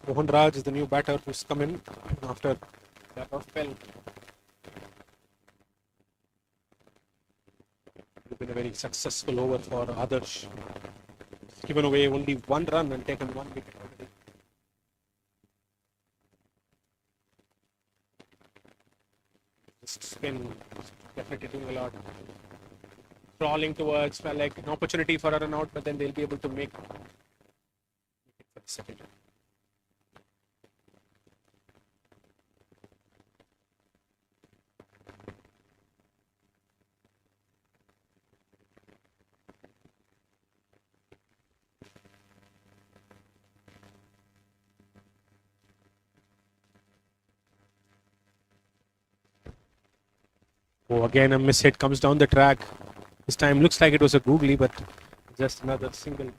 Mohan Raj is the new batter who's come in after that off spell. It's been a very successful over for Adarsh. Given away only one run and taken one wicket already. Just spin, definitely doing a lot. Crawling towards, felt like an opportunity for a run out, but then they'll be able to make it for the second. Oh, again a miss hit comes down the track. This time looks like it was a googly, but just another single.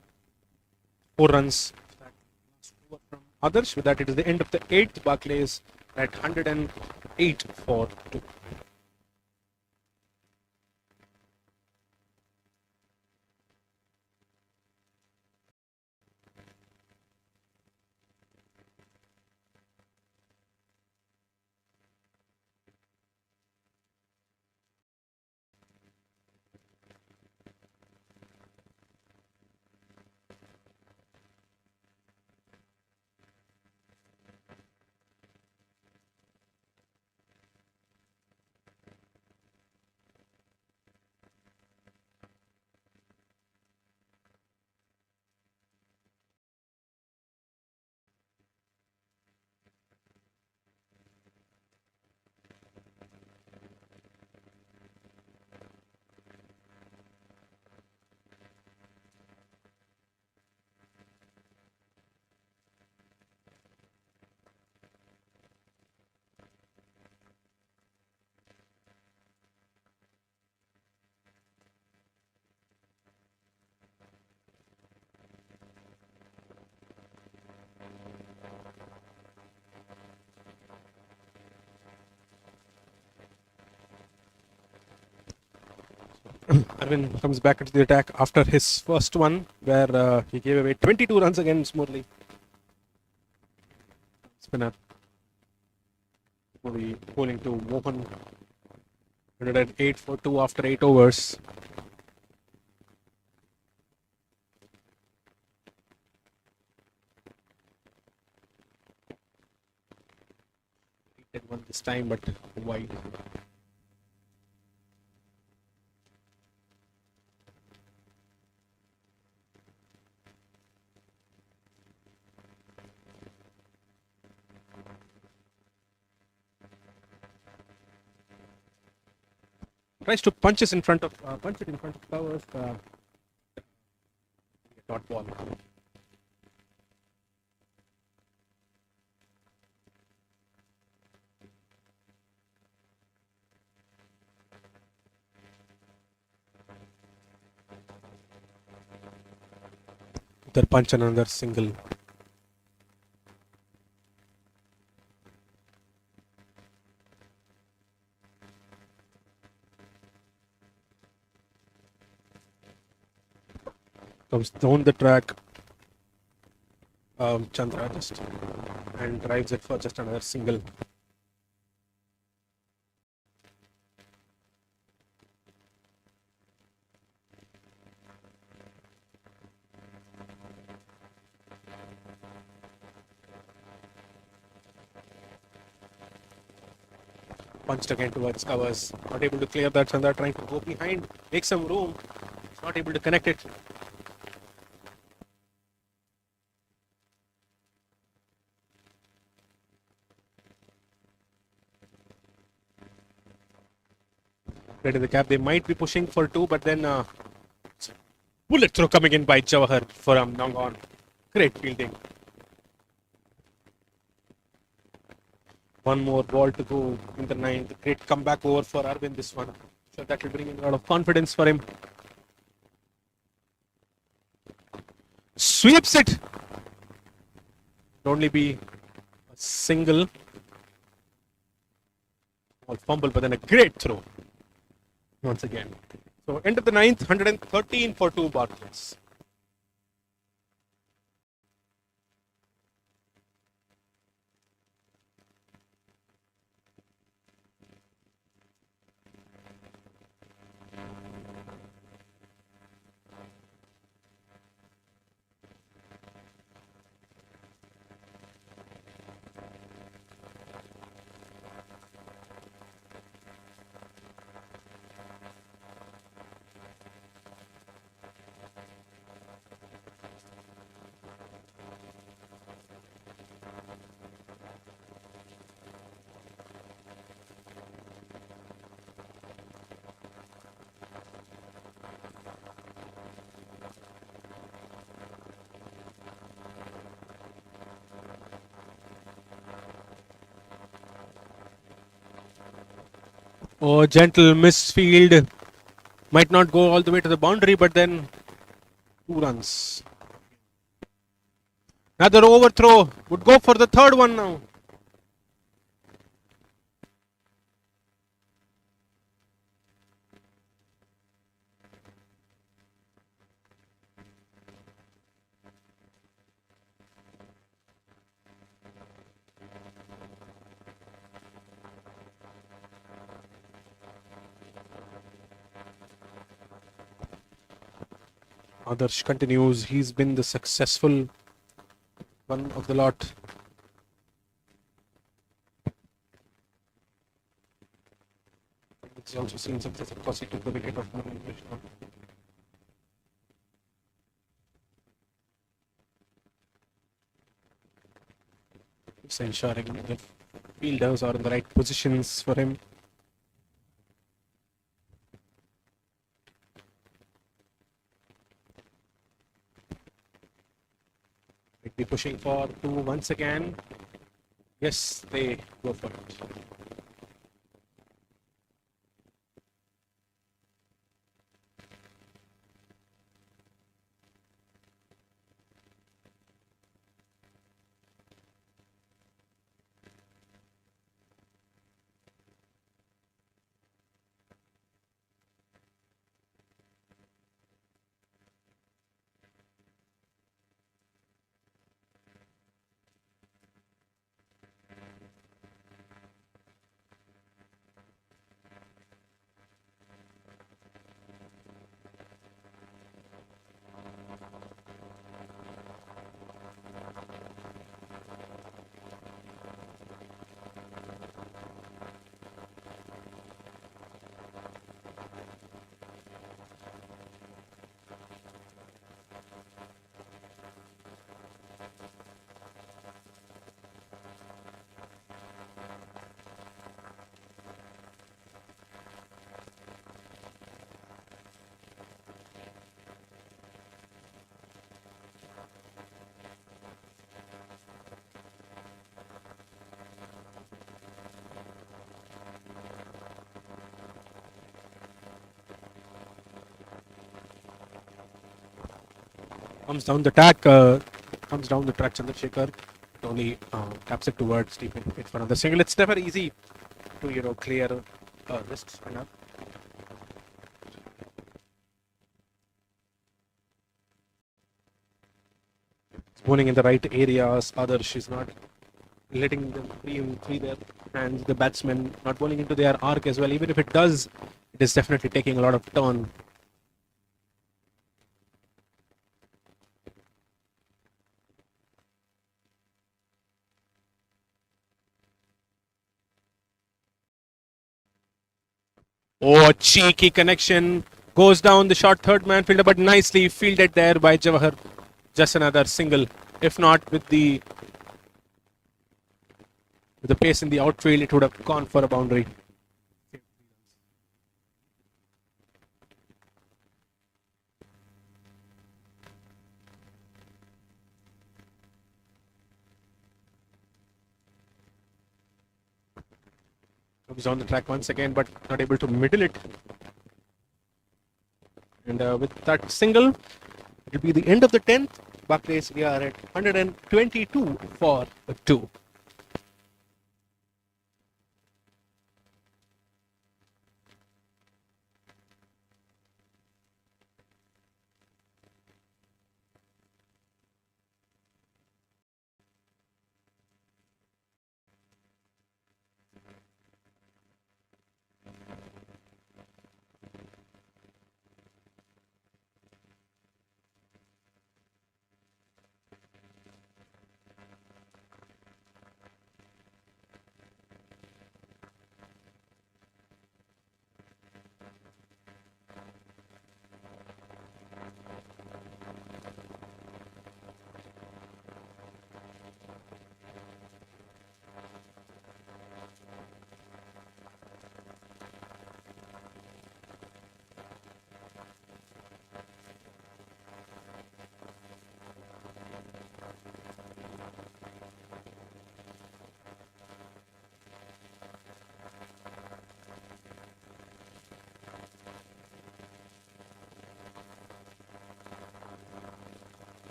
4 runs from Adarsh. With that, it is the end of the 8th. Barclays at 108 for 2. Arvind comes back into the attack after his first one, where he gave away 22 runs again smoothly. Spinner. Only bowling to Mohan. 108 for 2 after 8 overs. He did one this time, but wide. Tries to punch it in front of Towers. Dot ball. Another punch and another single. Comes down the track. Chandra just and drives it for just another single. Punched again towards covers. Not able to clear that. Chandra trying to go behind, make some room. Not able to connect it. Right in the cap. They might be pushing for 2, but then bullet throw coming in by Jawahar for Nangon. Great fielding. One more ball to go in the 9th. Great comeback over for Arvind this one. So that will bring in a lot of confidence for him. Sweeps it. Would only be a single. Small fumble, but then a great throw. Once again. So end of the 9th, 113 for 2 Barclays. Oh, gentle misfield. Might not go all the way to the boundary, but then 2 runs. Another overthrow. Would go for the third one now. Adarsh continues. He's been the successful one of the lot. He's also seen success. Of course, he took the wicket of Murali Krishna. He's ensuring the fielders are in the right positions for him. Might be pushing for 2 once again. Yes, they go for it. Comes down the track. Comes down the track. Chandrasekhar only taps it towards deep in wicket for another single. It's never easy to clear risk spinner. Bowling in the right areas. Others she's not letting them free their hands. The batsmen not bowling into their arc as well. Even if it does, it is definitely taking a lot of turn. Oh, cheeky connection. Goes down the short third man fielder, but nicely fielded there by Jawahar. Just another single. If not with the pace in the outfield, it would have gone for a boundary. Comes on the track once again, but not able to middle it. And with that single, it will be the end of the 10th. Barclays, we are at 122 for 2.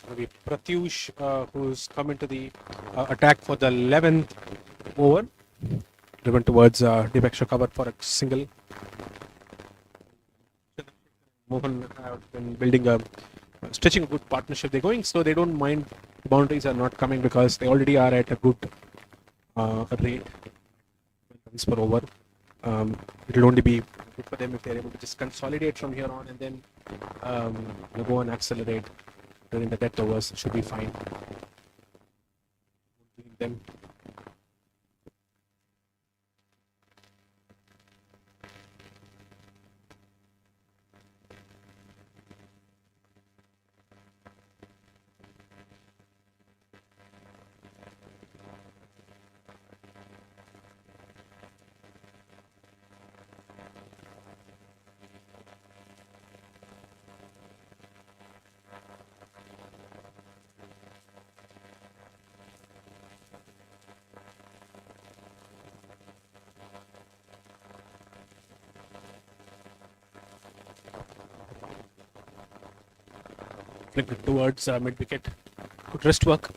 maybe Pratyush, who's come into the attack for the 11th over. Driven towards deep extra cover for a single. Mohan have been building stitching a good partnership. They're going slow. They don't mind boundaries are not coming because they already are at a good rate runs per over. It'll only be good for them if they're able to just consolidate from here on and then go and accelerate during the death overs. Should be fine. Them. Flick it towards mid wicket. Good wrist work.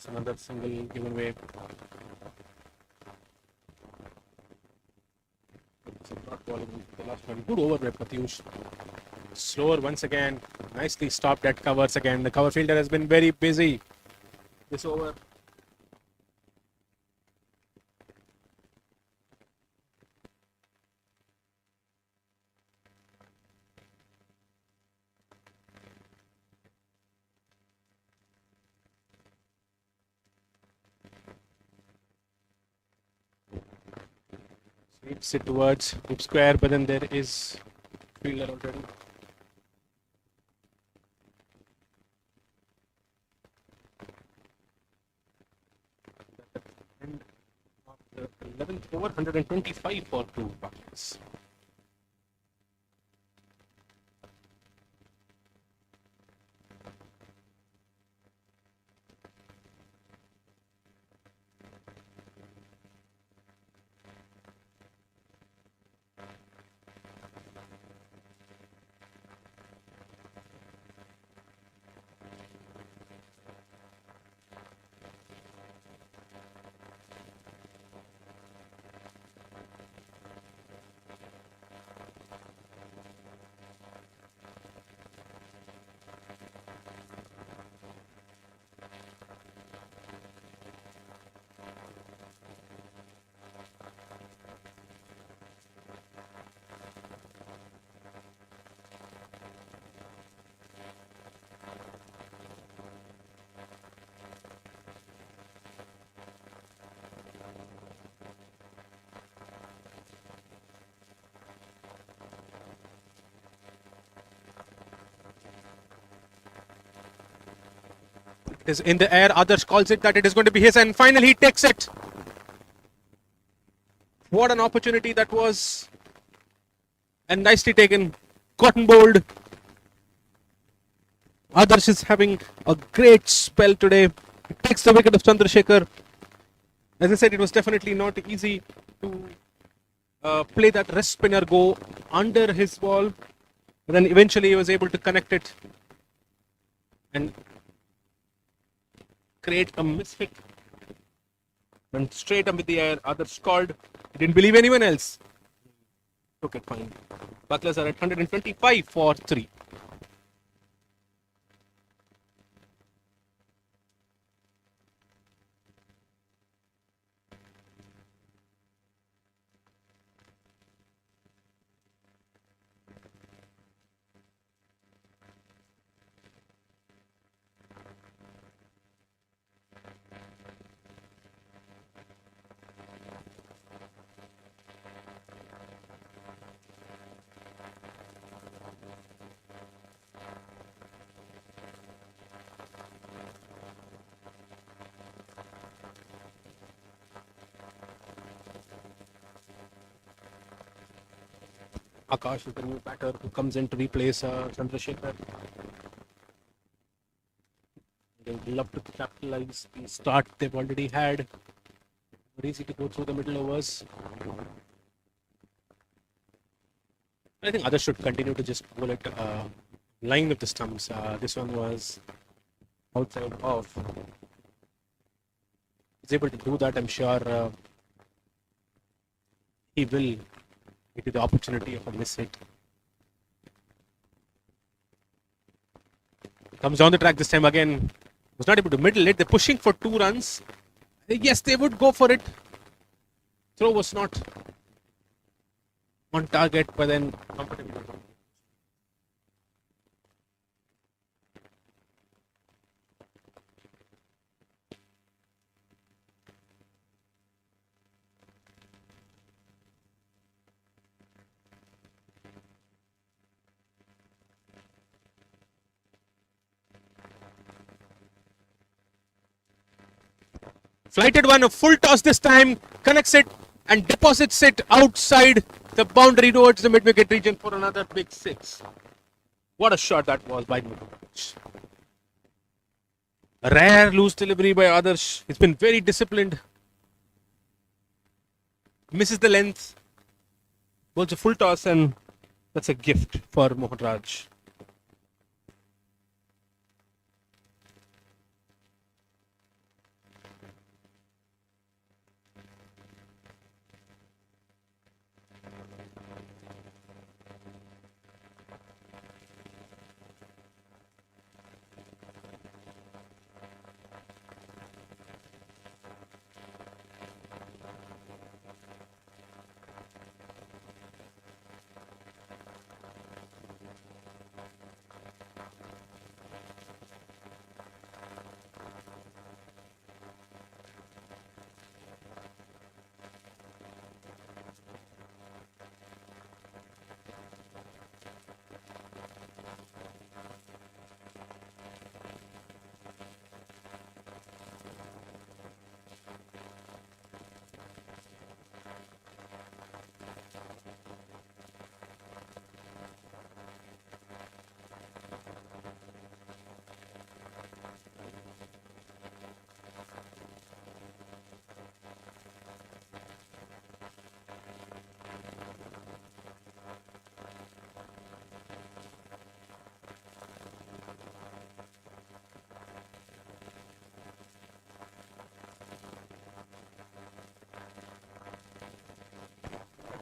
It's another single given away. Not bowling the last one. Good over by Pratyush. Slower once again. Nicely stopped at covers again. The cover fielder has been very busy this over. Sweeps it towards hoop square, but then there is fielder already. And the 11th over, 125 for 2 buckets. It is in the air. Others calls it that it is going to be his, and finally he takes it. What an opportunity that was, and nicely taken. Cotton bowled. Others is having a great spell today. He takes the wicket of Chandrasekhar. As I said, it was definitely not easy to play that wrist spinner, go under his ball. But then eventually he was able to connect it and create a mishit. Went straight up with the air. Others called. He didn't believe anyone else. Took it fine. Butlers are at 125 for 3. Akash is the new batter who comes in to replace Chandrasekhar. They would love to capitalize the start they've already had. Very easy to go through the middle overs. I think others should continue to just bowl it line with the stumps. This one was outside off. He's able to do that. I'm sure he will give you the opportunity of a miss hit. Comes down the track this time again. Was not able to middle it. They're pushing for 2 runs. Yes, they would go for it. Throw was not on target, but then comfortable. Flighted one, a full toss this time, connects it and deposits it outside the boundary towards the mid-wicket region for another big 6. What a shot that was by Nukovic. A rare loose delivery by Adarsh. He's been very disciplined. Misses the length. Bowls a full toss, and that's a gift for Mohan Raj.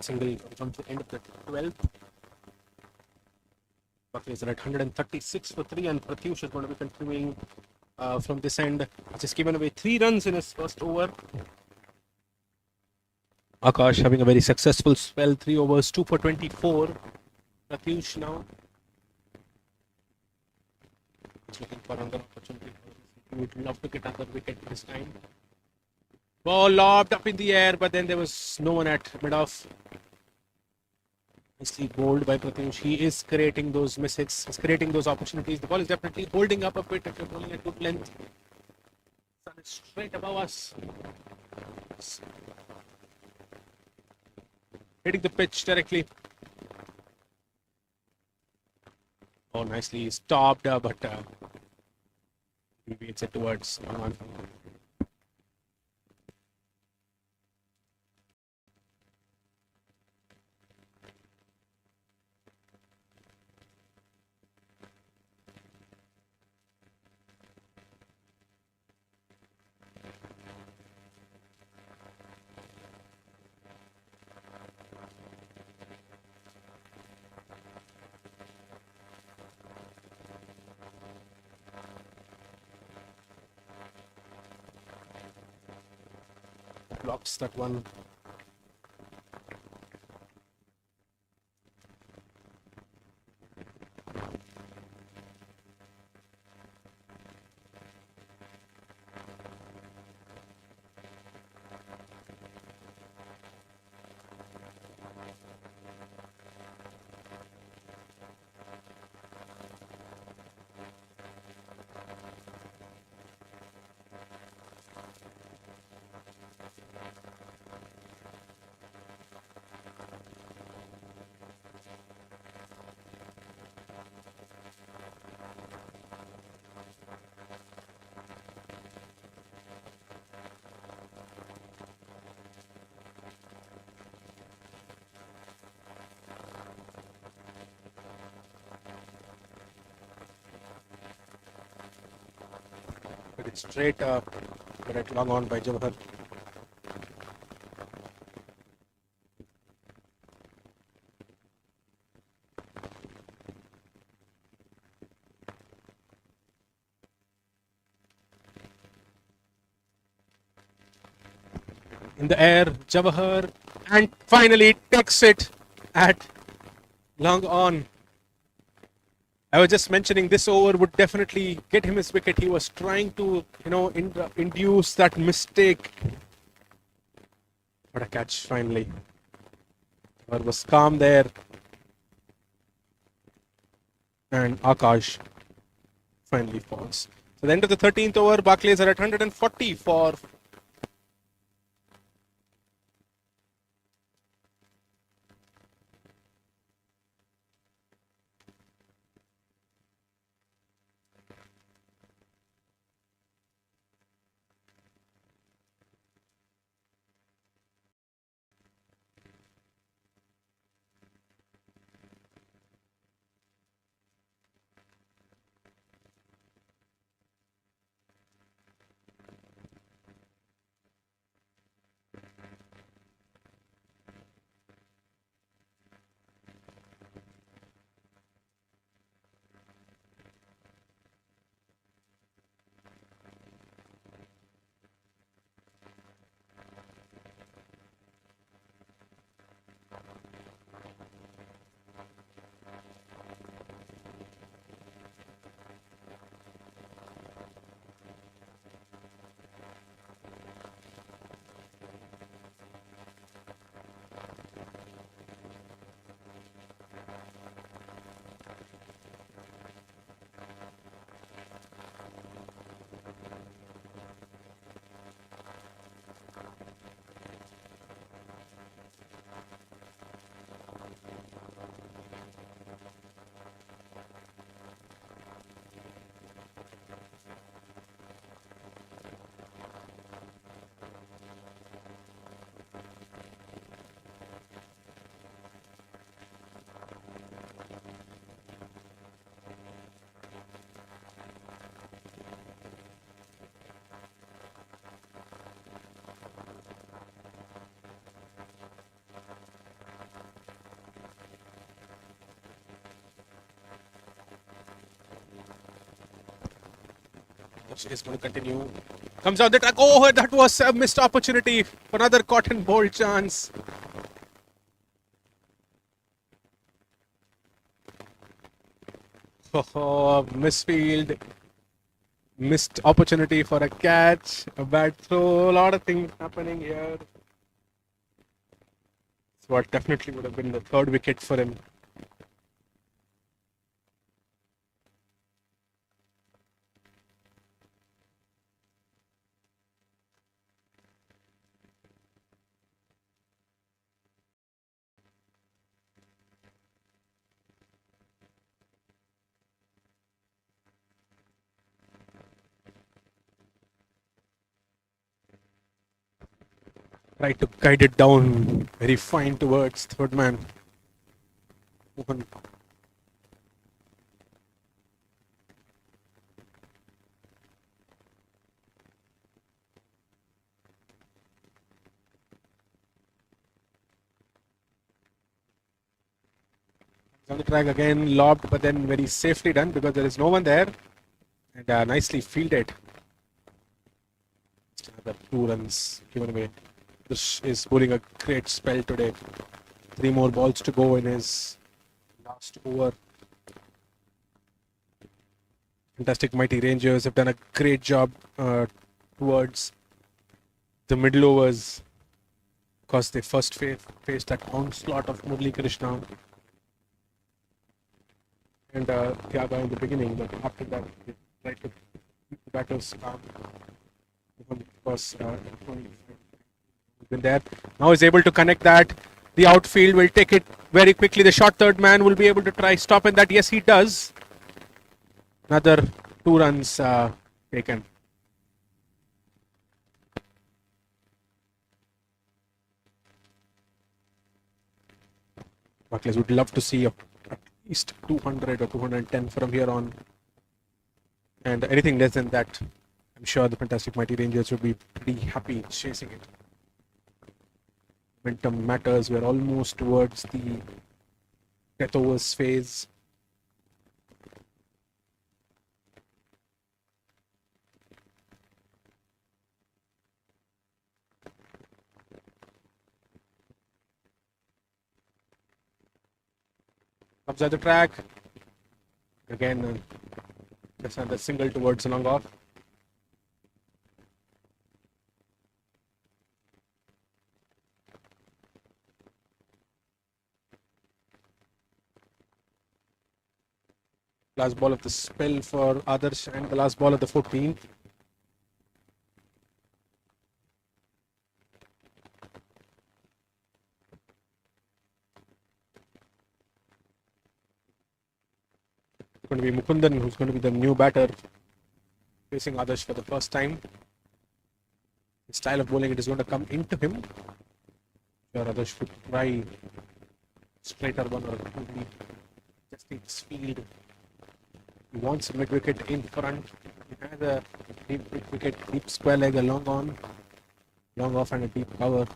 Single comes to the end of the 12th. Buckley's are at 136 for 3, and Pratyush is going to be continuing from this end. He's just given away 3 runs in his first over. Akash having a very successful spell, 3 overs, 2 for 24. Pratyush now. He's looking for another opportunity. He would love to get another wicket this time. Ball lobbed up in the air, but then there was no one at mid-off. Nicely bowled by Pratyush. He is creating those misses. He's creating those opportunities. The ball is definitely holding up a bit if you're bowling at good length. Sun is straight above us. Hitting the pitch directly. Oh, nicely stopped, but deviates it towards 1-1. Blocks that one. It's straight but long on by Jawahar. In the air, Jawahar, and finally takes it at long on. I was just mentioning this over would definitely get him his wicket. He was trying to, induce that mistake. What a catch finally. Jawahar was calm there. And Akash finally falls. So the end of the 13th over, Barclays are at 140 for is going to continue. Comes out the track. Oh, that was a missed opportunity for another cotton ball chance. Oh, misfield. Missed opportunity for a catch. A bad throw. A lot of things happening here. So what definitely would have been the third wicket for him. Try to guide it down very fine towards third man. Mohan. On the track again, lobbed, but then very safely done because there is no one there. And nicely fielded. Just another 2 runs given away. This is bowling a great spell today. 3 more balls to go in his last over. Fantastic Mighty Rangers have done a great job towards the middle overs because they first faced that onslaught of Murli Krishna and Thiaga in the beginning, but after that they tried to keep the batters calm because been there. Now is able to connect that. The outfield will take it very quickly. The short third man will be able to try stopping that. Yes, he does. Another 2 runs taken. Barclays would love to see at least 200 or 210 from here on. And anything less than that, I'm sure the Fantastic Mighty Rangers would be pretty happy chasing it. Momentum matters. We're almost towards the death overs phase. Comes at the track. Again, just another single towards long off. Last ball of the spell for Adarsh and the last ball of the 14th. It's going to be Mukundan who's going to be the new batter facing Adarsh for the first time. The style of bowling, it is going to come into him. Sure, Adarsh would try straighter one or two deep. Just needs speed. He wants a mid wicket in front. He has a deep mid wicket, deep square leg, a long on, long off, and a deep cover.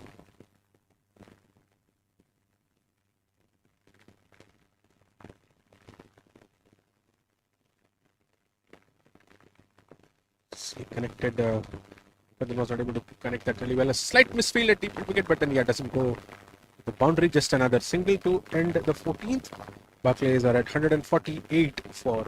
He connected, but then was not able to connect that really well. A slight misfield at deep mid wicket, but then yeah, doesn't go to the boundary. Just another single to end the 14th. Barclays are at 148 for.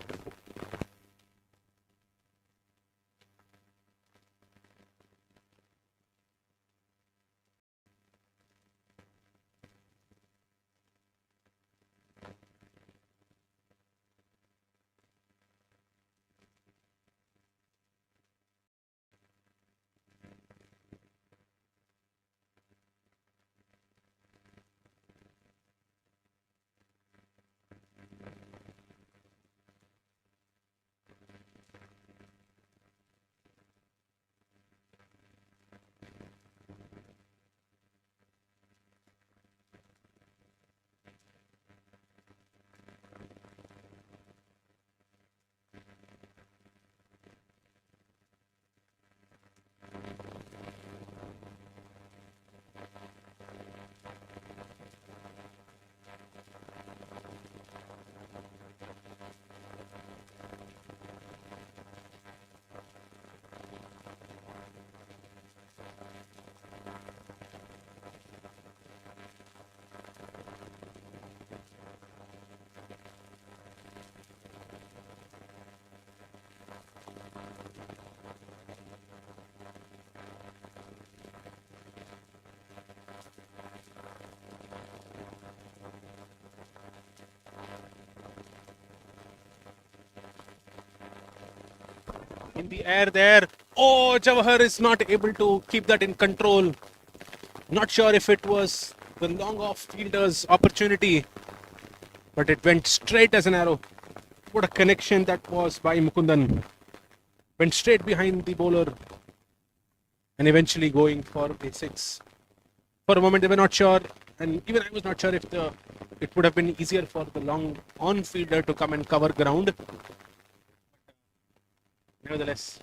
In the air there. Oh, Jawahar is not able to keep that in control. Not sure if it was the long off fielder's opportunity, but it went straight as an arrow. What a connection that was by Mukundan. Went straight behind the bowler and eventually going for a six. For a moment they were not sure, and even I was not sure if it would have been easier for the long on fielder to come and cover ground. Nevertheless,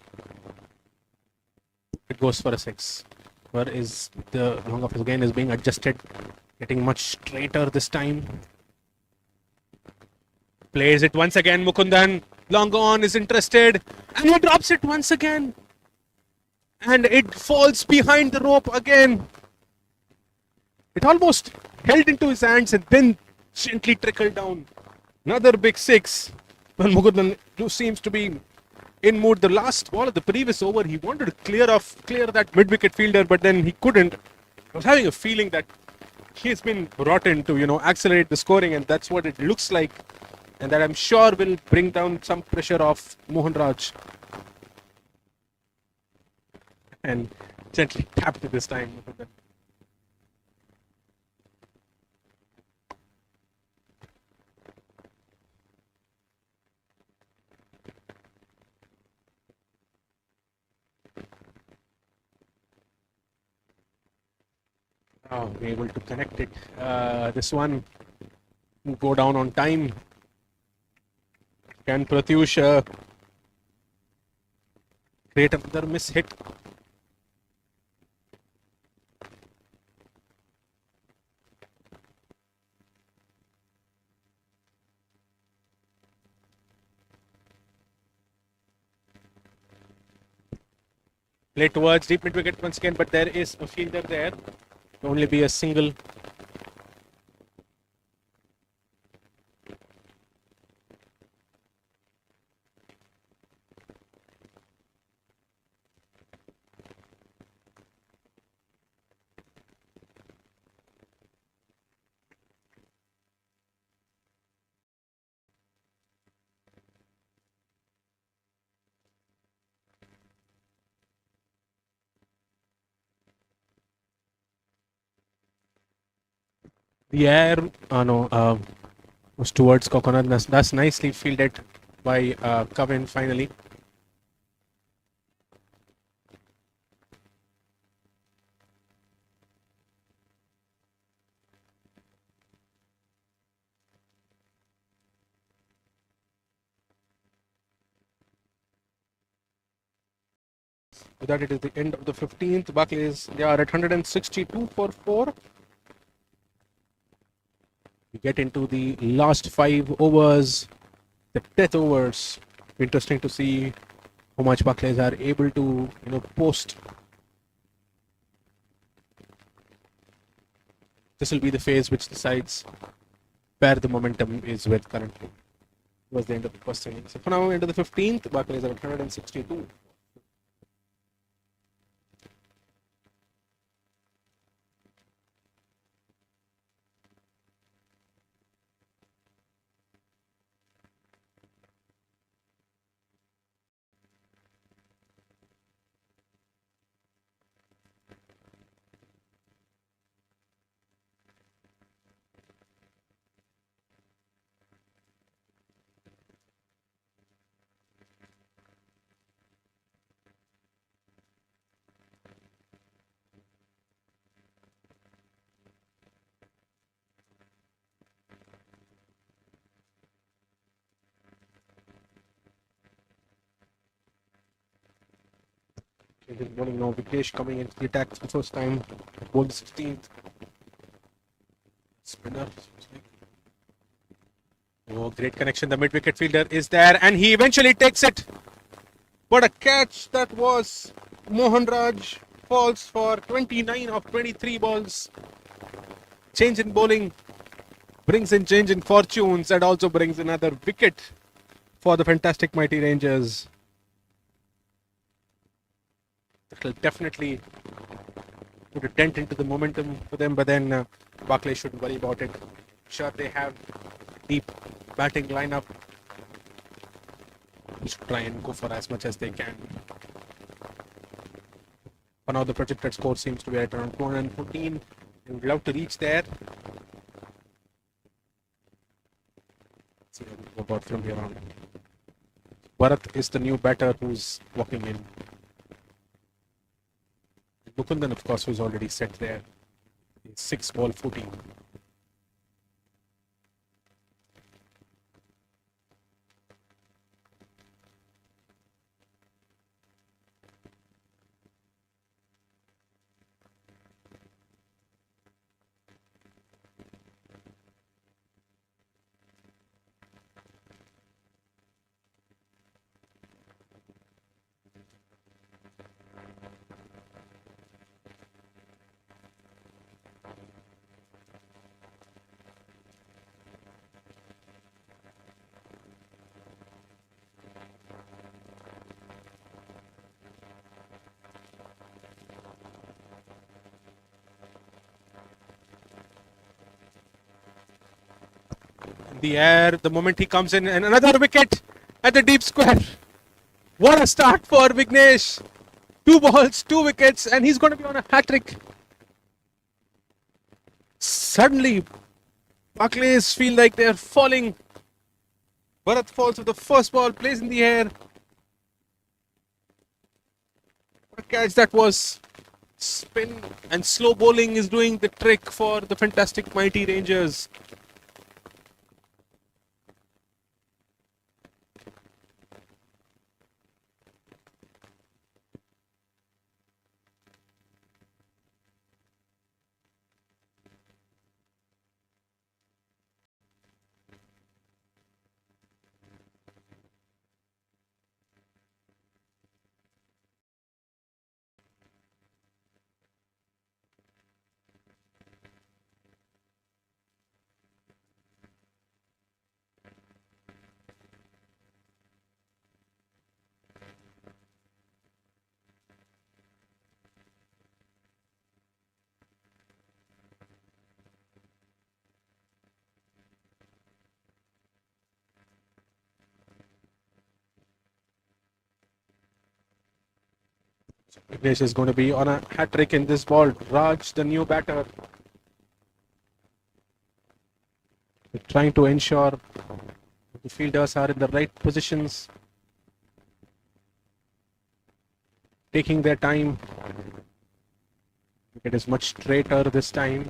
it goes for a six. Where is the long off again is being adjusted, getting much straighter this time. Plays it once again, Mukundan. Long on is interested, and he drops it once again. And it falls behind the rope again. It almost held into his hands and then gently trickled down. Another big six. Well, Mukundan seems to be in mood. The last ball of the previous over, he wanted to clear that mid-wicket fielder, but then he couldn't. I was having a feeling that he's been brought in to, accelerate the scoring, and that's what it looks like. And that I'm sure will bring down some pressure off Mohan Raj. And gently tapped it this time. Oh, we're able to connect it. This one go down on time. Can Pratyush create another miss hit. Play towards deep mid wicket once again, but there is a fielder there. Only be a single. The air, was towards Coconut. That's nicely fielded by Kevin finally. With that, it is the end of the 15th. Barclays, they are at 162 for 4. We get into the last 5 overs, the death overs. Interesting to see how much Barclays are able to, post. This will be the phase which decides where the momentum is with currently. It was the end of the first innings. So for now, into the 15th, Barclays are at 162. Good morning now. Vignesh coming into the attack for the first time. Bowled the 16th. Spinner. Oh, great connection. The mid wicket fielder is there and he eventually takes it. What a catch that was. Mohan Raj falls for 29 of 23 balls. Change in bowling brings in change in fortunes and also brings another wicket for the fantastic mighty Rangers. It will definitely put a dent into the momentum for them, but then Barclays shouldn't worry about it. Sure, they have deep batting lineup. They should try and go for as much as they can. For now, the projected score seems to be at around 214. They would love to reach there. Let's see how we go about from here on. Bharat is the new batter who's walking in. Mukundan, of course, who's already set there. 6 ball 14. The air, the moment he comes in, and another wicket at the deep square. What a start for Vignesh. 2 balls, 2 wickets, and he's going to be on a hat-trick. Suddenly, Barclays feel like they're falling. Bharat falls with the first ball, plays in the air. What a catch that was. Spin and slow bowling is doing the trick for the fantastic mighty Rangers. Vignesh is going to be on a hat trick in this ball. Raj, the new batter, trying to ensure the fielders are in the right positions, taking their time. It is much straighter this time.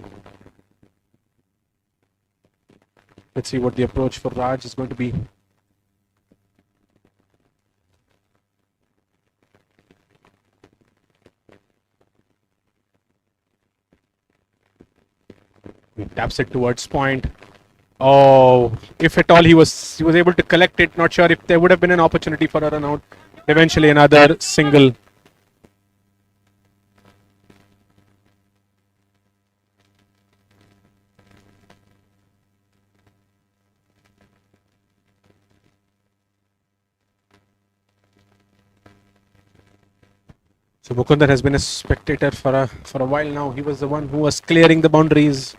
Let's see what the approach for Raj is going to be. He taps it towards point. Oh, if at all he was able to collect it. Not sure if there would have been an opportunity for a run out. Eventually another single. So Mukundar has been a spectator for a while now. He was the one who was clearing the boundaries.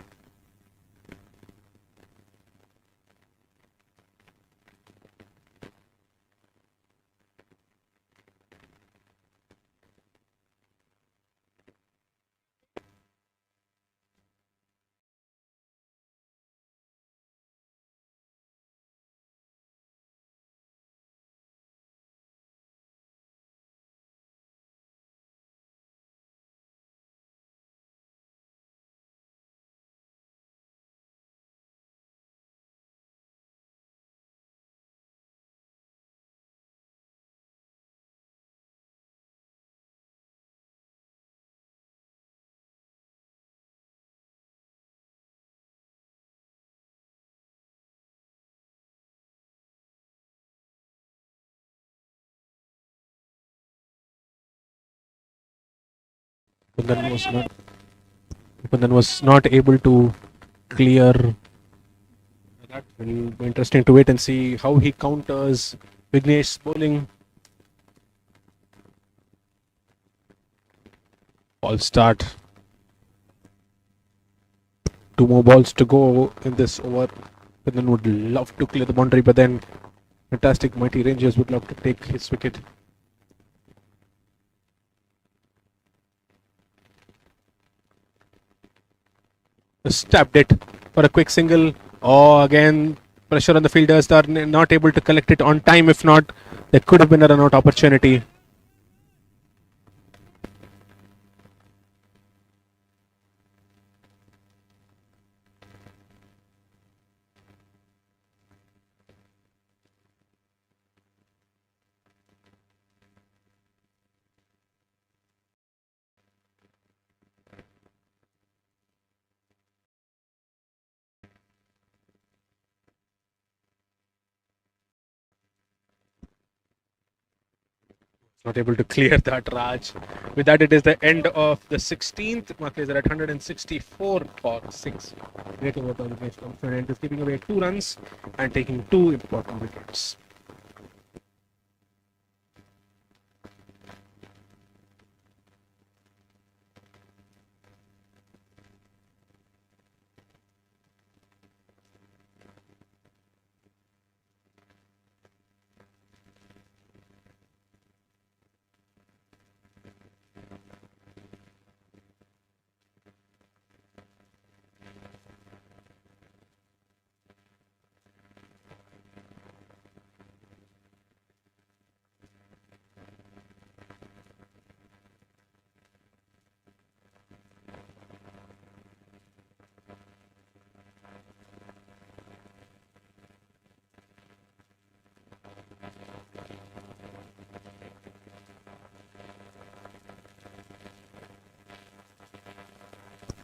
Mukundan was not able to clear that. Will be interesting to wait and see how he counters Vignesh's bowling. Ball start. 2 more balls to go in this over. Mukundan would love to clear the boundary, but then fantastic mighty Rangers would love to take his wicket. Stabbed it for a quick single. Oh, again, pressure on the fielders. They are not able to collect it on time. If not, there could have been a run out opportunity. Not able to clear that, Raj. With that, it is the end of the 16th. Markers are at 164 for 6. Great over by Vignesh Confident is giving away 2 runs and taking 2 important wickets.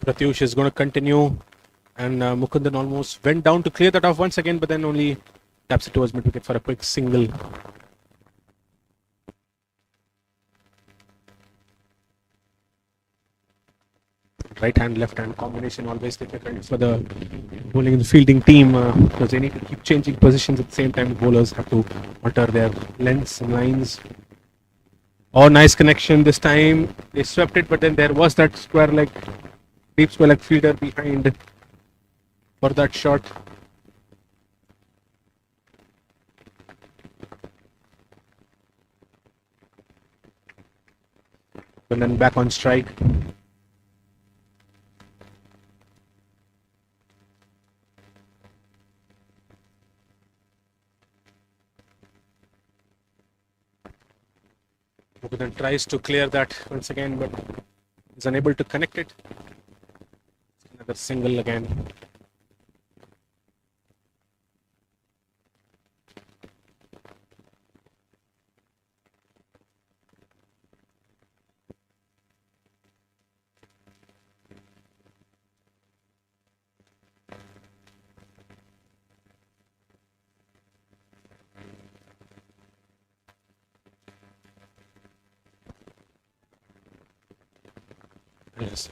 Pratyush is going to continue, and Mukundan almost went down to clear that off once again, but then only taps it towards mid wicket for a quick single. Right hand, left hand combination always difficult for the bowling and fielding team because they need to keep changing positions at the same time. The bowlers have to alter their lengths and lines. Oh, nice connection this time. They swept it, but then there was that square leg, deep square leg fielder behind for that shot. And then back on strike. Mukundan tries to clear that once again, but is unable to connect it. Another single again.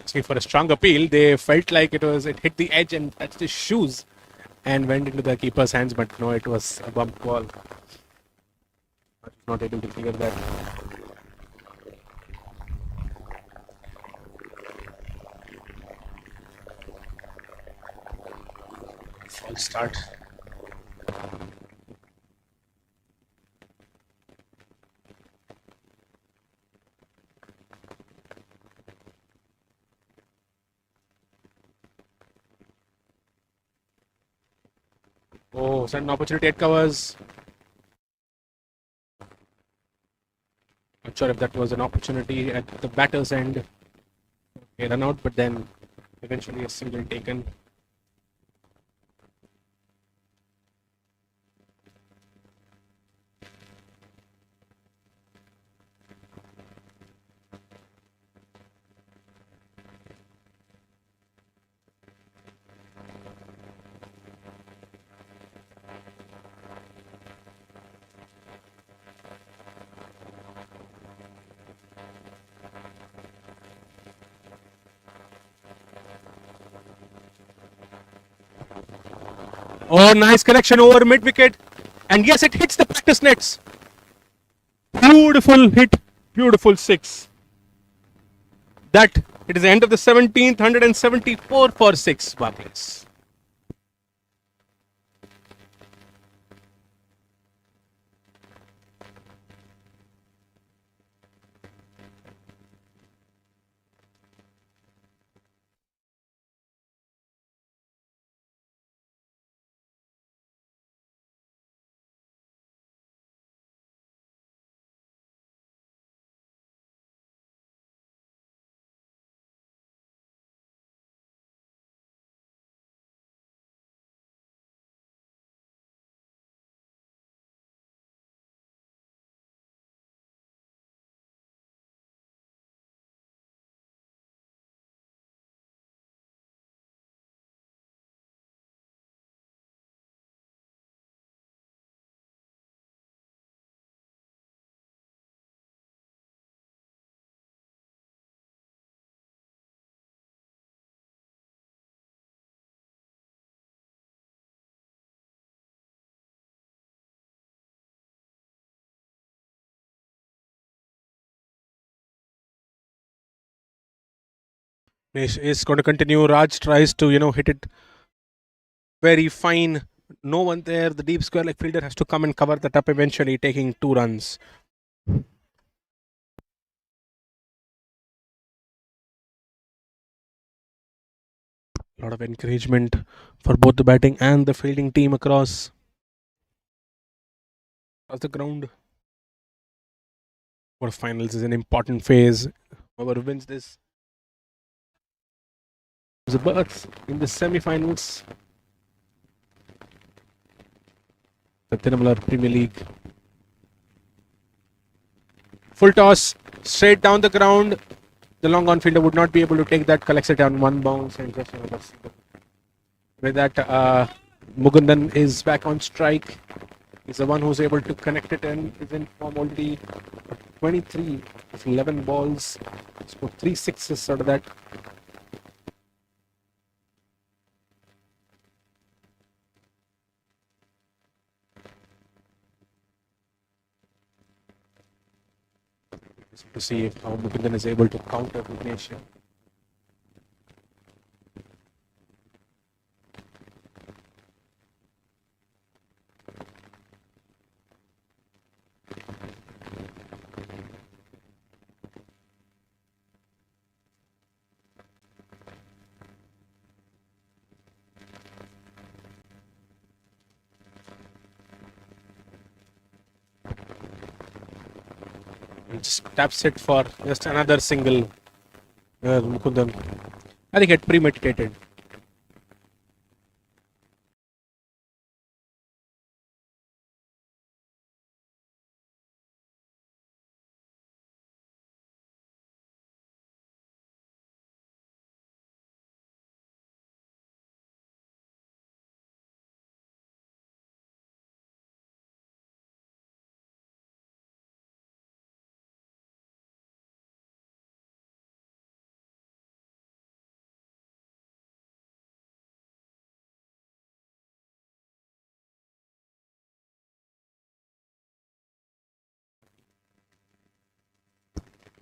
Asking for a strong appeal. They felt like it hit the edge and touched his shoes and went into the keeper's hands, but no, it was a bump ball. Not able to clear that. False start. Oh, sudden opportunity at covers. Not sure if that was an opportunity at the batter's end. A run out, but then eventually a single taken. Oh, nice connection over mid wicket. And yes, it hits the practice nets. Beautiful hit. Beautiful six. That it is the end of the 17th, 174 for 6, Barclays. Is going to continue. Raj tries to, hit it very fine. No one there. The deep square leg fielder has to come and cover that up eventually, taking 2 runs. A lot of encouragement for both the batting and the fielding team across the ground. Quarterfinals is an important phase. Whoever wins this is a berth in the semi-finals. The Dinamalar Premier League. Full toss, straight down the ground. The long on fielder would not be able to take that, collects it on one bounce and just another single. With that, Mugundan is back on strike. He's the one who's able to connect it and is in form already. 23 of 11 balls. Scored 3 sixes out of that. To see how Mukundan is able to counter Vignesh. just taps it for just another single. Mukundan. I think it premeditated.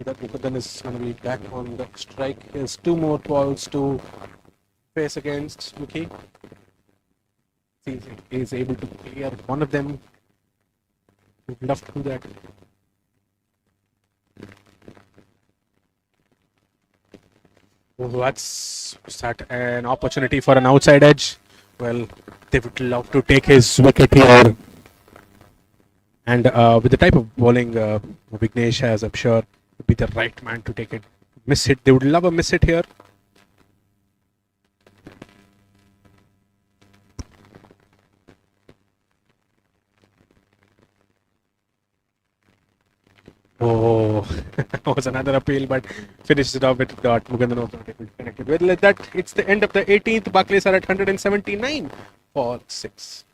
That Mukundan is going to be back on the strike. He has two more balls to face against Muki. He is able to clear one of them. Would love to do that. Oh, that's that an opportunity for an outside edge. Well, they would love to take his wicket here. And with the type of bowling Vignesh has, I'm sure would be the right man to take it. Miss hit. They would love a miss hit here. Oh, that was another appeal, but finished it off with dot. Mukundan was not able to connect it. With that, it's the end of the 18th. Barclays are at 179 for 6.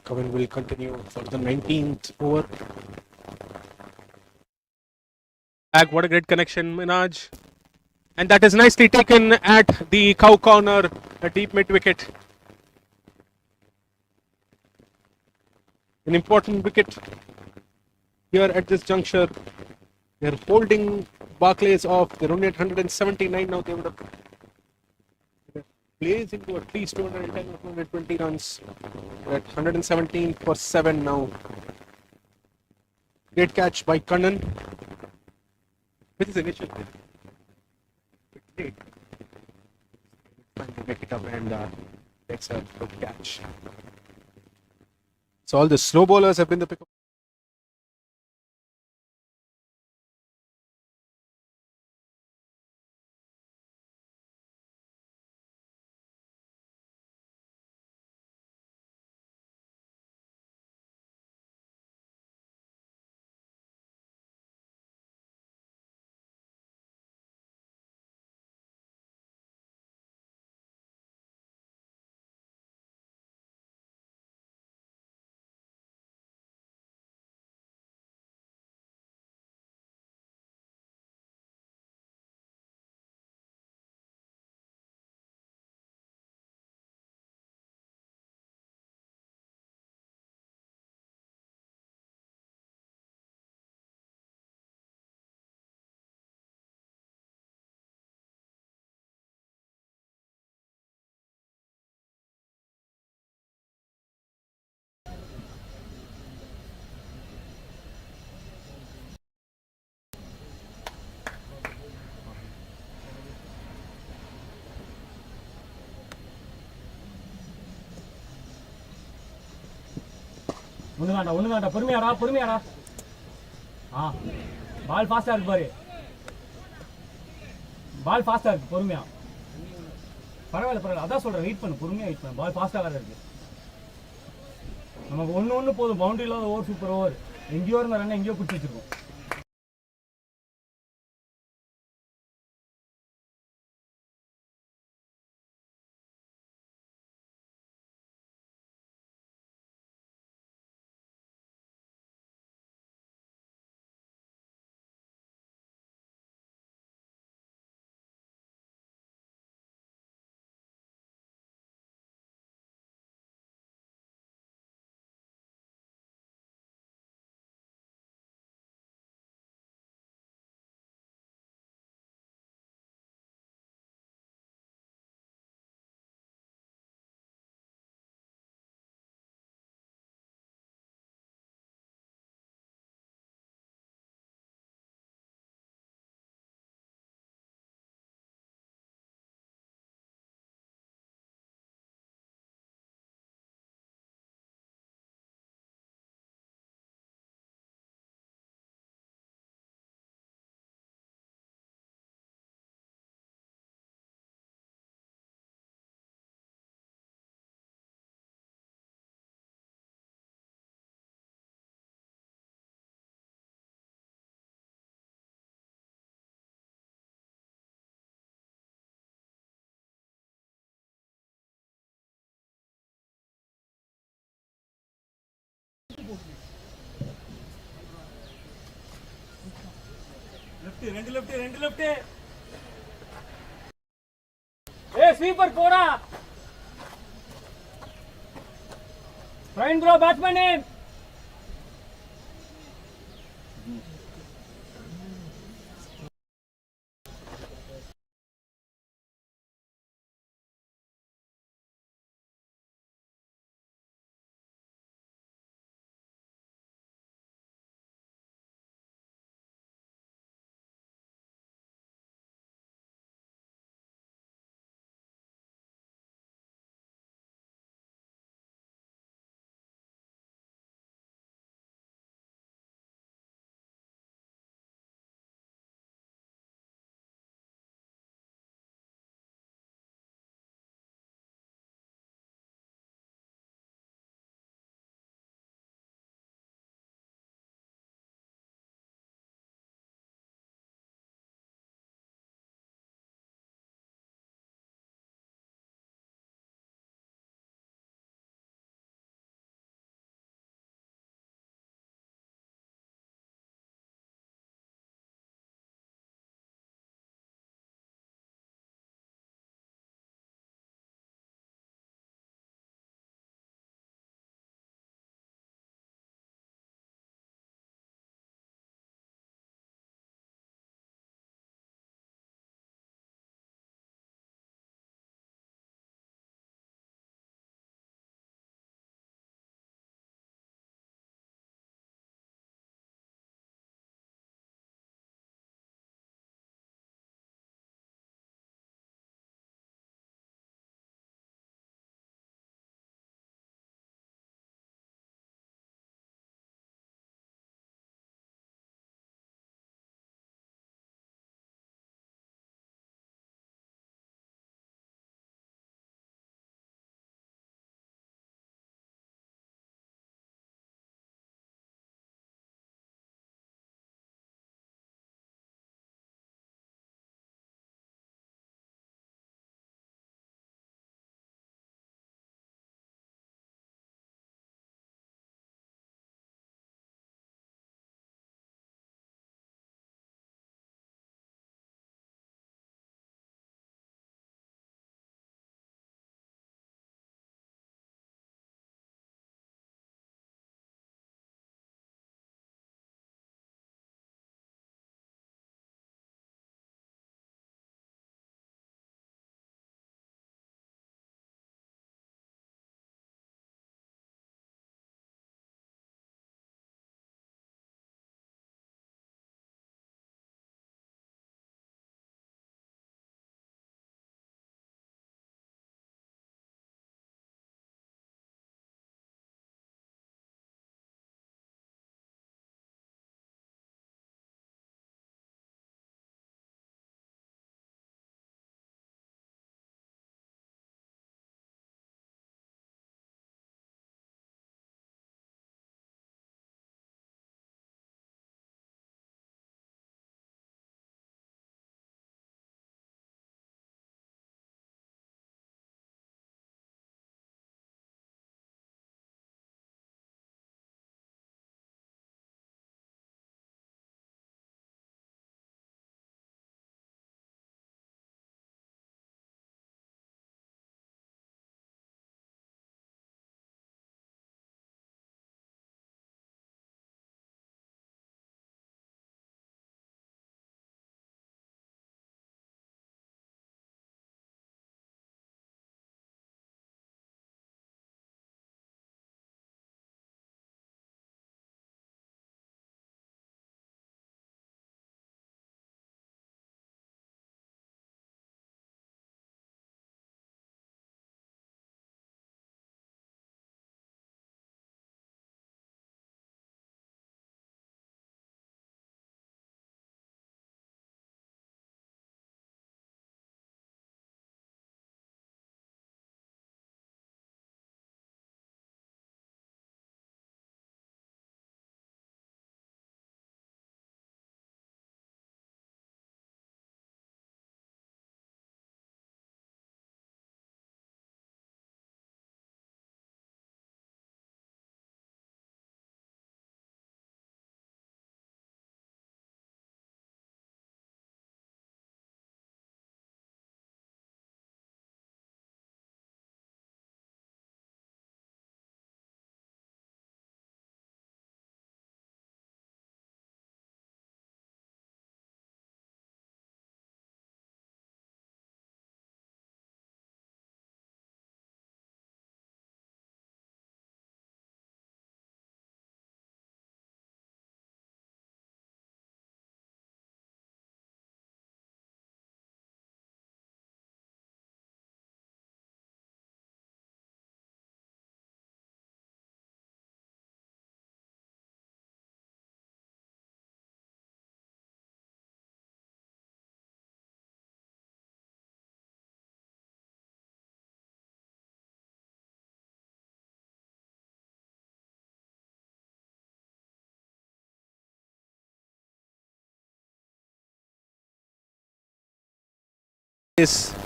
Kevin will continue for the 19th over. What a great connection, Minaj. And that is nicely taken at the cow corner, a deep mid wicket. An important wicket here at this juncture. They're holding Barclays off. They're only at 179 now. They would have plays into at least 210 or 220 runs. They're at 117 for 7 now. Great catch by Kannan with his initial hit. Trying to make it up and takes a good catch. So all the slow bowlers have been the pick. ஒண்ணுதாண்டா பொறுமையாடா பால் ஃபாஸ்டா இருக்கு பாரு, பால் ஃபாஸ்டா இருக்கு, பொறுமையா. பரவாயில்ல, அதான் சொல்றேன், wait பண்ணு, பொறுமையா வெயிட் பண்ணு. பால் ஃபாஸ்டா வேற இருக்கு. நமக்கு ஒண்ணு போதும், பவுண்டரி இல்லாத ஓவர், சூப்பர் ஓவர். எங்கேயோ இருந்த ரன் எங்கேயோ பிடிச்சி வச்சிருக்கோம். ரெண்டு லெஃப்ட். ஸ்வீப்பர் போடா. Bro batsman.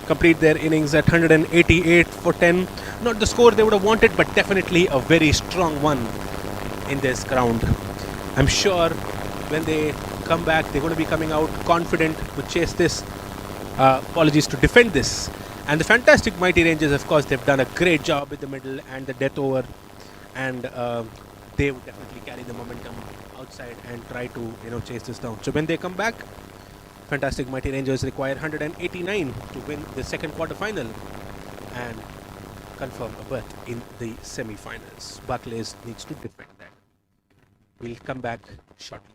complete their innings at 188 for 10. Not the score they would have wanted, but definitely a very strong one in this ground. I'm sure when they come back, they're going to be coming out confident to chase this. Apologies, to defend this. And the fantastic Mighty Rangers, of course, they've done a great job with the middle and the death over. And they would definitely carry the momentum outside and try to chase this down. So when they come back, fantastic Mighty Rangers require 189 to win the second quarter final and confirm a berth in the semi-finals. Barclays needs to defend that. We'll come back shortly.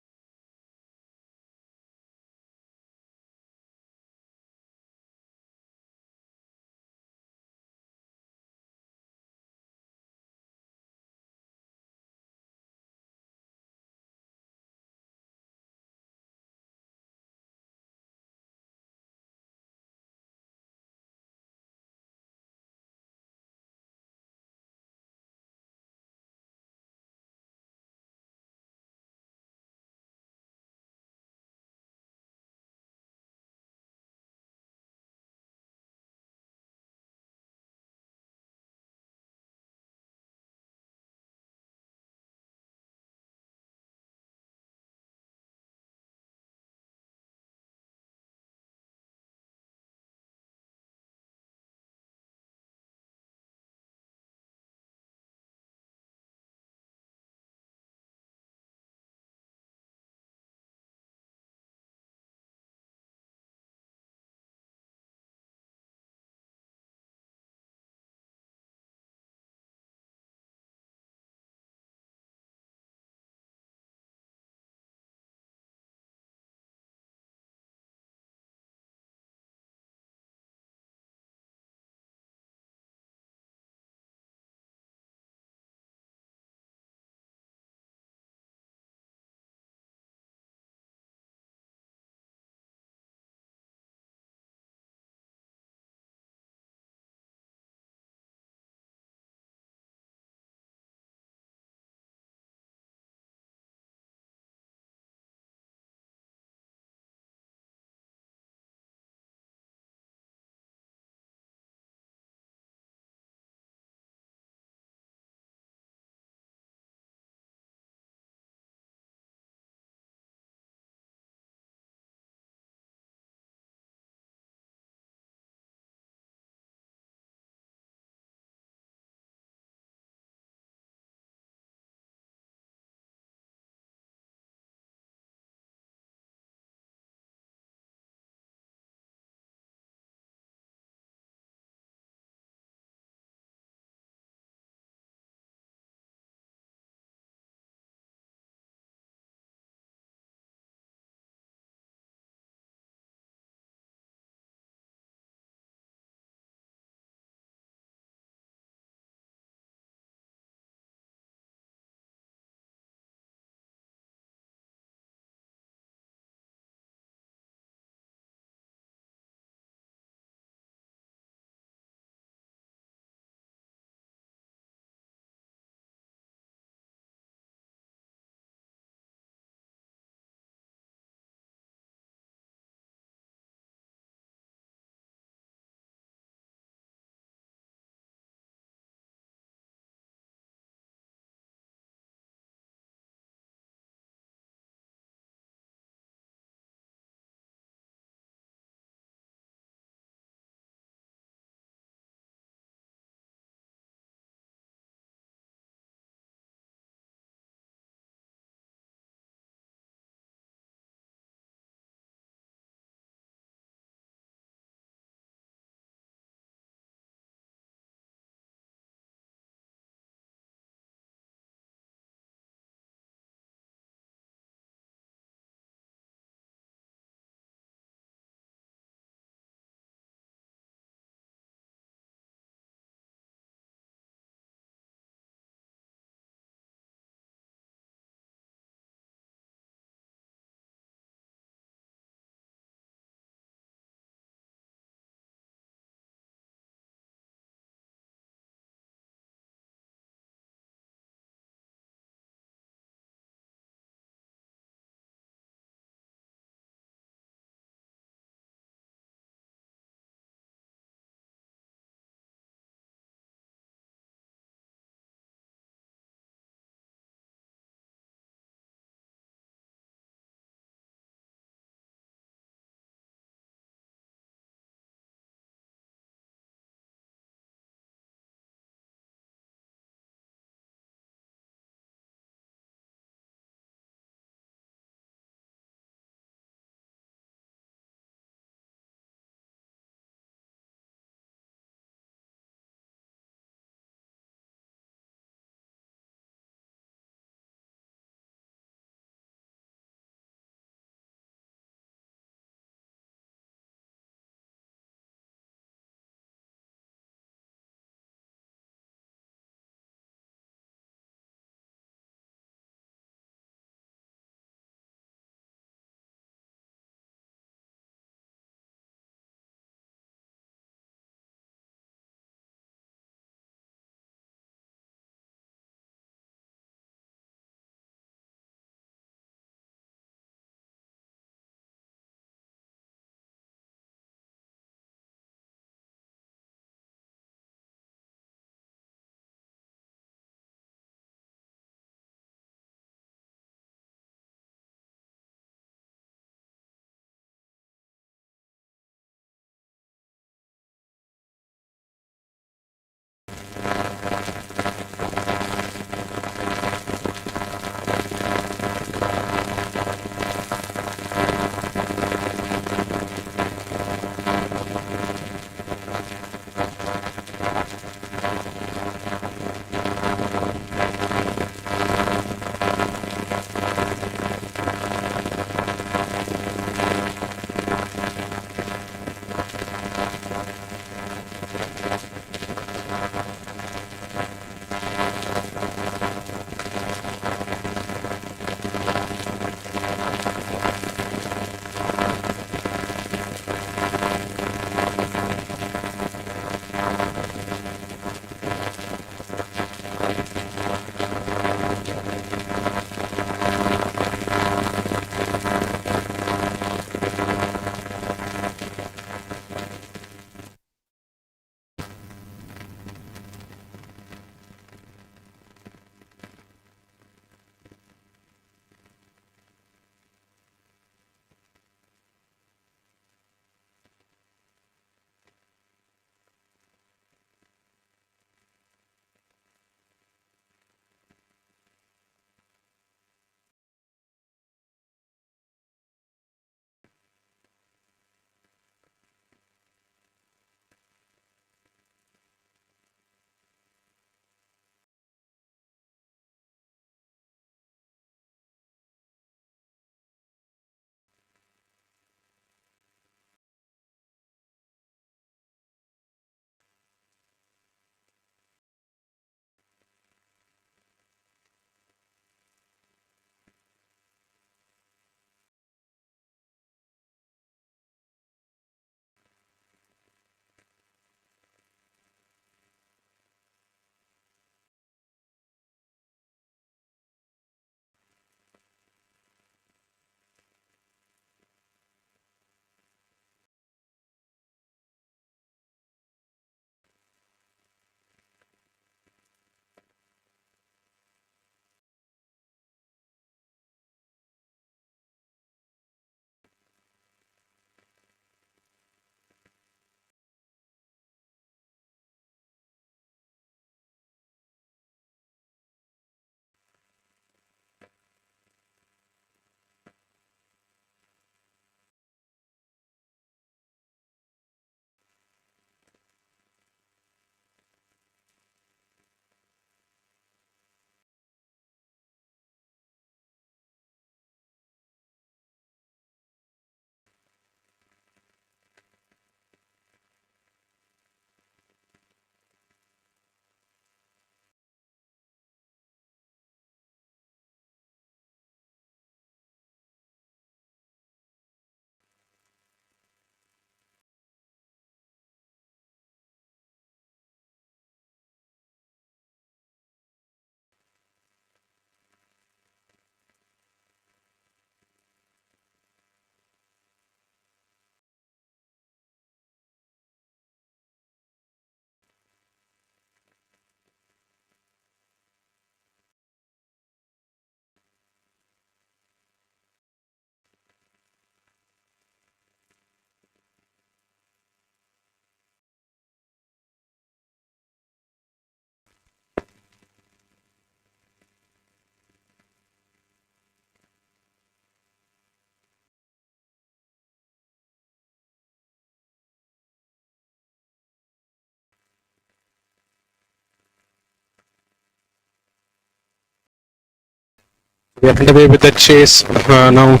We are underway with the chase now.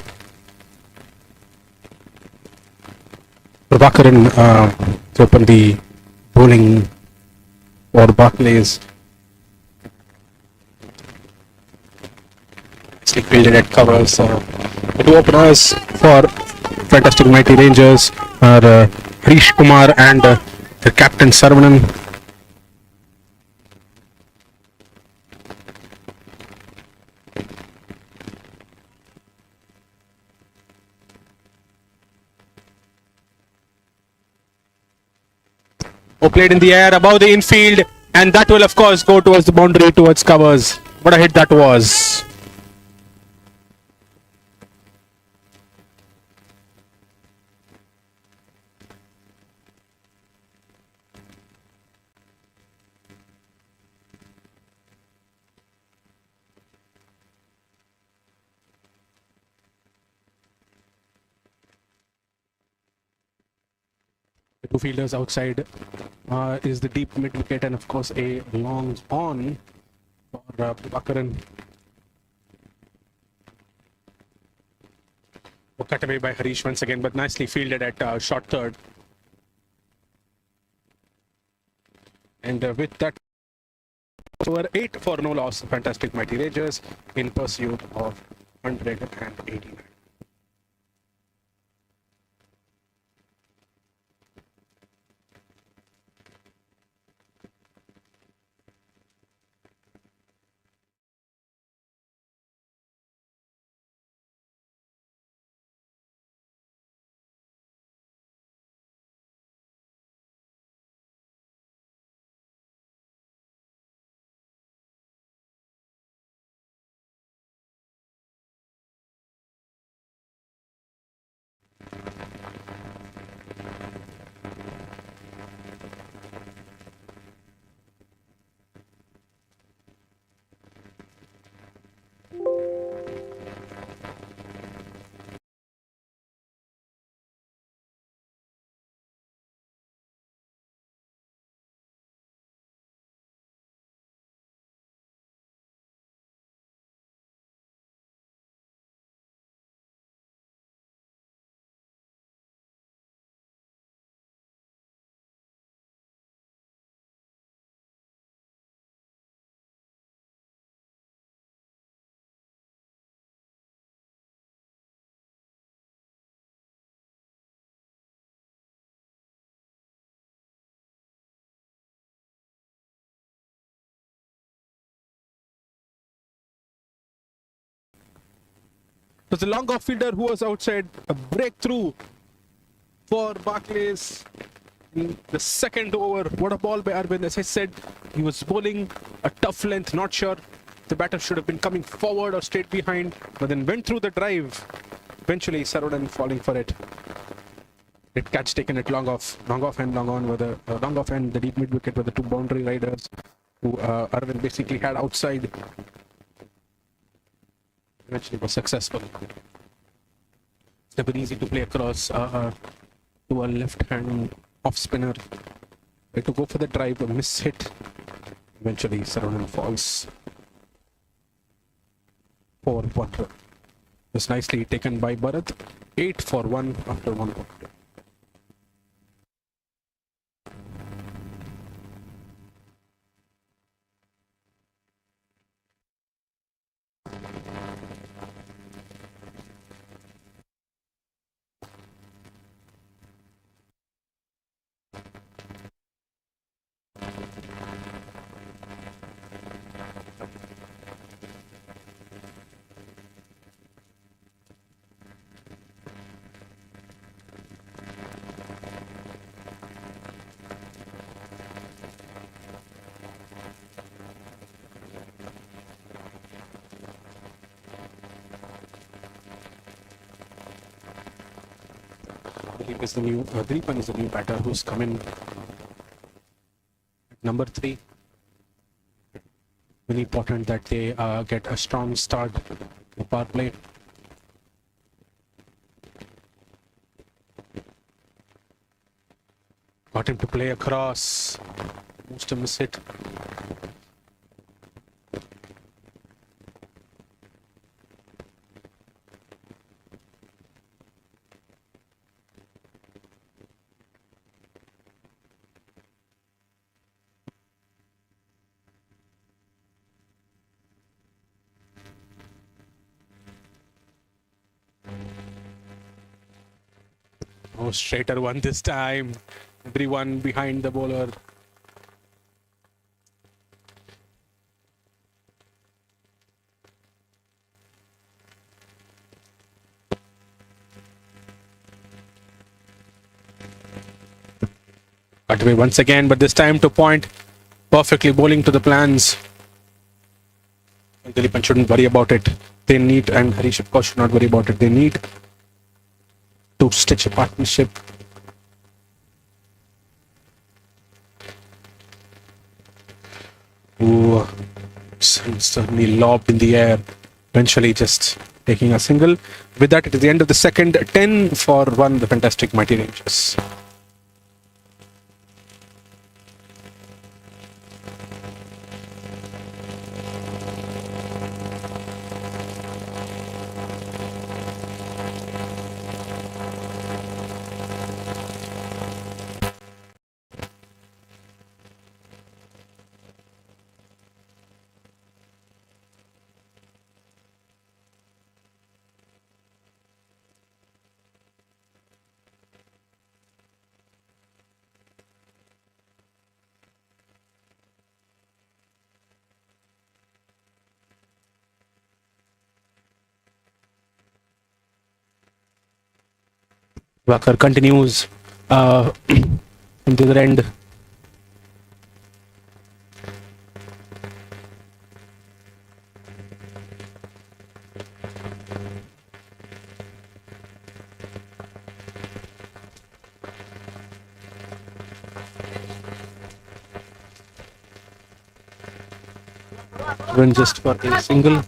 Prabhakaran to open the bowling for Barclays. Nicely fielded at covers. The two openers for Fantastic Mighty Rangers are Harish Kumar and the captain Saravanan. Played in the air above the infield, and that will of course go towards the boundary, towards covers. What a hit that was. The two fielders outside is the deep mid wicket, and of course a long on for Prabhakaran. Cut away by Harish once again, but nicely fielded at short third. And with that, over 8 for no loss, Fantastic Mighty Rangers in pursuit of 189. It was the long off fielder who was outside. A breakthrough for Barclays in the second over. What a ball by Arvind. As I said, he was bowling a tough length. Not sure the batter should have been coming forward or straight behind, but then went through the drive. Eventually, Saravanan falling for it. It catch taken at long off and long on, were the long off and the deep mid wicket were the two boundary riders who Arvind basically had outside. Eventually was successful. It's never easy to play across to a left hand off spinner. Try to go for the drive, a miss hit. Eventually Saravanan falls for 1 run. It was nicely taken by Bharat. 8 for 1 after 1 over. Dilip is the new Dileepan is the new batter who's come in at number 3. Very important that they get a strong start in power play. Got him to play across. Most miss hit. No straighter one this time. Everyone behind the bowler. Cut away once again, but this time to point. Perfectly bowling to the plans. Dilipan shouldn't worry about it. They need, and Harish of course should not worry about it. They need to stitch a partnership. Ooh, suddenly lobbed in the air. Eventually just taking a single. With that, it is the end of the second. 10 for 1, the fantastic Mighty Rangers. Walker continues into the end. Win just for a single.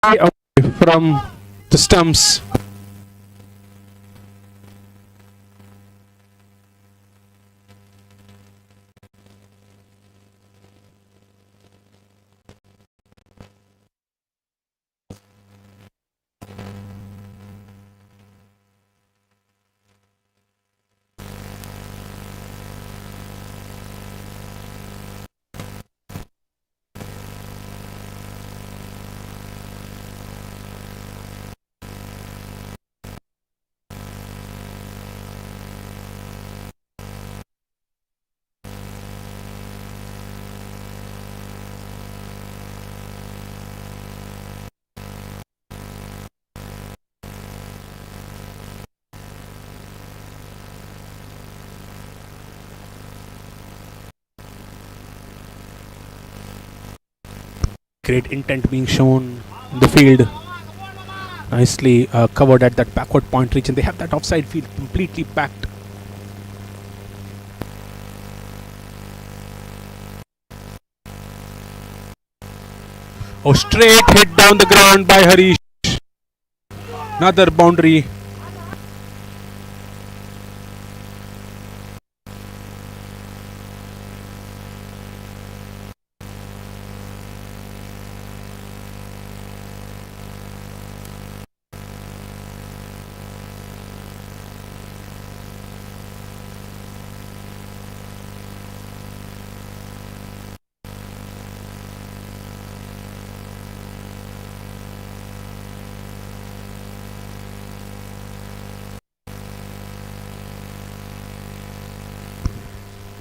way away from the stumps. Great intent being shown in the field. Nicely covered at that backward point reach, and they have that offside field completely packed. Oh, straight hit down the ground by Harish. Another boundary.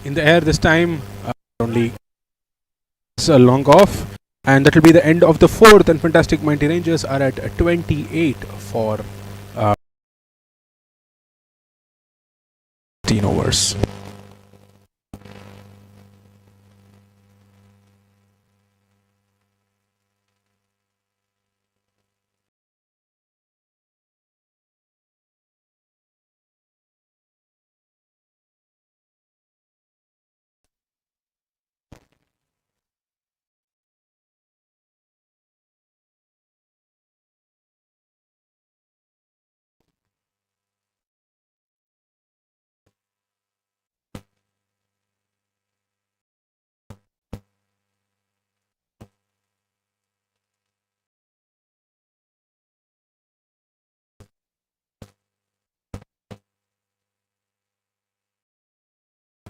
In the air this time, only a long off, and that will be the end of the fourth. And Fantastic Mighty Rangers are at 28 for 15 overs.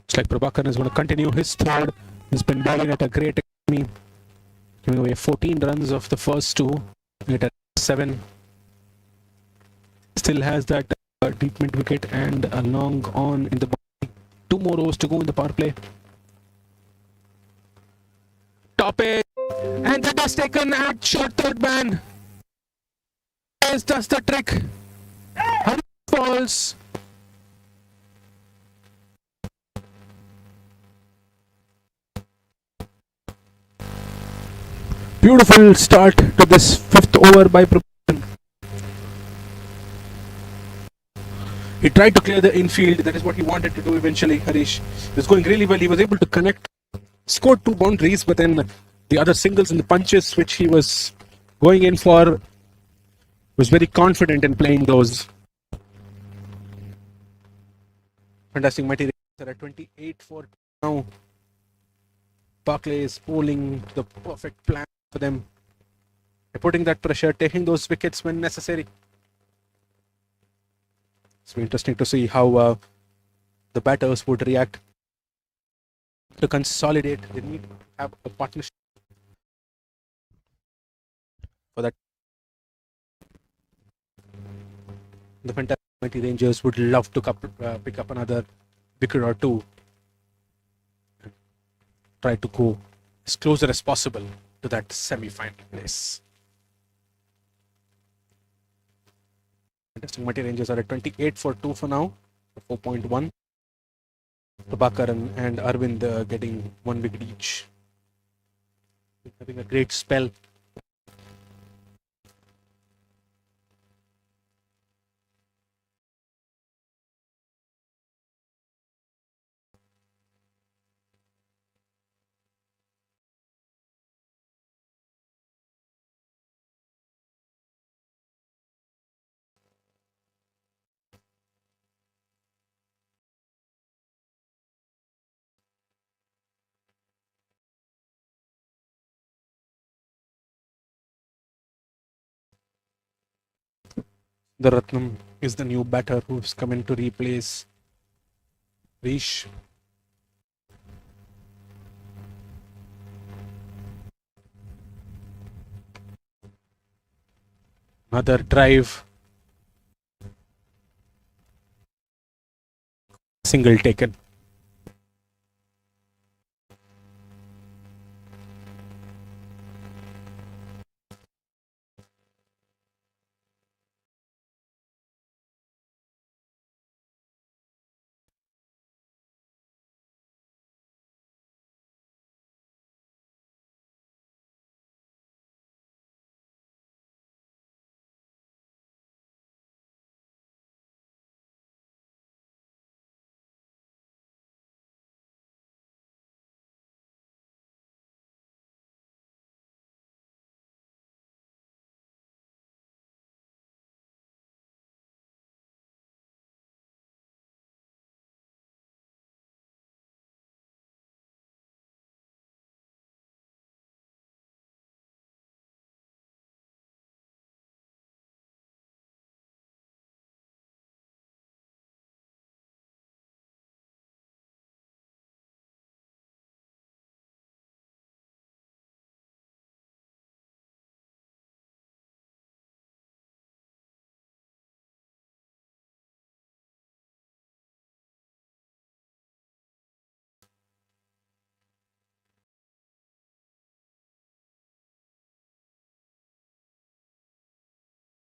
Looks like Prabhakaran is going to continue his third. He's been bowling at a great economy, giving away 14 runs of the first two. It at 7. Still has that deep mid wicket and a long on in the ball. 2 more overs to go in the power play. Top it, and that is taken at short third man. Yes, does the trick. Hurry falls. Beautiful start to this fifth over by Prabhakaran. He tried to clear the infield. That is what he wanted to do eventually. Harish was going really well. He was able to connect, scored 2 boundaries, but then the other singles and the punches which he was going in for, was very confident in playing those. Fantastic Mighty Rangers are at 28 for now. Barclay is bowling the perfect plan for them. They're putting that pressure, taking those wickets when necessary. It's be interesting to see how the batters would react. To consolidate, they need to have a partnership for that. The Fantastic Mighty Rangers would love to pick up another wicket or two. Try to go as closer as possible to that semi-final place. Fantastic Mighty Rangers are at 28 for 2 for now, 4.1. Prabhakaran and Arvind getting 1 wicket each. Having a great spell. The Ratnam is the new batter who's come in to replace Rish. Another drive. Single taken.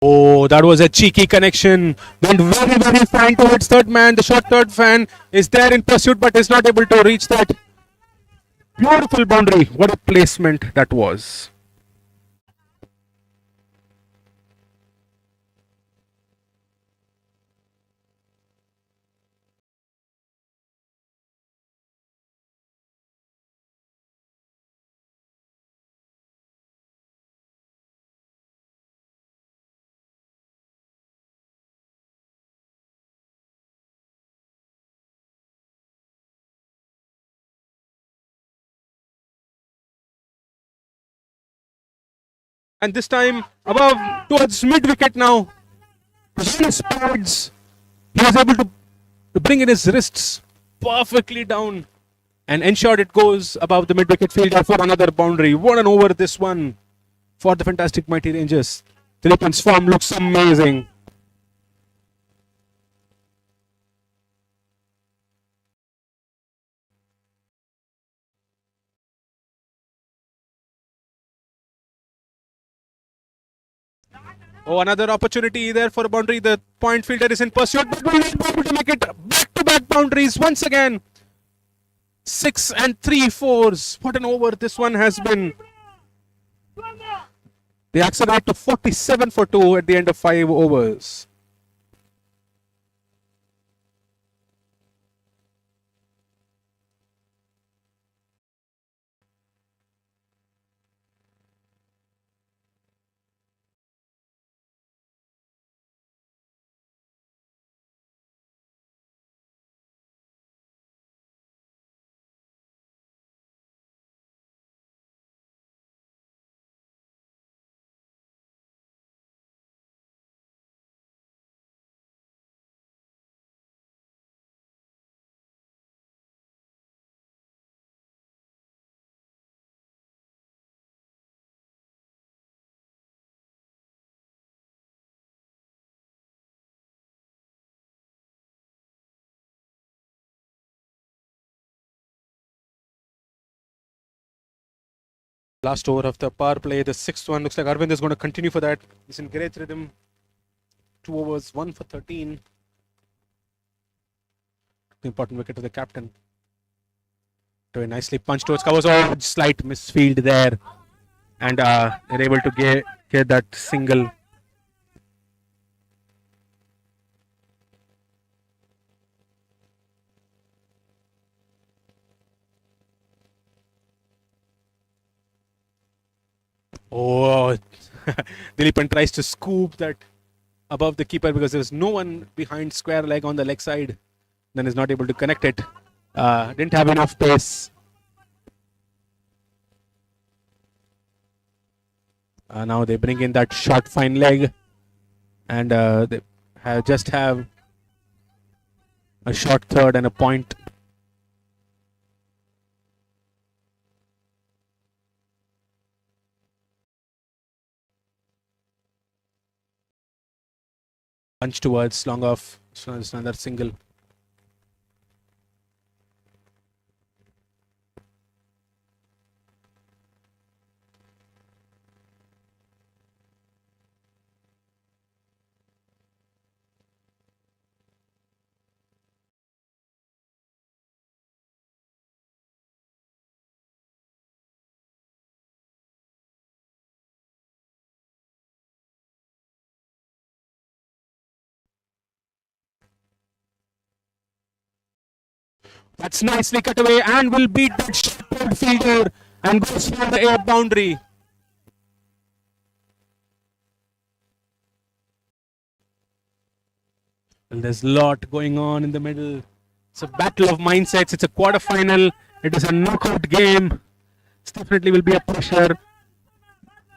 Oh, that was a cheeky connection. Went very, very fine towards third man. The short third fan is there in pursuit but is not able to reach that beautiful boundary. What a placement that was. And this time above towards mid wicket now. His pads. He was able to bring in his wrists perfectly down and ensured it goes above the mid wicket fielder for another boundary. What an over this one for the fantastic Mighty Rangers. Dilipan's form looks amazing. Oh, another opportunity there for a boundary. The point fielder is in pursuit, but will not be able to make it back-to-back boundaries once again. 6 and 3/4. What an over this one has been. They accelerate to 47 for 2 at the end of 5 overs. Last over of the power play, the sixth one. Looks like Arvind is going to continue for that. He's in great rhythm. 2 overs, 1 for 13. The important wicket to the captain. Very nicely punched towards covers. Oh, slight misfield there. And they're able to get that single. Oh, Dilipan tries to scoop that above the keeper because there's no one behind square leg on the leg side. Then is not able to connect it. Didn't have enough pace. Now they bring in that short fine leg. and they have a short third and a point. Punch towards long off. So it's another single. That's nicely cut away and will beat that short fielder and goes for the air boundary. Well, there's a lot going on in the middle. It's a battle of mindsets. It's a quarterfinal. It is a knockout game. It definitely will be a pressure.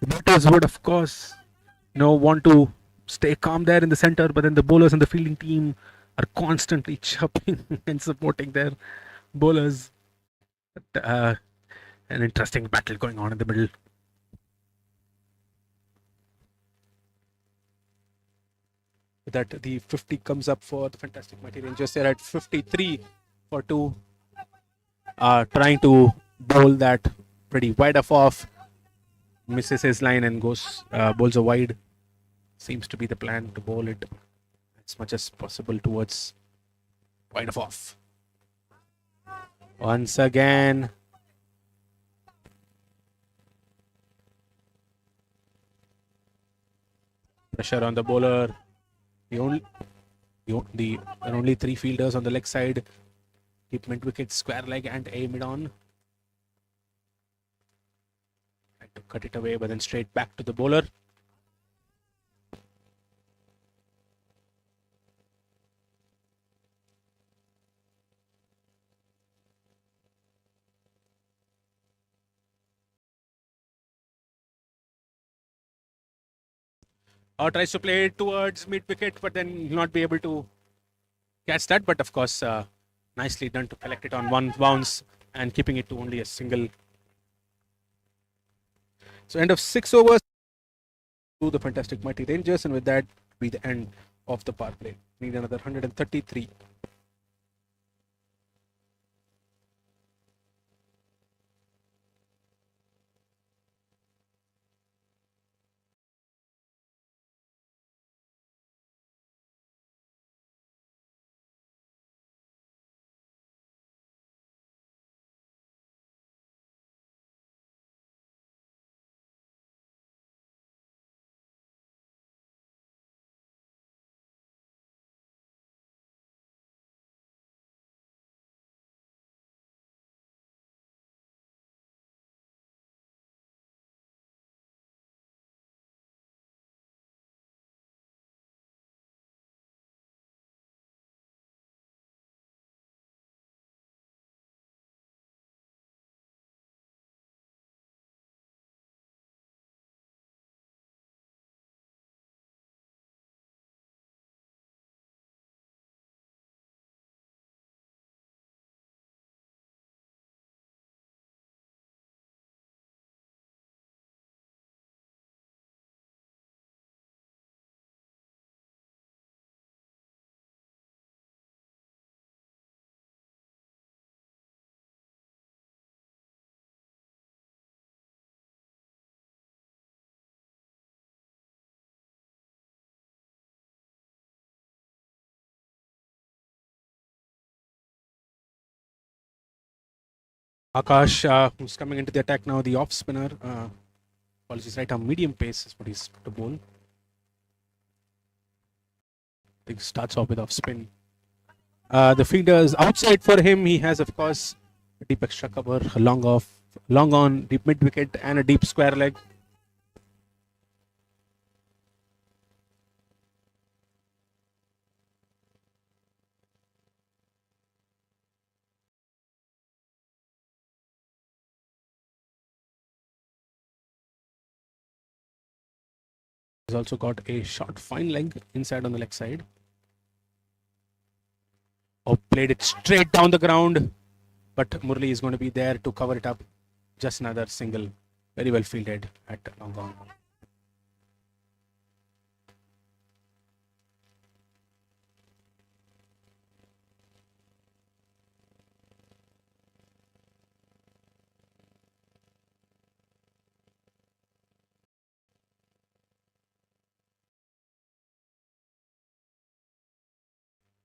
The batters would, of course, want to stay calm there in the center, but then the bowlers and the fielding team are constantly chirping and supporting their bowlers. An interesting battle going on in the middle. That the 50 comes up for the Fantastic Mighty Rangers. They're at 53 for 2. Trying to bowl that pretty wide off, misses his line and bowls a wide. Seems to be the plan to bowl it as much as possible towards wide off. Once again, pressure on the bowler. There are only 3 fielders on the leg side. Keep mid wicket, square leg, and a mid on. Tried to cut it away, but then straight back to the bowler. Tries to play it towards mid wicket, but then will not be able to catch that. But of course, nicely done to collect it on one bounce and keeping it to only a single. So end of 6 overs to the Fantastic Mighty Rangers, and with that be the end of the power play. Need another 133. Akash, who's coming into the attack now, the off spinner. Apologies, right arm medium pace is what he's to bowl. He starts off with off spin. The fielder is outside for him. He has, of course, a deep extra cover, a long off, long on, deep mid wicket, and a deep square leg. He's also got a short fine leg inside on the leg side. Oh, played it straight down the ground. But Murli is going to be there to cover it up. Just another single. Very well fielded at long on.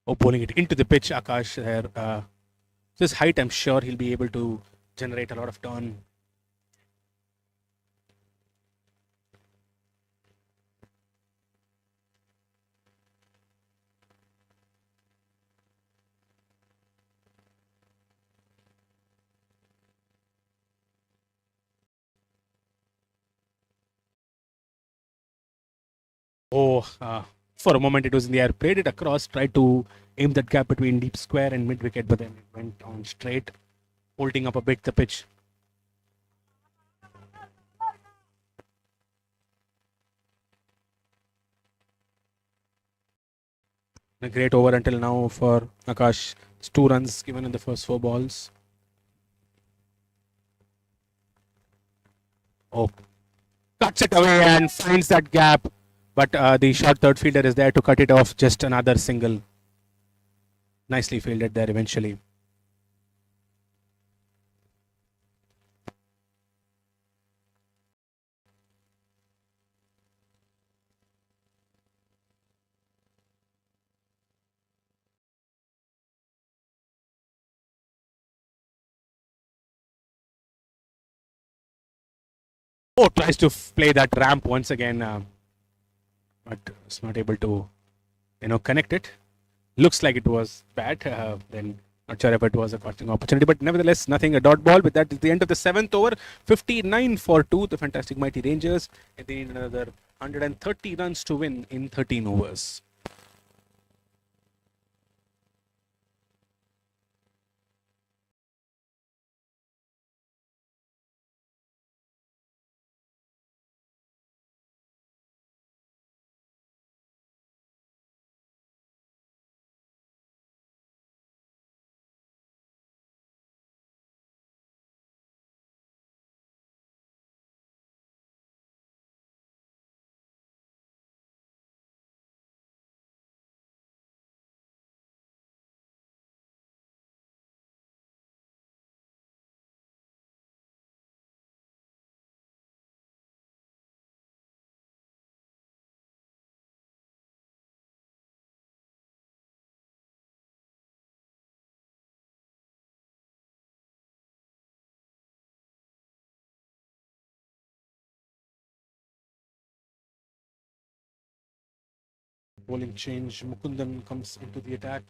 Oh, bowling it into the pitch, Akash there. This height, I'm sure he'll be able to generate a lot of turn. Oh, for a moment it was in the air. Played it across, tried to aim that gap between deep square and mid wicket, but then it went on straight, holding up a bit the pitch. A great over until now for Akash. It's 2 runs given in the first 4 balls. Oh, cuts it away and finds that gap. But the short third fielder is there to cut it off. Just another single. Nicely fielded there eventually. Oh, tries to play that ramp once again, but it's not able to, connect it. Looks like it was bad. Then not sure if it was a costing opportunity, but nevertheless, nothing. A dot ball. But that is the end of the 7th over. 59 for 2. The fantastic mighty Rangers, and they need another 130 runs to win in 13 overs. Bowling change. Mukundan comes into the attack.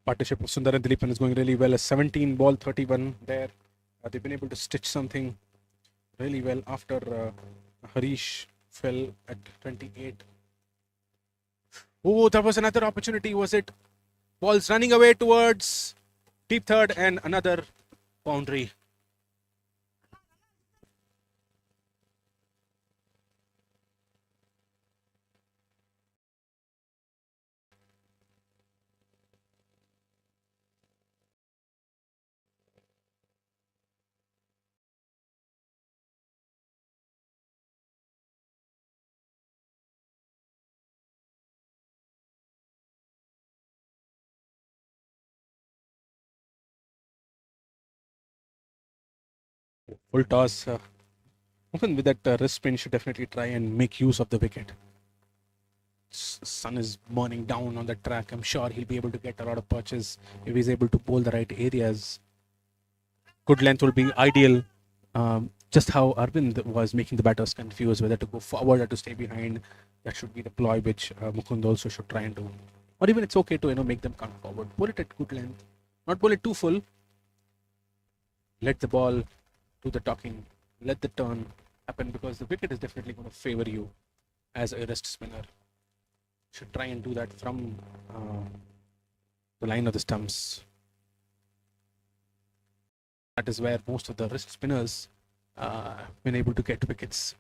Partnership of Sundar and Dileepan is going really well. A 17 ball 31 there. They've been able to stitch something really well after Harish fell at 28. Oh, that was another opportunity, was it? Ball's running away towards deep third and another boundary. Full toss. Even with that wrist spin, should definitely try and make use of the wicket. Sun is burning down on the track. I'm sure he'll be able to get a lot of perches if he's able to bowl the right areas. Good length will be ideal. Just how Arvind was making the batters confused whether to go forward or to stay behind. That should be the ploy which Mukund also should try and do. Or even it's okay to make them come forward. Pull it at good length. Not pull it too full. let the ball do the talking, let the turn happen, because the wicket is definitely going to favor you as a wrist spinner. Should try and do that from the line of the stumps. That is where most of the wrist spinners been able to get wickets.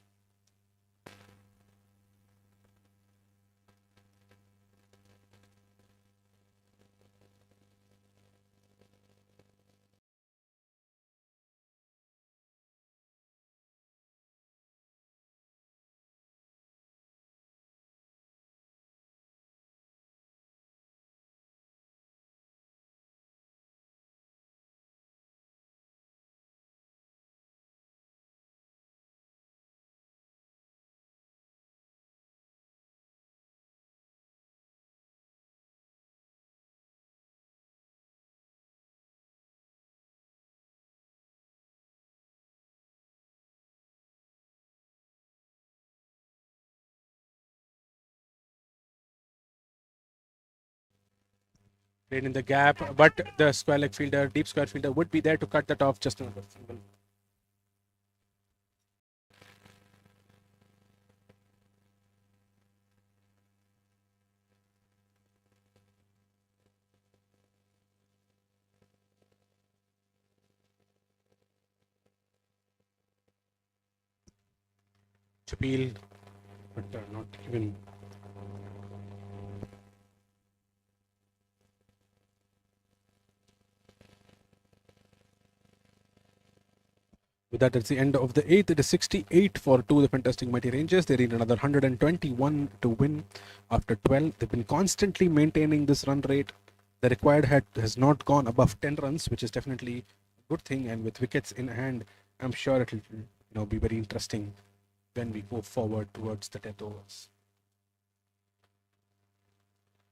Played in the gap, but the square leg fielder, deep square fielder, would be there to cut that off. Just another single. Chapeel, but not even. With that, it's the end of the 8th. It is 68 for 2, the fantastic Mighty Rangers. They need another 121 to win after 12. They've been constantly maintaining this run rate. The required has not gone above 10 runs, which is definitely a good thing. And with wickets in hand, I'm sure it'll be very interesting when we go forward towards the 10th overs.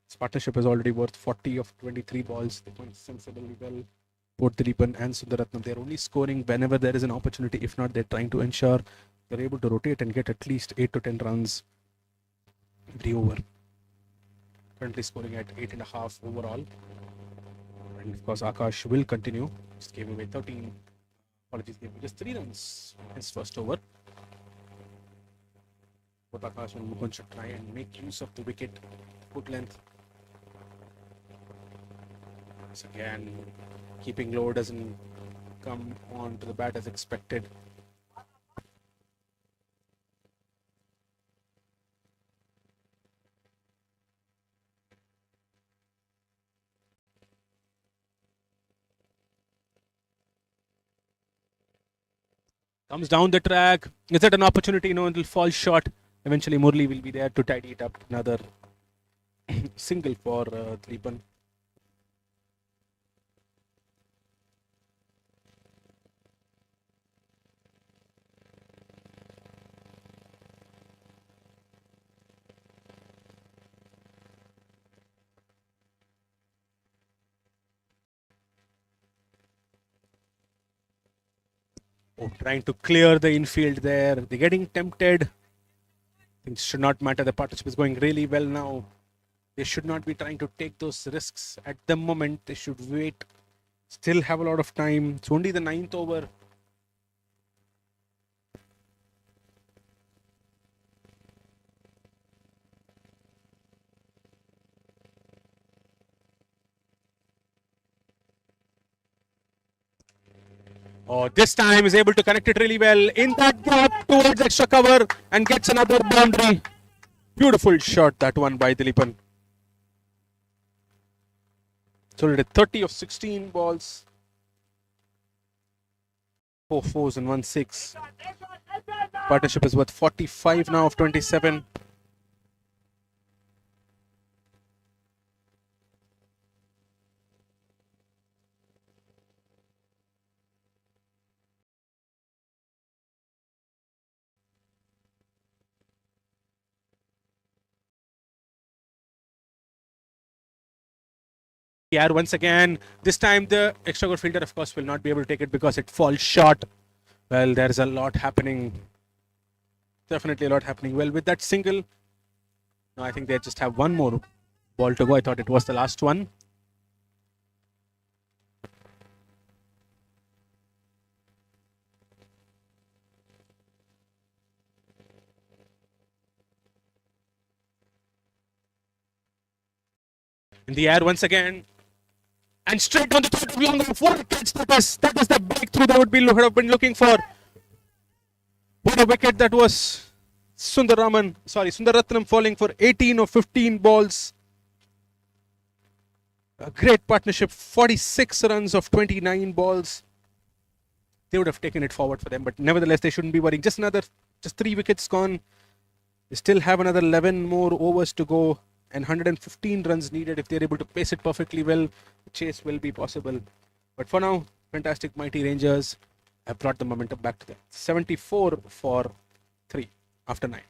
This partnership is already worth 40 of 23 balls. They're going sensibly well. Both Dileepan and Sundaratnam, they're only scoring whenever there is an opportunity. If not, they're trying to ensure they're able to rotate and get at least 8 to 10 runs every over. Currently scoring at 8.5 overall. And of course, Akash will continue. Just gave away 13. Apologies, gave away just 3 runs in his first over. Both Akash and Mukund should try and make use of the wicket, foot length. Once again, keeping low doesn't come on to the bat as expected. Comes down the track. Is it an opportunity? No, it'll fall short. Eventually, Murli will be there to tidy it up. Another single for Dileepan. Oh, trying to clear the infield there. They're getting tempted. Things should not matter. The partnership is going really well now. They should not be trying to take those risks at the moment. They should wait. Still have a lot of time. It's only the 9th over. Oh, this time is able to connect it really well in that gap towards extra cover and gets another boundary. Beautiful shot, that one by Dileepan. So it 30 of 16 balls. 4 fours and 1 6. Partnership is worth 45 now of 27. Yeah, once again, this time the extra good fielder, of course, will not be able to take it because it falls short. Well, there's a lot happening. Definitely a lot happening. Well, with that single, no, I think they just have one more ball to go. I thought it was the last one. In the air once again. And straight down the third of long off. What a catch that is. That is the breakthrough that would have been looking for. What a wicket that was. Sundaratnam falling for 18 or 15 balls. A great partnership. 46 runs of 29 balls. They would have taken it forward for them, but nevertheless, they shouldn't be worrying. Just 3 wickets gone. They still have another 11 more overs to go and 115 runs needed. If they're able to pace it perfectly well, the chase will be possible. But for now, fantastic mighty Rangers have brought the momentum back to them. 74 for 3 after 9.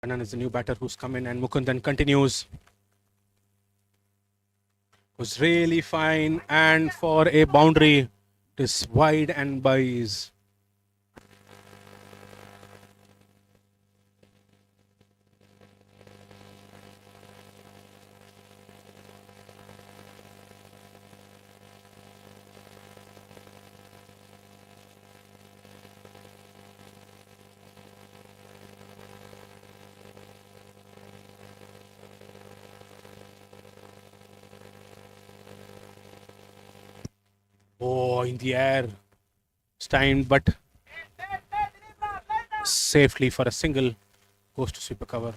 Anand is the new batter who's come in, and Mukundan continues. Was really fine, and for a boundary, it is wide and buys. Oh, in the air. It's timed, but safely for a single. Goes to sweeper cover.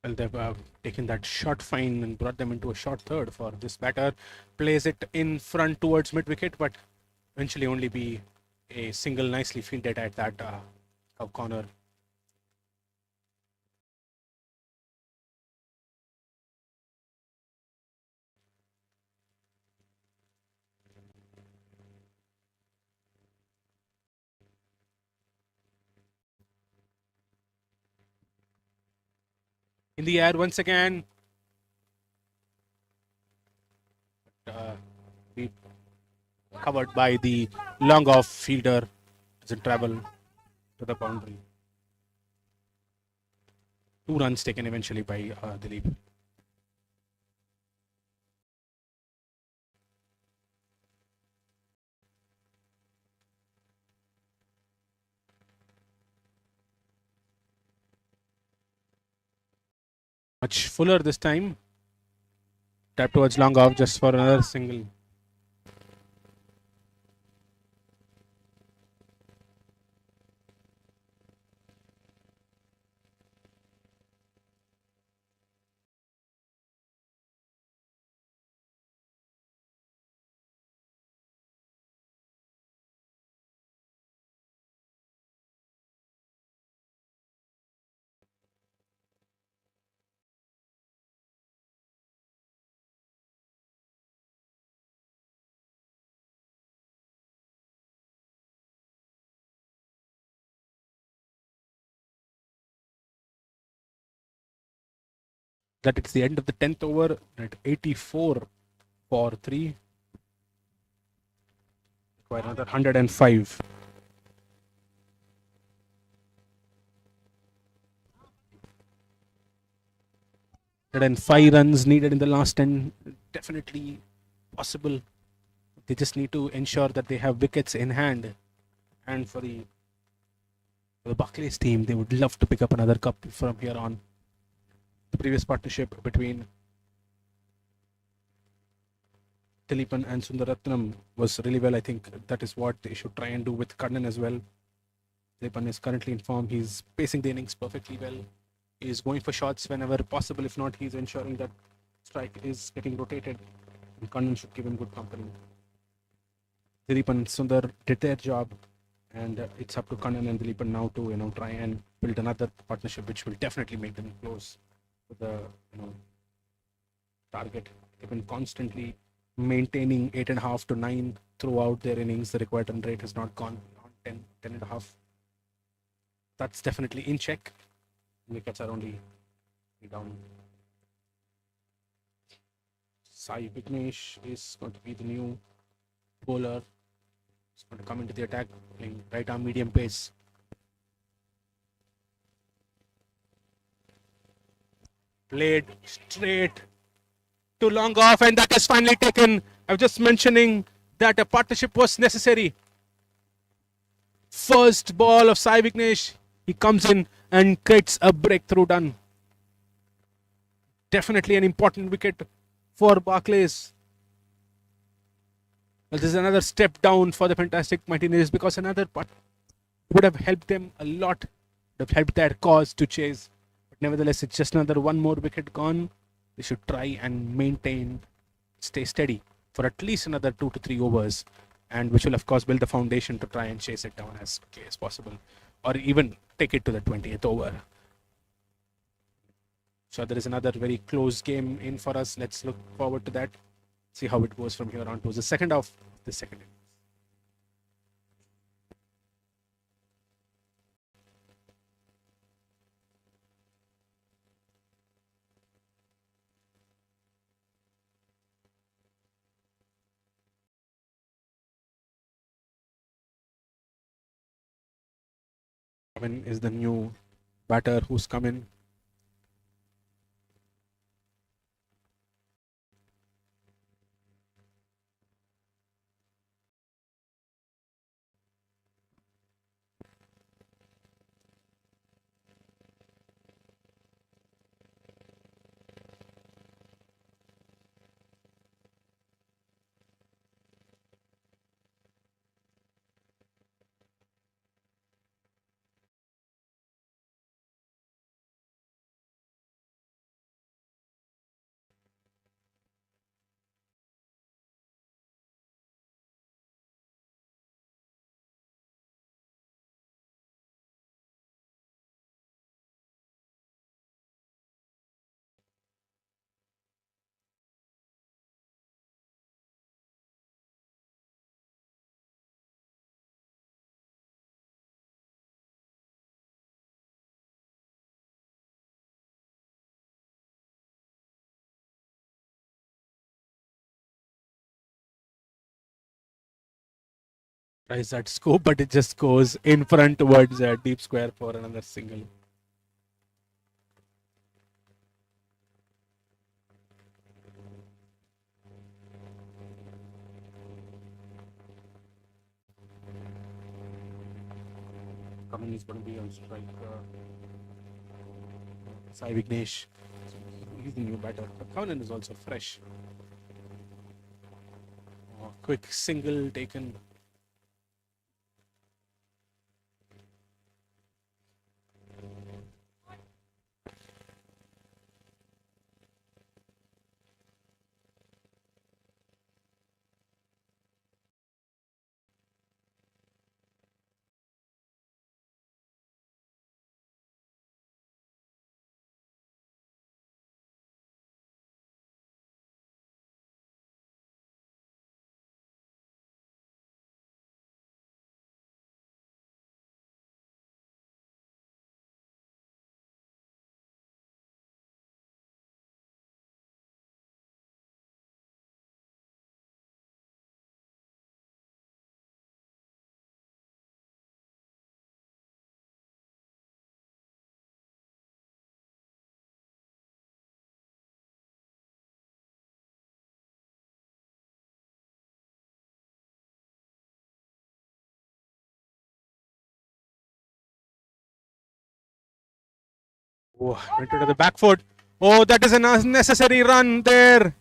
Well, they've taken that short fine and brought them into a short third for this batter. Plays it in front towards mid wicket, but eventually only be a single nicely fielded at that corner. In the air once again. Be covered by the long off fielder as it travel to the boundary. 2 runs taken eventually by Dilip. Much fuller this time. Tap towards long off just for another single. That it's the end of the 10th over at 84 for 3. Require another 105. And 5 runs needed in the last 10. Definitely possible. They just need to ensure that they have wickets in hand. And for the Barclays team, they would love to pick up another cup from here on. The previous partnership between Dilipan and Sundaratnam was really well. I think that is what they should try and do with Kannan as well. Dilipan is currently in form. He's pacing the innings perfectly well. He's going for shots whenever possible. If not, he's ensuring that strike is getting rotated. And Kannan should give him good company. Dilip and Sundar did their job, and it's up to Kannan and Dilip now to try and build another partnership which will definitely make them close to the target. They've been constantly maintaining 8.5 to 9 throughout their innings. The required run rate has not gone beyond 10.5. That's definitely in check. Wickets are only down. Sai Vignesh is going to be the new bowler. He's going to come into the attack playing right arm medium pace. Played straight to long off, and that is finally taken. I was just mentioning that a partnership was necessary. First ball of Sai Vignesh. He comes in and creates a breakthrough done. Definitely an important wicket for Barclays. Well, this is another step down for the fantastic Martinez because another putt would have helped them a lot, would have helped their cause to chase. But nevertheless, it's just another one more wicket gone. They should try and maintain, stay steady for at least another 2 to 3 overs, and which will of course build the foundation to try and chase it down as quickly as possible, or even take it to the 20th over. So there is another very close game in for us. Let's look forward to that. See how it goes from here on to the second half of the second innings. Gavin is the new batter who's come in. Tries that scoop, but it just goes in front towards a deep square for another single. Kanan is going to be on strike. Sai Vignesh. He's the new batter. But Kanan is also fresh. Quick single taken. Oh, went to the back foot. Oh, that is an unnecessary run there.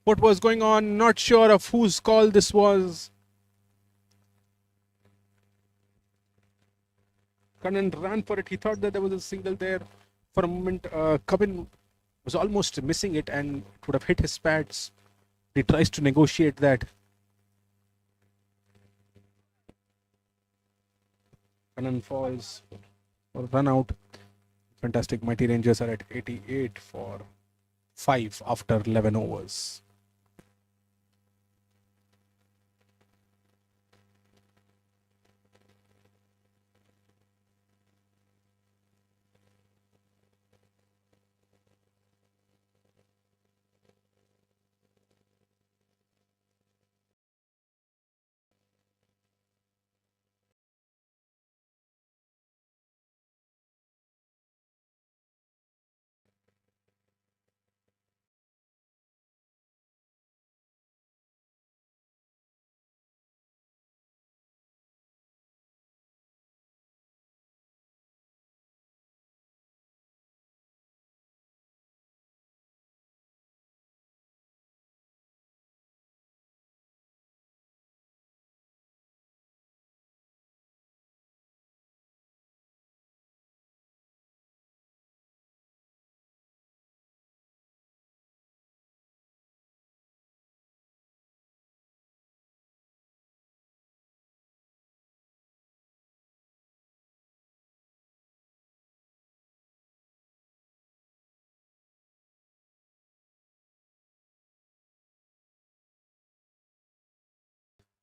What was going on? Not sure of whose call this was. Kanan ran for it. He thought that there was a single there. For a moment, Cummin was almost missing it and it would have hit his pads. He tries to negotiate that. Kanan falls or run out. Fantastic. Mighty Rangers are at 88 for 5 after 11 overs.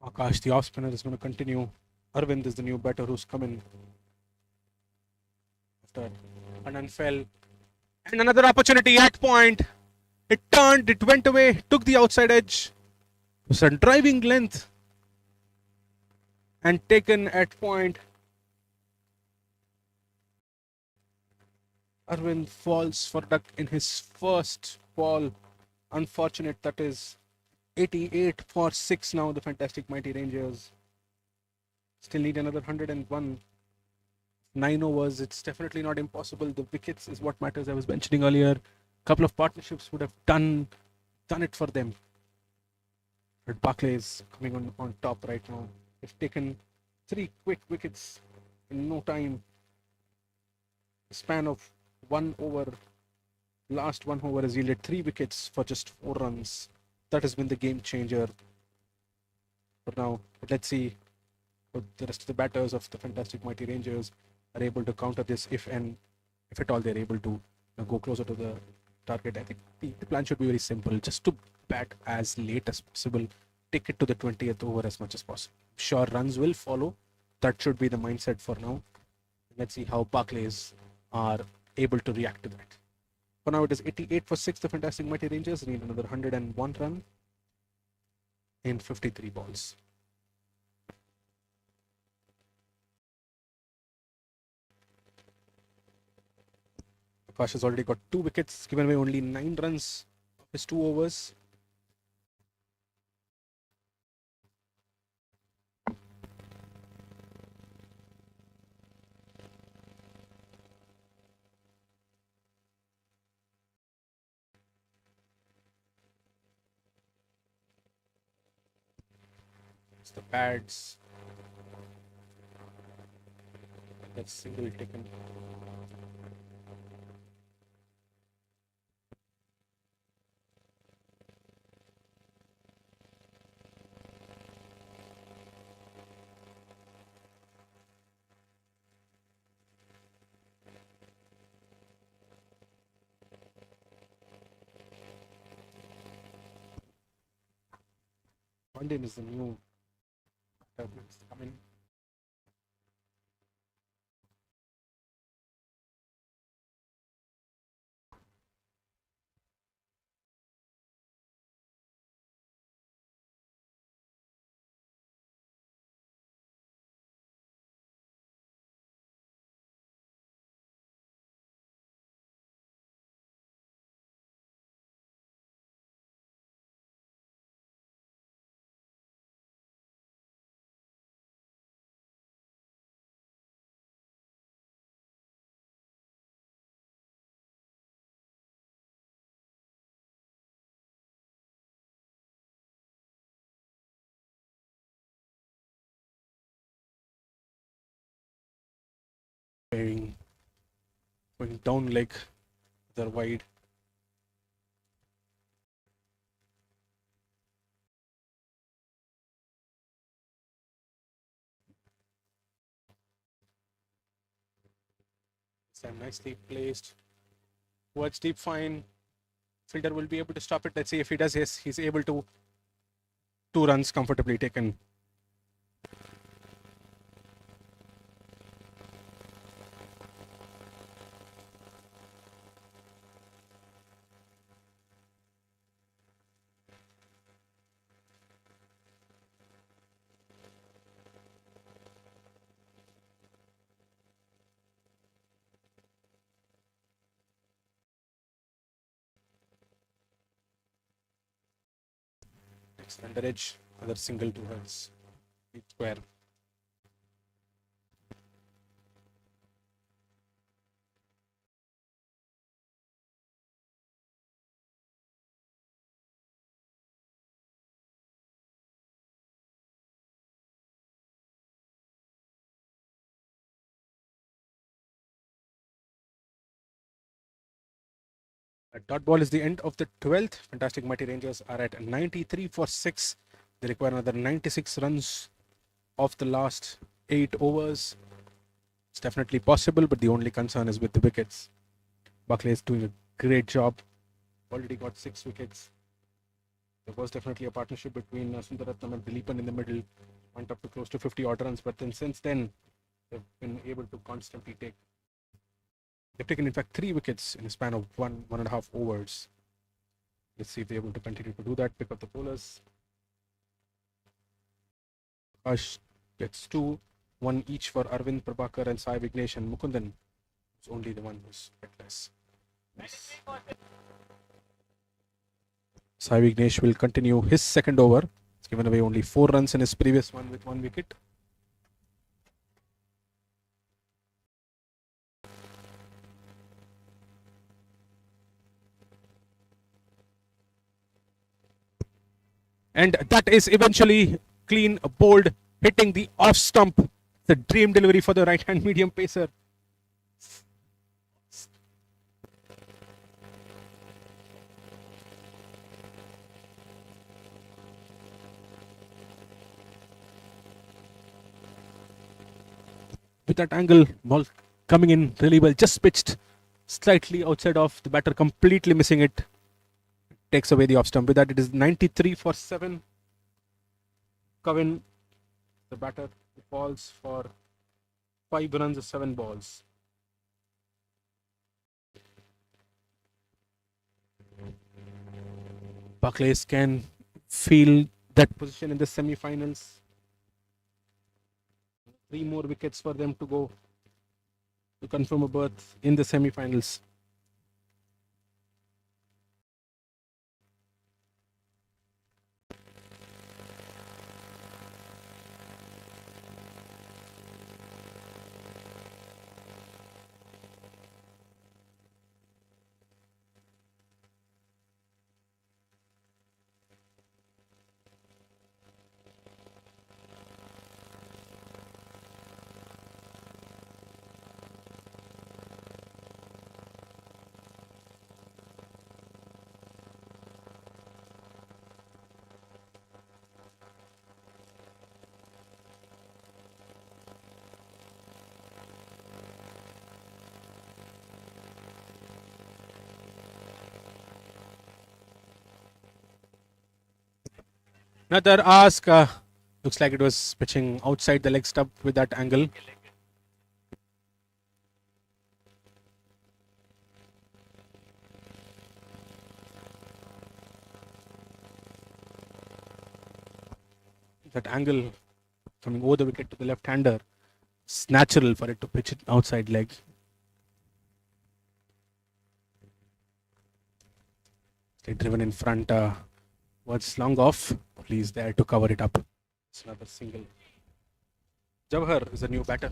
Akash, the off spinner, is going to continue. Arvind is the new batter who's come in after Anand fell. And another opportunity at point. It turned, it went away, took the outside edge. It was a driving length and taken at point. Arvind falls for duck in his first ball. Unfortunate, that is 88 for 6 now. The fantastic Mighty Rangers still need another 101. 9 overs. It's definitely not impossible. The wickets is what matters. I was mentioning earlier. Couple of partnerships would have done it for them. But Barclay is coming on top right now. They've taken 3 quick wickets in no time. The span of 1 over. Last 1 over has yielded 3 wickets for just 4 runs. That has been the game changer for now. But let's see what the rest of the batters of the fantastic Mighty Rangers are able to counter this, if at all they're able to go closer to the target. I think the plan should be very simple, just to bat as late as possible, take it to the 20th over as much as possible. Sure, runs will follow. That should be the mindset for now. Let's see how Barclays are able to react to that. For now, it is 88 for 6. The fantastic Mighty Rangers need another 101 run in 53 balls. Akash has already got 2 wickets, given away only 9 runs of his 2 overs. It's the pads. That's single taken. London is the new coming. Going down leg, they're wide. Sam nicely placed. Towards deep, fine. Fielder will be able to stop it. Let's see if he does. Yes, he's able to. 2 runs comfortably taken. Next under edge, another single 2 runs. Deep square. A dot ball is the end of the 12th. Fantastic Mighty Rangers are at 93 for 6. They require another 96 runs of the last 8 overs. It's definitely possible, but the only concern is with the wickets. Buckley is doing a great job. Already got 6 wickets. There was definitely a partnership between Sundaratnam and Dileepan in the middle. Went up to close to 50 odd runs, but then since then, they've been able to constantly take. They've taken, in fact, 3 wickets in a span of 1.5 overs. Let's see if they're able to continue to do that. Pick up the bowlers. Ash gets 2, 1 each for Arvind, Prabhakar, and Sai Vignesh, and Mukundan is only the one who's hitless. Nice. Sai Vignesh will continue his second over. He's given away only 4 runs in his previous one with 1 wicket. And that is eventually clean bowled, hitting the off stump. The dream delivery for the right hand medium pacer. With that angle, ball coming in really well, just pitched slightly outside of the batter, completely missing it. Takes away the off stump. With that, it is 93 for 7. Kevin, the batter, falls for 5 runs of 7 balls. Buckley's can feel that position in the semi-finals. 3 more wickets for them to go to confirm a berth in the semi-finals. Another ask. Looks like it was pitching outside the leg stump with that angle. That angle coming over the wicket to the left-hander. It's natural for it to pitch it outside leg. Stay driven in front. Was long off. Please there to cover it up. It's another single. Jawahar is a new batter.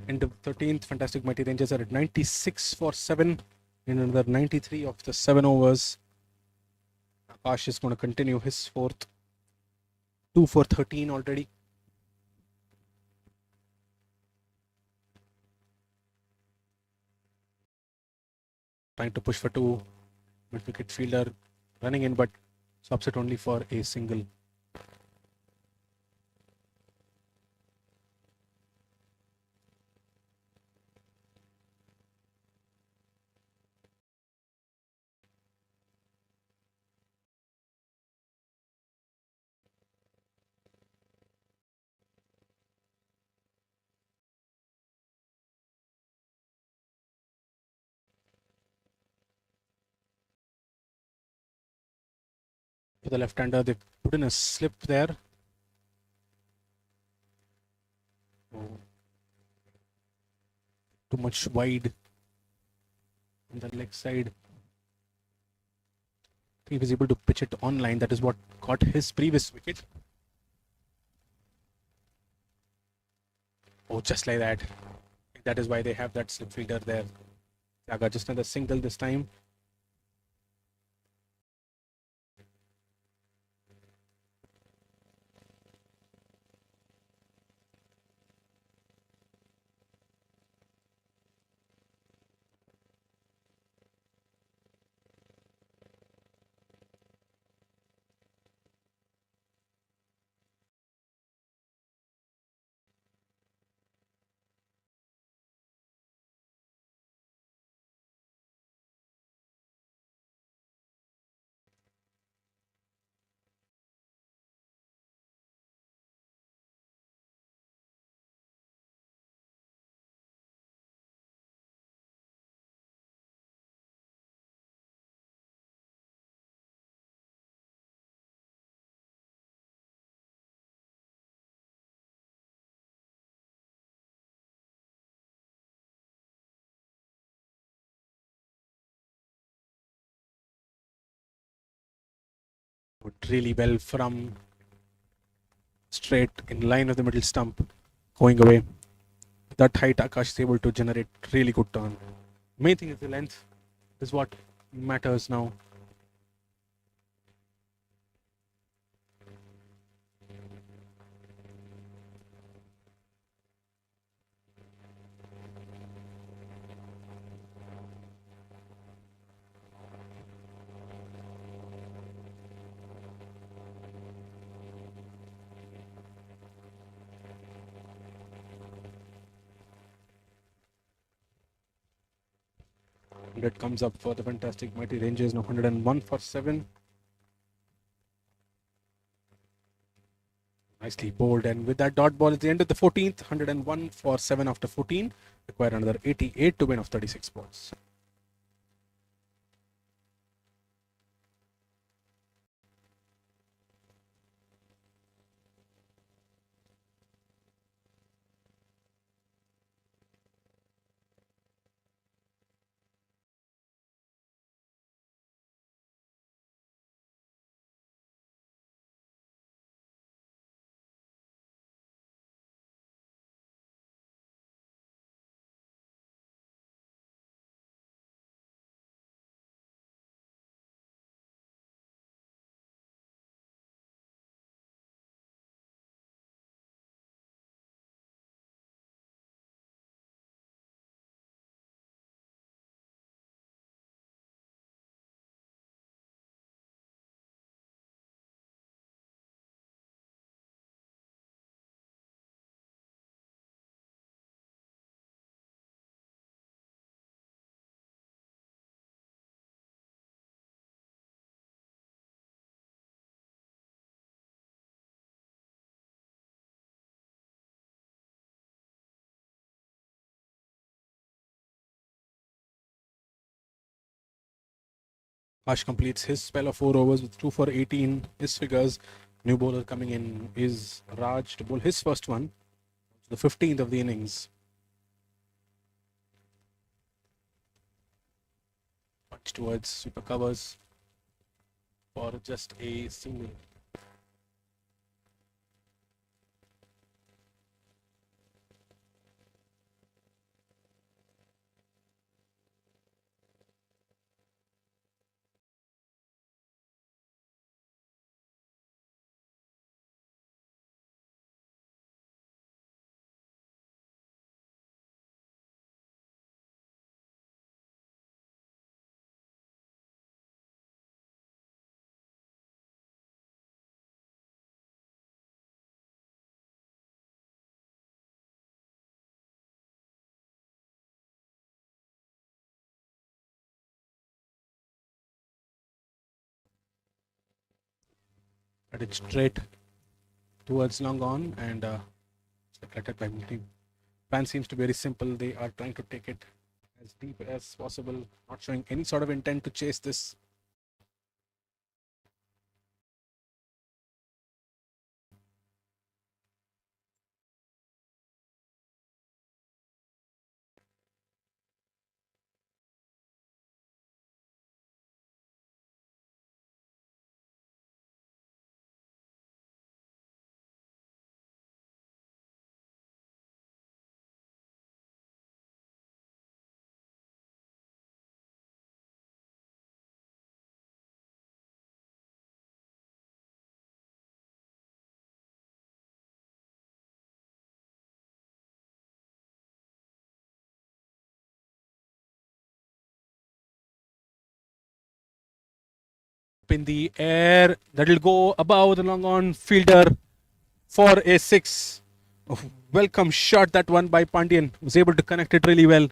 End of 13th. Fantastic Mighty Rangers are at 96 for 7 in another 93 of the 7 overs. Akash is going to continue his fourth. 2 for 13 already. Trying to push for 2. Mid-wicket fielder running in, but stops it only for a single. For the left-hander, they put in a slip there. Oh. Too much wide on the leg side. He was able to pitch it on line. That is what caught his previous wicket. Oh, just like that. That is why they have that slip fielder there. Yaga just another single this time. Put really well from straight in line of the middle stump, going away. That height, Akash is able to generate really good turn. Main thing is the length is what matters now. That comes up for the fantastic mighty Rangers, now 101 for 7. Nicely bowled, and with that dot ball at the end of the 14th, 101 for 7 after 14. Require another 88 to win of 36 balls. Ash completes his spell of 4 overs with 2 for 18. His figures. New bowler coming in is Raj to bowl his first one, the 15th of the innings. Punch towards super covers for just a single. At it straight towards long on, and collected by team. Plan seems to be very simple. They are trying to take it as deep as possible, not showing any sort of intent to chase this. In the air, that'll go above the long on fielder for a 6. Welcome shot, that one by Pandian. Was able to connect it really well.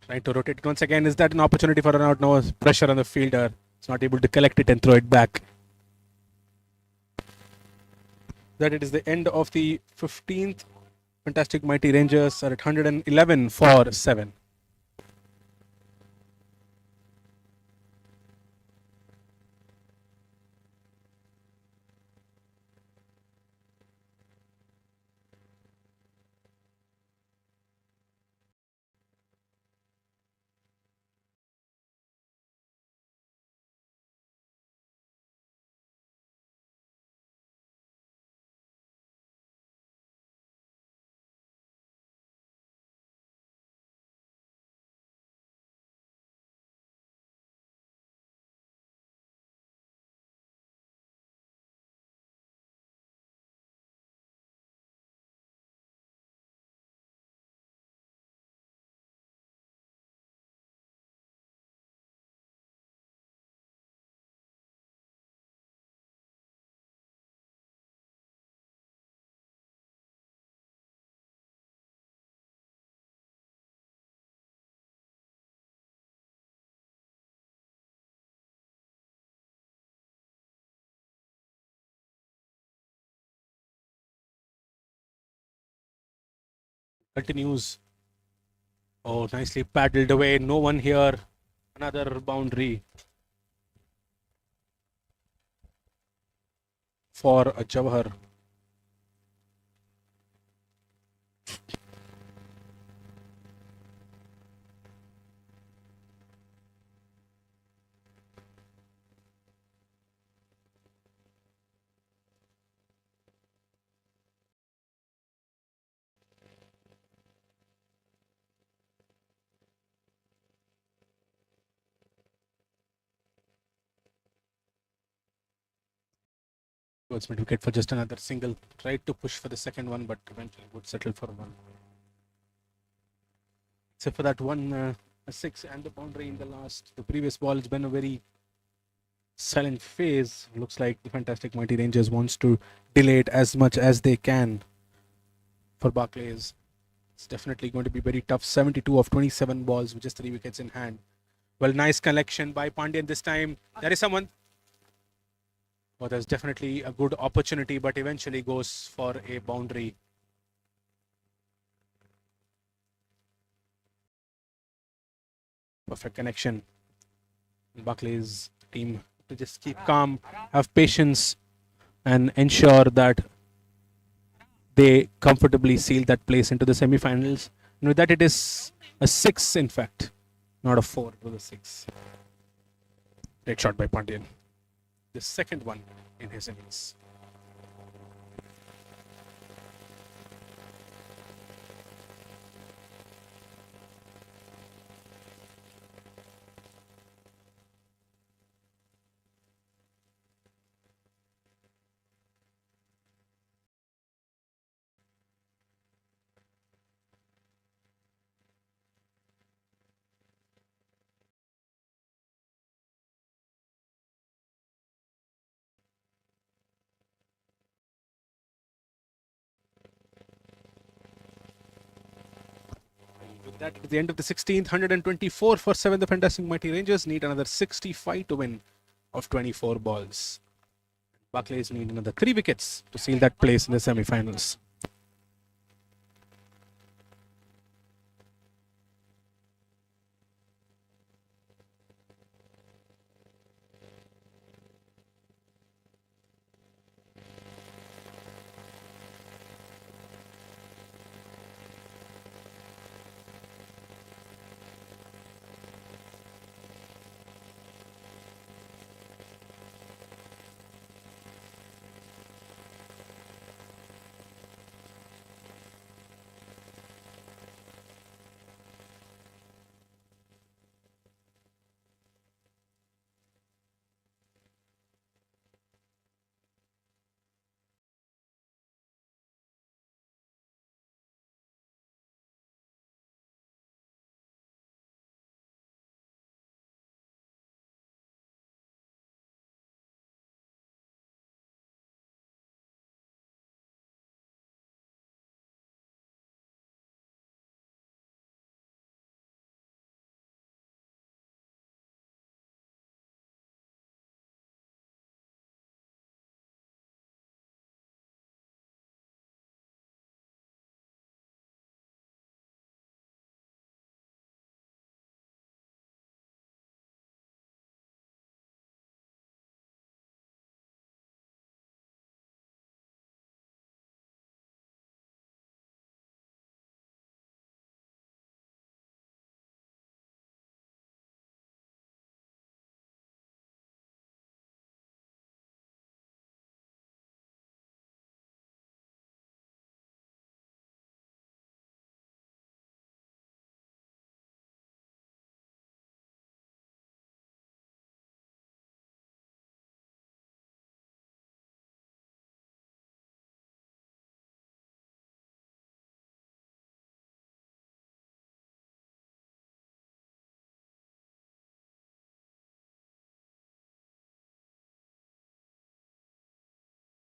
Trying to rotate it once again. Is that an opportunity for an out? No pressure on the fielder. It's not able to collect it and throw it back. That it is the end of the 15th. Fantastic mighty Rangers are at 111 for 7. continues. Oh, nicely paddled away. No one here. Another boundary for a Jawahar. Batsman wicket for just another single. Tried to push for the second one, but eventually would settle for one. Except for that one, a six and the boundary in the last. The previous ball has been a very silent phase. Looks like the fantastic Mighty Rangers wants to delay it as much as they can. For Barclays, it's definitely going to be very tough. 72 of 27 balls with just 3 wickets in hand. Well, nice collection by Pandyan this time. There is someone. Oh, there's definitely a good opportunity, but eventually goes for a boundary. Perfect connection. Barclays team to just keep calm, have patience, and ensure that they comfortably seal that place into the semi-finals. And with that, it is a 6, in fact, not a 4. It was a 6. Great shot by Pandyan. The second one in his innings. With that, at the end of the 16th, 124 for 7. The fantastic Mighty Rangers need another 65 to win of 24 balls. Barclays need another 3 wickets to seal that place in the semi-finals.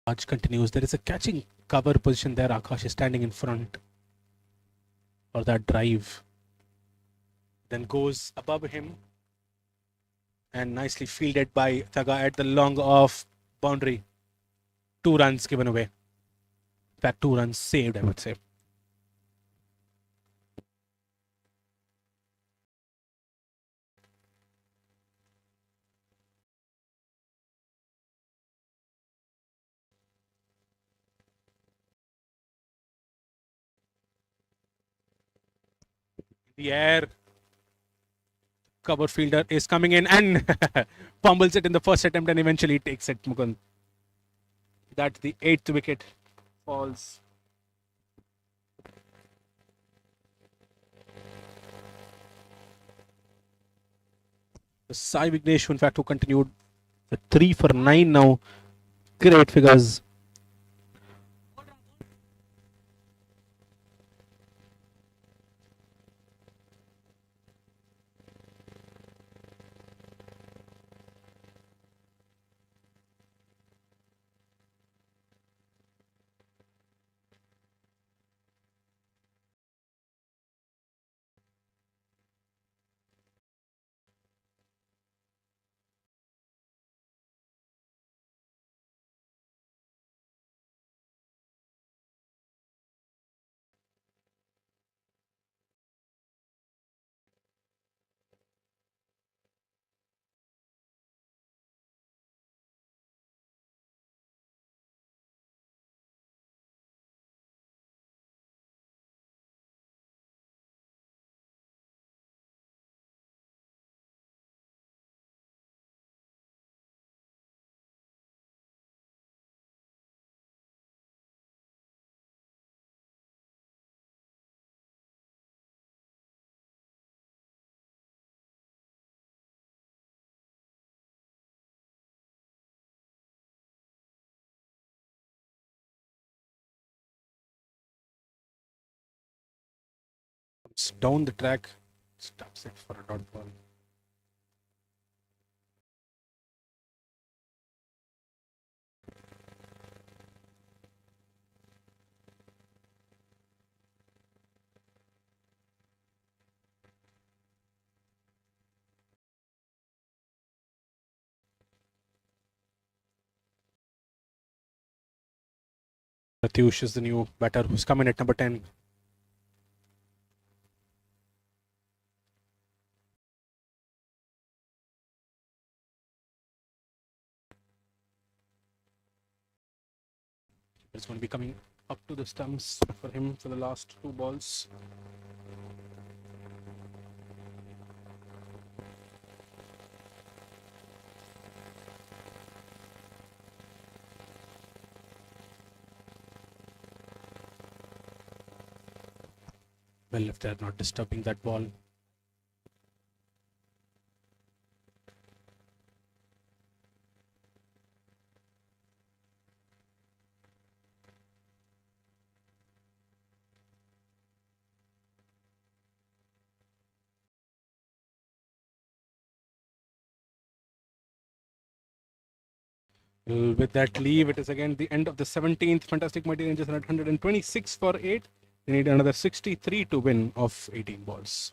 Raj continues. There is a catching cover position there. Akash is standing in front for that drive. Then goes above him and nicely fielded by Thaga at the long off boundary. 2 runs given away. In fact, 2 runs saved, I would say. The air cover fielder is coming in and fumbles it in the first attempt and eventually takes it, Mukund. That the 8th wicket falls. The Sai Vignesh, in fact, who continued the 3 for 9 now. Great figures. It's down the track, stops it for a dot ball. Pratyush is the new batter who's coming at number 10. It's going to be coming up to the stumps for him for the last 2 balls. Well, if they're not disturbing that ball. With that leave, it is again the end of the 17th. Fantastic Mighty Rangers are at 126 for 8. They need another 63 to win of 18 balls.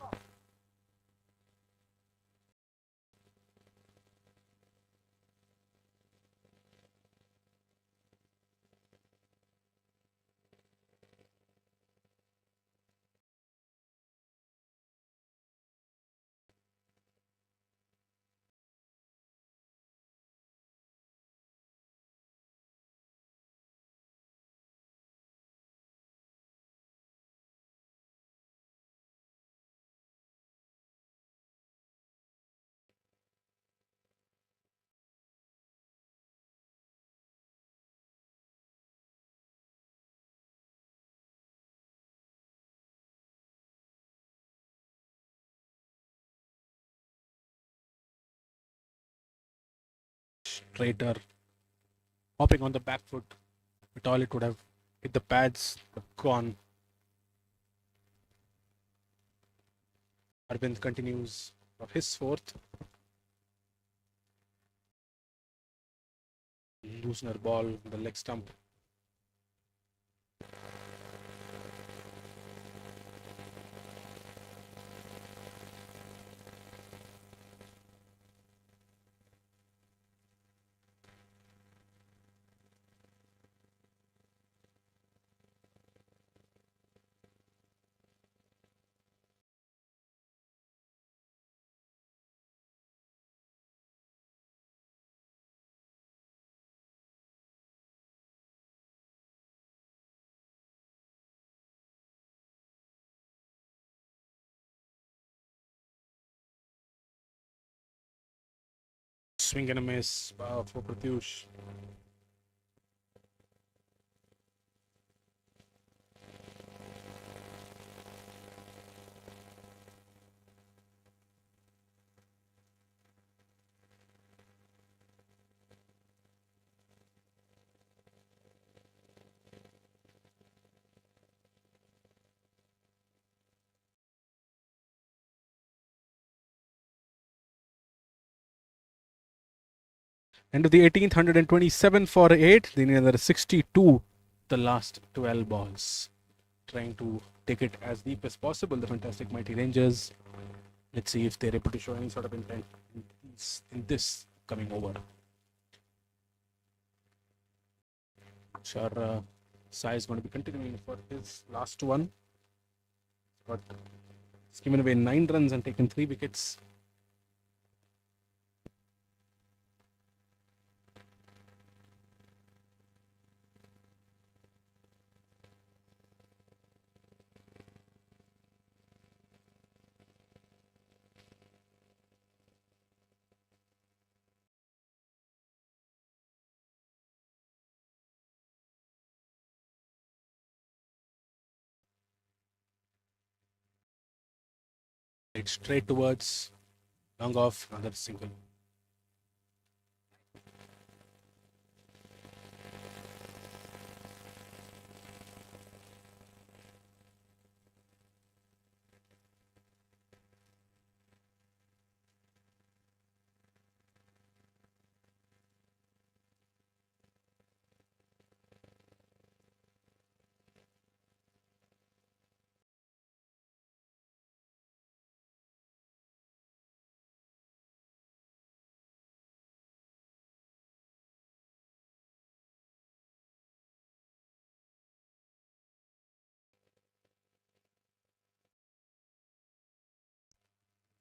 Traitor hopping on the back foot. But all it would have hit the pads, but gone. Arvind continues for his 4th. Loosener ball, the leg stump. swing and a miss for Pratyush. End of the 18th, 127 for 8. They need another 62 the last 12 balls. Trying to take it as deep as possible, the fantastic Mighty Rangers. Let's see if they're able to show any sort of intent in this coming over. Sure, Sai is going to be continuing for his last one. But he's given away 9 runs and taken 3 wickets. It's straight towards long off, another single.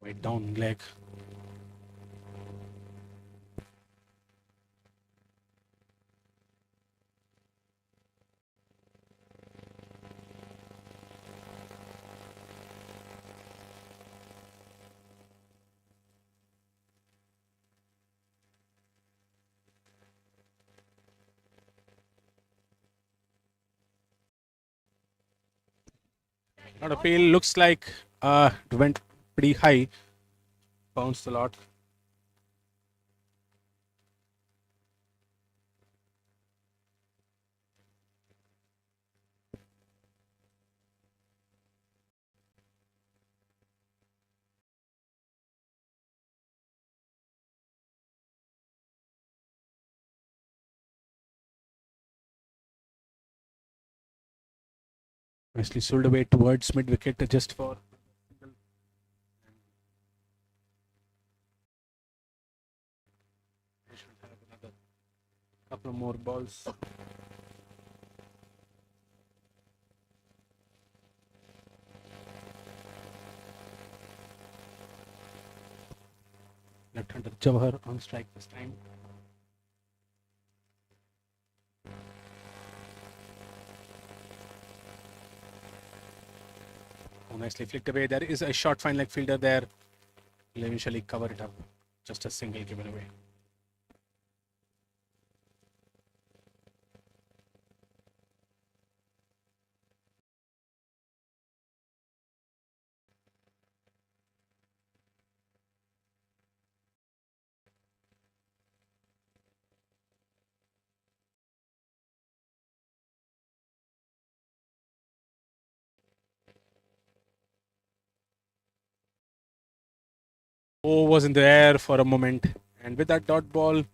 Right down leg. Not a fail. Looks like it went pretty high. Bounced a lot. Nicely sold away towards mid wicket just for. We should have another couple of more balls. Left-hander Jawahar on strike this time. Oh, nicely flicked away. There is a short fine leg fielder there. Will eventually cover it up. Just a single given away. Oh, was in the air for a moment. And with that dot ball,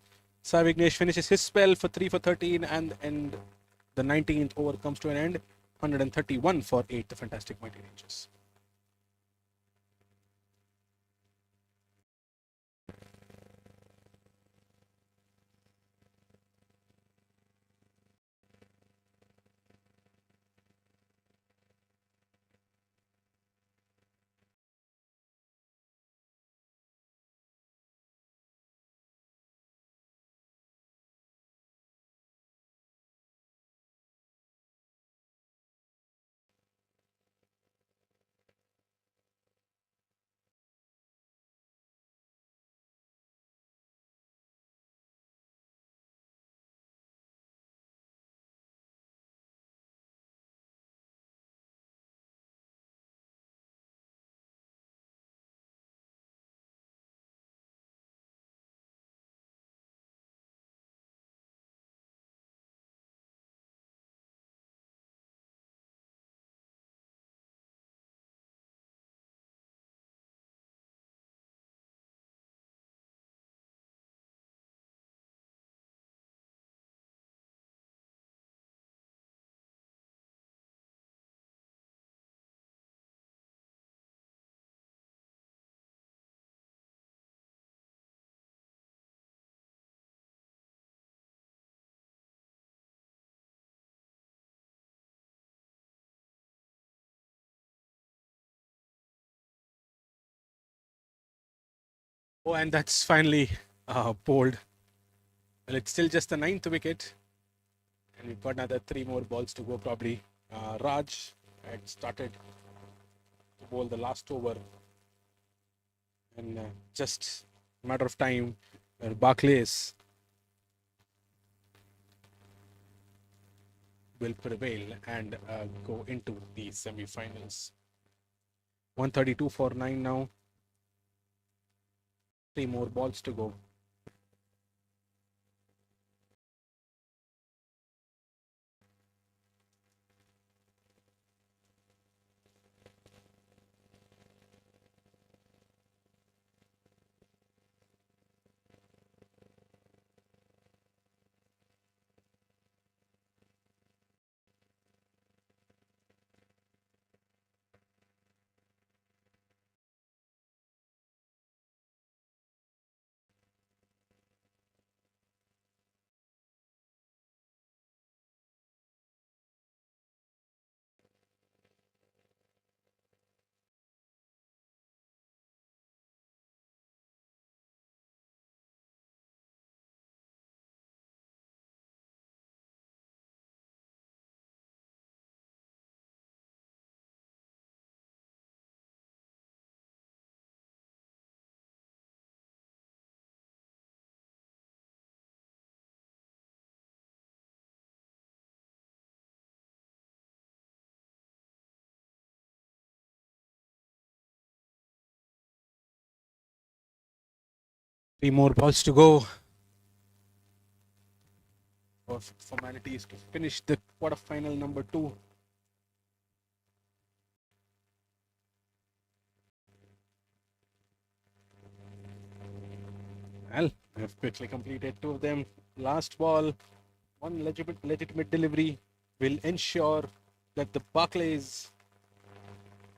Sai Vignesh finishes his spell for 3 for 13 and the 19th over comes to an end. 131 for 8, the fantastic Mighty Rangers. Oh, and that's finally pulled. Well, it's still just the ninth wicket, and we've got another three more balls to go probably. Raj had started to bowl the last over, and just a matter of time, Barclays will prevail and go into the semi-finals. 132 for 9 now. Three more balls to go. Three more balls to go. Perfect formalities to finish the quarterfinal number 2. Well, we have quickly completed two of them. Last ball, one legitimate delivery will ensure that the Barclays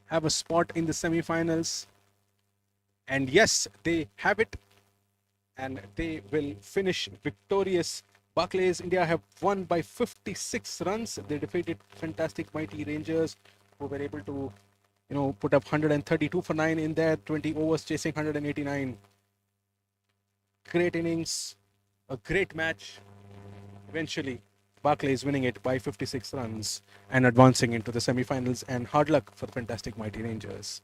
have a spot in the semi-finals. And yes, they have it, and they will finish victorious. Barclays India have won by 56 runs. They defeated fantastic mighty Rangers, who were able to, put up 132 for 9 in their 20 overs, chasing 189. Great innings, a great match. Eventually, Barclays winning it by 56 runs and advancing into the semi-finals. And hard luck for the fantastic mighty Rangers.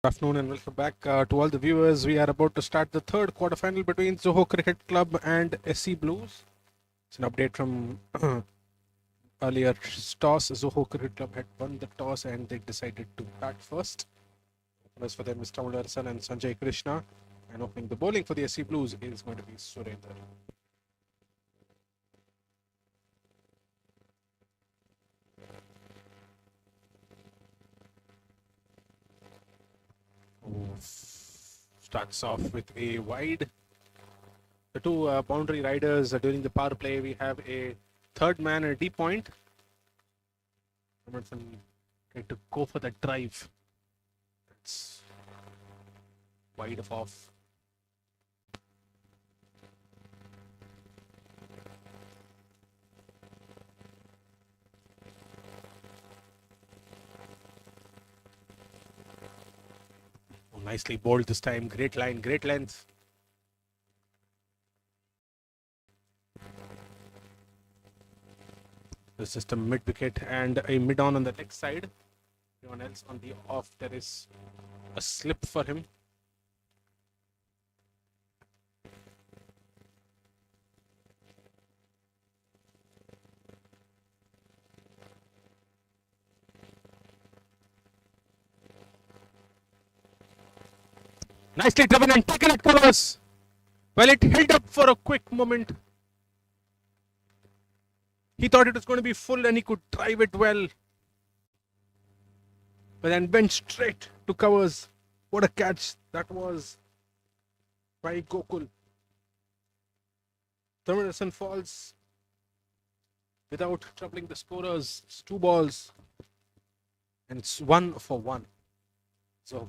Good afternoon and welcome back to all the viewers. We are about to start the third quarterfinal between Zoho Cricket Club and SC Blues. It's an update from earlier toss. Zoho Cricket Club had won the toss and they decided to bat first. As for them, Mr. Mullarsan and Sanjay Krishna. And opening the bowling for the SC Blues is going to be Surendra. Starts off with a wide. The two boundary riders during the power play. We have a third man at a deep point. Robertson trying to go for that drive. That's wide of off. Oh, nicely bowled this time. Great line, great length. This is a mid wicket and a mid on the leg side. Everyone else on the off. There is a slip for him. Nicely driven and taken at covers. Well, it held up for a quick moment. He thought it was going to be full and he could drive it well. But then went straight to covers. What a catch that was by Gokul. Thermason falls without troubling the scorers. It's 2 balls. And it's 1 for 1. So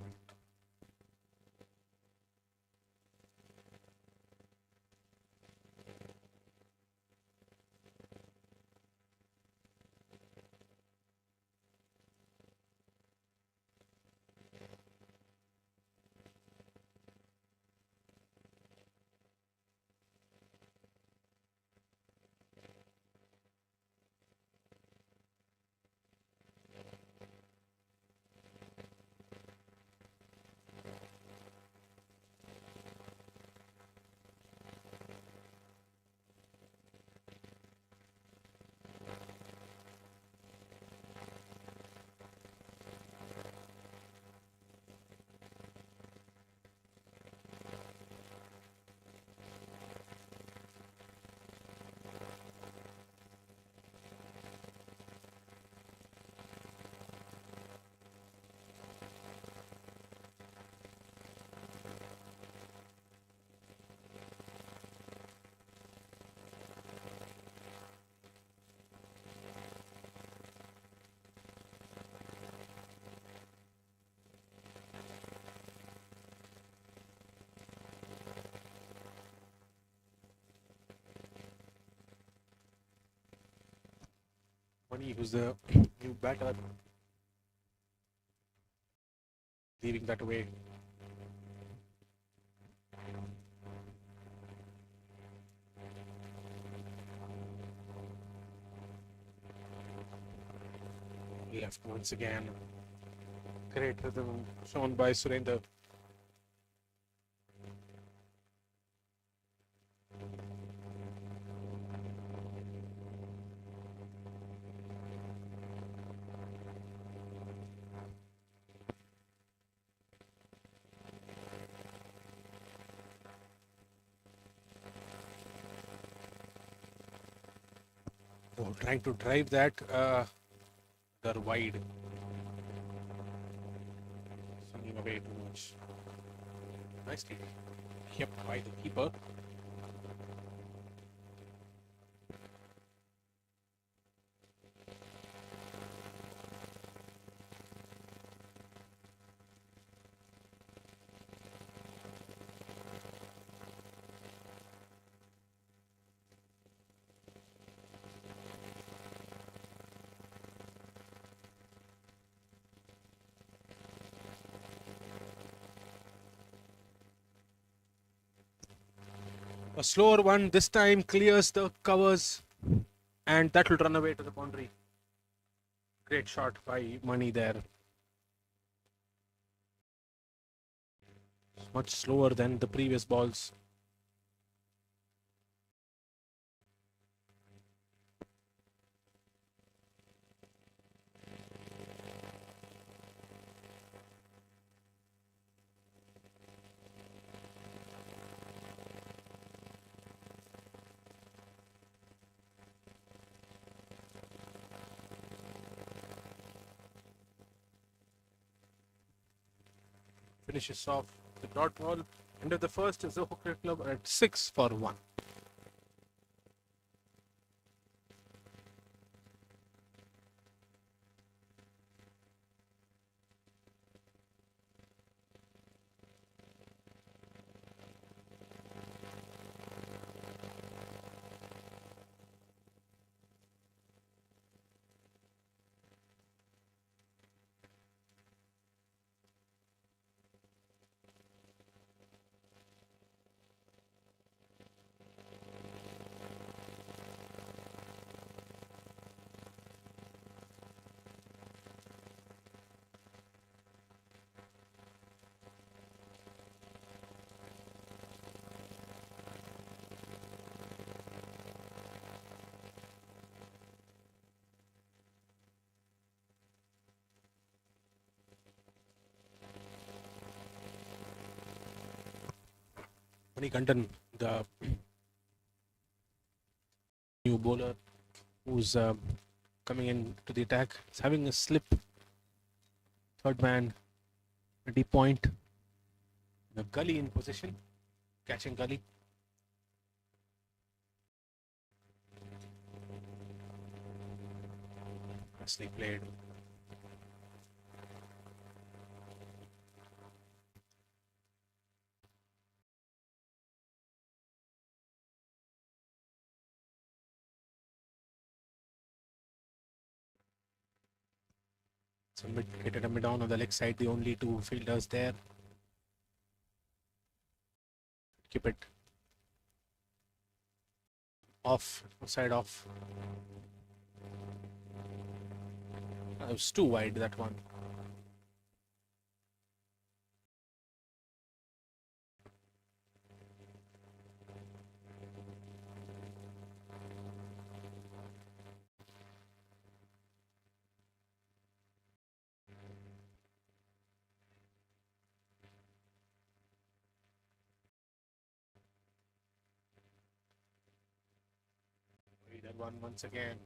Money, who's the new batter, leaving that away. Left once again. Great rhythm shown by Surendra. Oh, trying to drive that they're wide. Swinging away too much. Nicely kept by the keeper. A slower one this time clears the covers and that will run away to the boundary. Great shot by Money there. much slower than the previous balls. Finishes off the dot ball. End of the first is the Cricket Club at 6-1. Manikandan, the new bowler who's coming in to the attack, is having a slip. Third man, a deep point. The Gully in position, catching Gully. Nicely played. So hit it a mid on the leg side, the only two fielders there. Keep it off, side off. It was too wide, that one. That one once again.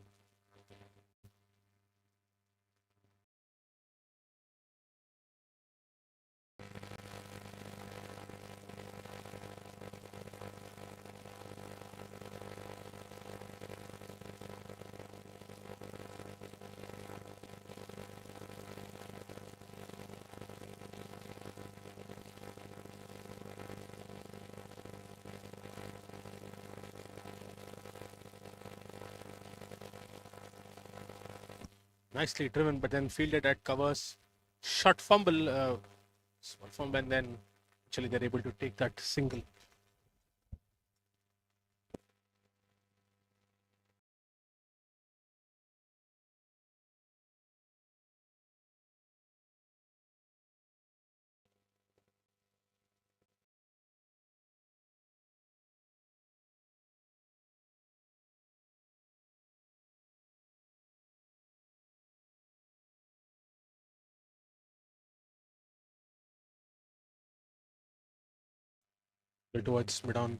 Nicely driven, but then fielded at covers. Short fumble, small fumble, and then actually they're able to take that single. Towards mid on.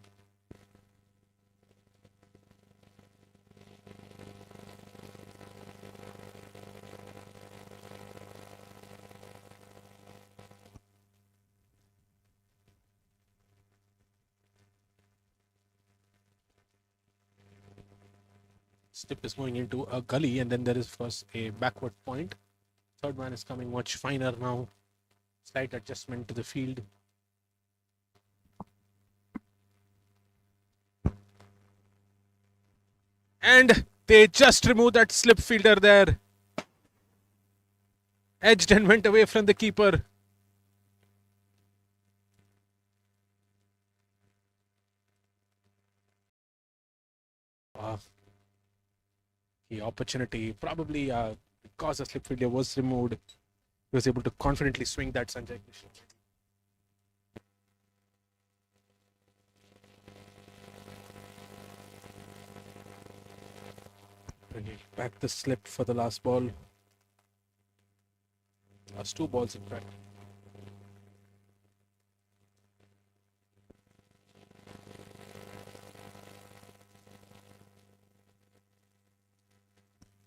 Stip is going into a gully, and then there is first a backward point. Third man is coming much finer now. Slight adjustment to the field. And they just removed that slip fielder there. Edged and went away from the keeper. The opportunity, probably because the slip fielder was removed, he was able to confidently swing that Sanjay Krishna. Bringing back the slip for the last ball. Last two balls, in fact.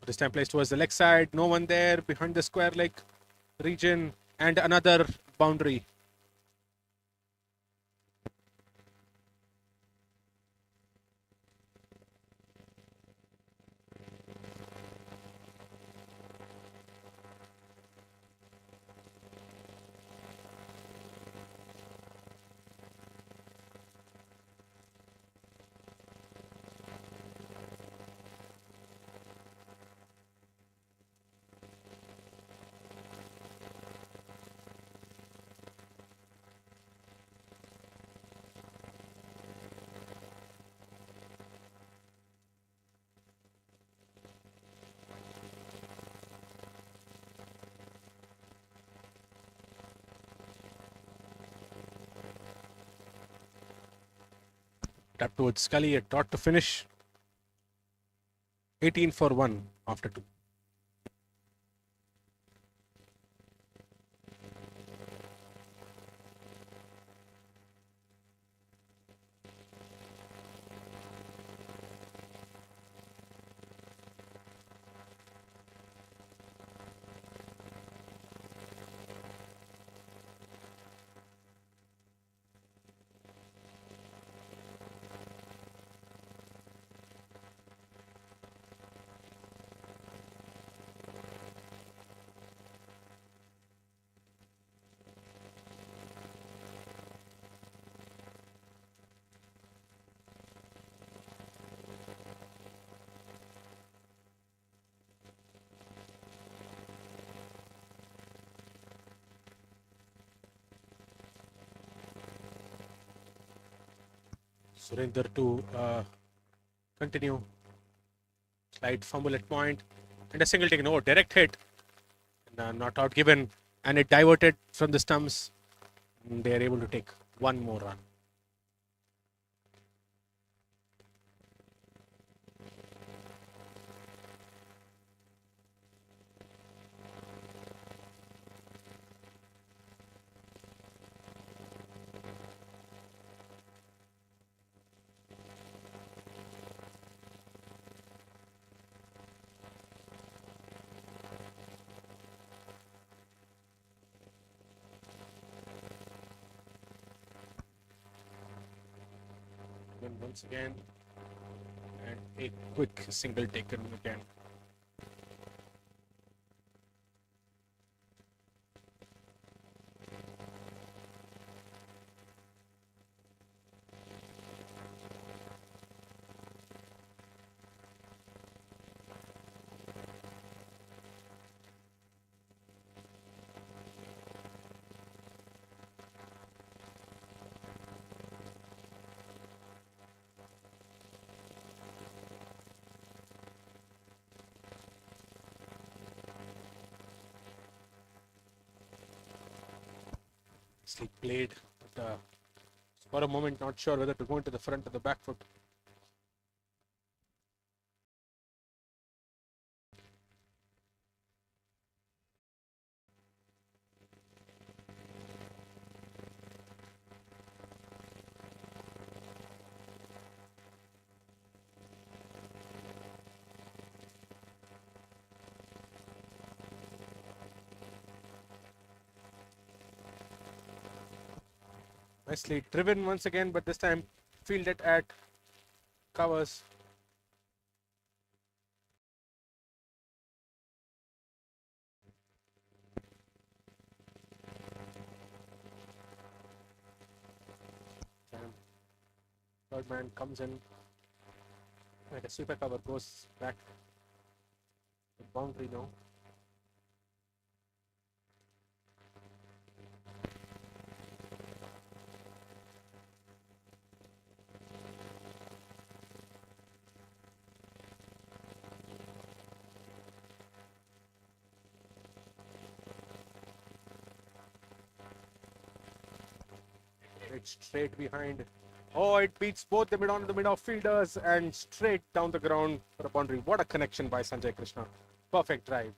This time placed towards the leg side. No one there behind the square leg region. And another boundary. Tap towards Scully, a dot to finish. 18 for 1 after 2. Surinder to continue. Slight fumble at point. And a single taken. Oh, direct hit. And not out given. And it diverted from the stumps. And they are able to take one more run. Then once again, and a quick single taken again. Sleep played, but for a moment not sure whether to go into the front or the back foot. Nicely driven once again, but this time fielded at covers. And third man comes in, and a sweeper cover goes back to boundary now. It's straight behind Oh, it beats both the mid-on and the mid-off fielders and straight down the ground for a boundary. What a connection by Sanjay Krishna. Perfect drive.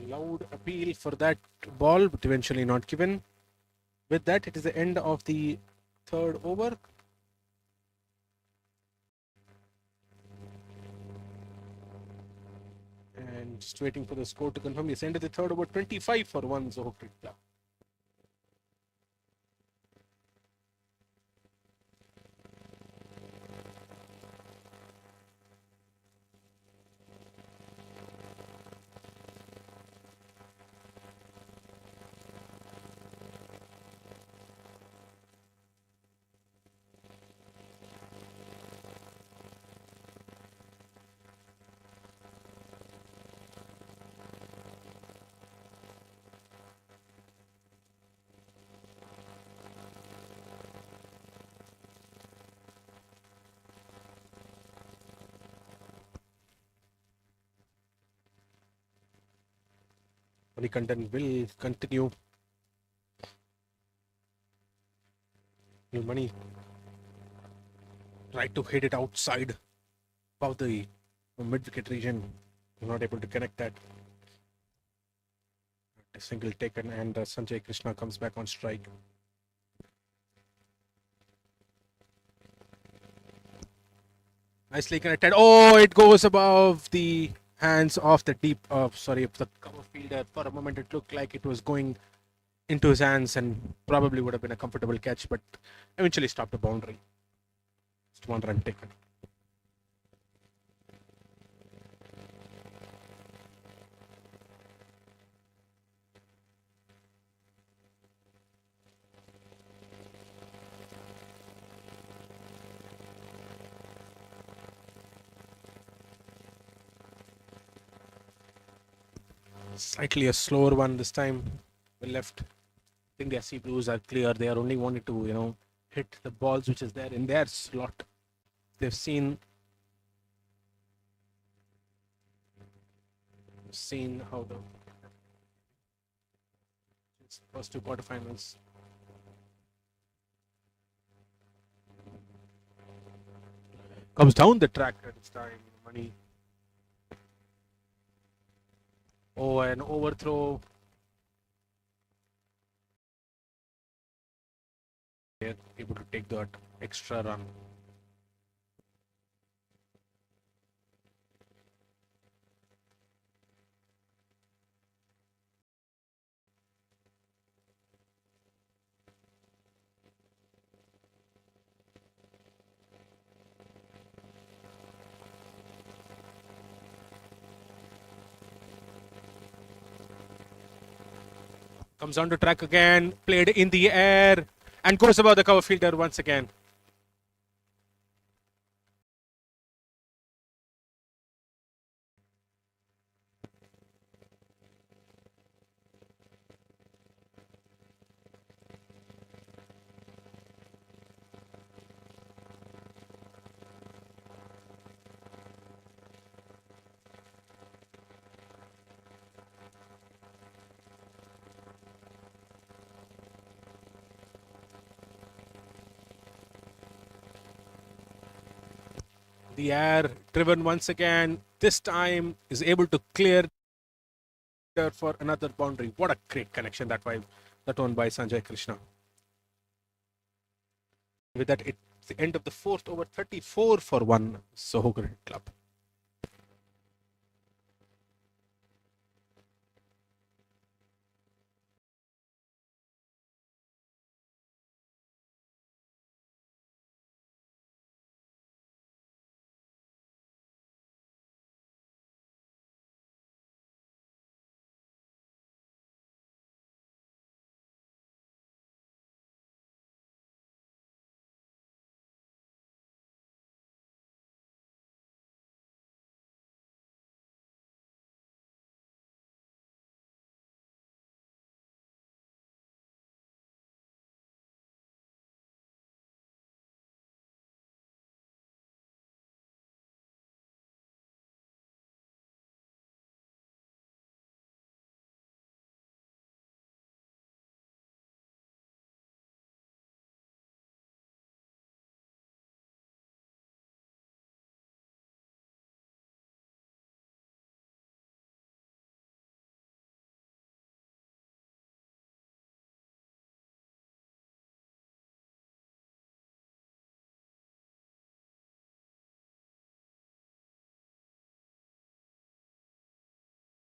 Loud appeal for that ball, but eventually not given. With that, it is the end of the third over. And just waiting for the score to confirm. Yes, end of the third over, 25 for 1 Zoho Cricket Club. Manikandan will continue. Money tried to hit it outside above the mid wicket region. Not able to connect that. A single taken, and Sanjay Krishna comes back on strike. Nicely connected. Oh, it goes above the hands of the of the cover fielder. For a moment, it looked like it was going into his hands and probably would have been a comfortable catch, but eventually stopped the boundary. Just 1 run taken. Slightly a slower one this time. The left. I think the SC Blues are clear. They are only wanting to, hit the balls which is there in their slot. They've seen how the first 2 quarterfinals. Comes down the track at this time. Money. Oh, an overthrow. They're able to take that extra run. Comes on to track again, played in the air, and goes above the cover fielder once again. The air driven once again. This time is able to clear for another boundary. What a great connection that one by Sanjay Krishna. With that, it's the end of the fourth over, 34 for 1 Soho Cricket Club.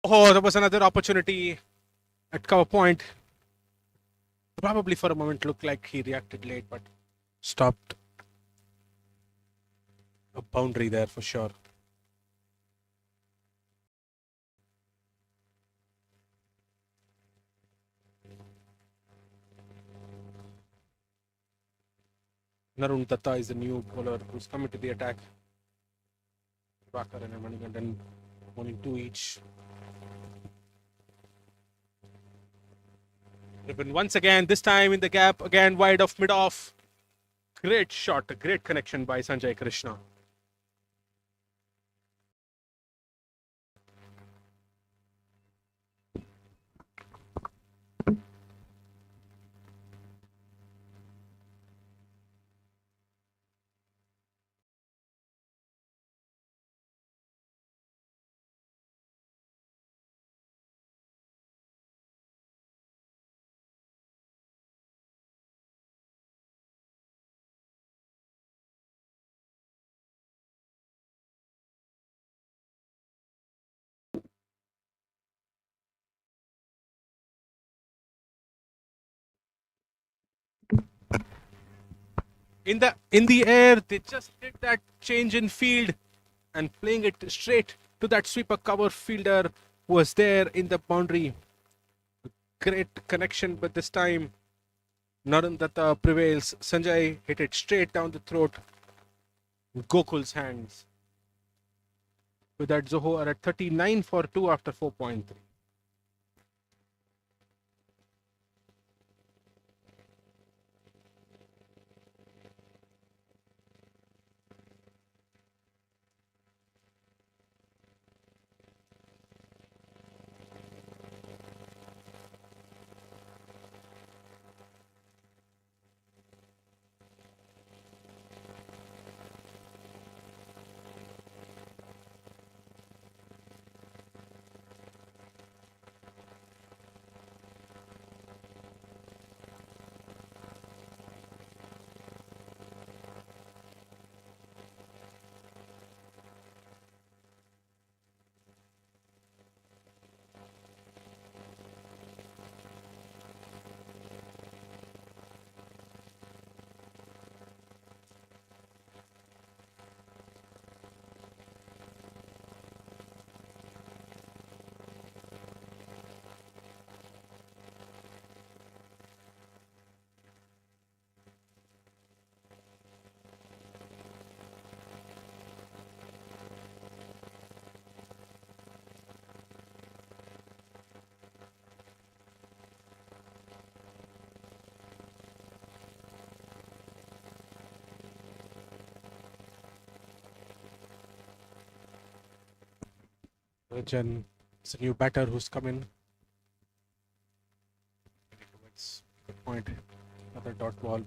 Oh, there was another opportunity at cover point. Probably for a moment looked like he reacted late, but stopped a boundary there for sure. Narun Datta is the new bowler who's coming to the attack. Bakar and Manigandan owning 2 each. Ribbon once again, this time in the gap, again wide of mid-off. Great shot, a great connection by Sanjay Krishna. In the air, they just did that change in field and playing it straight to that sweeper cover fielder who was there in the boundary. Great connection, but this time Narun Datta prevails. Sanjay hit it straight down the throat. Gokul's hands. With that, Zoho are at 39 for 2 after 4.3. Rajan, it's a new batter who's come in. Good point. Another dot ball.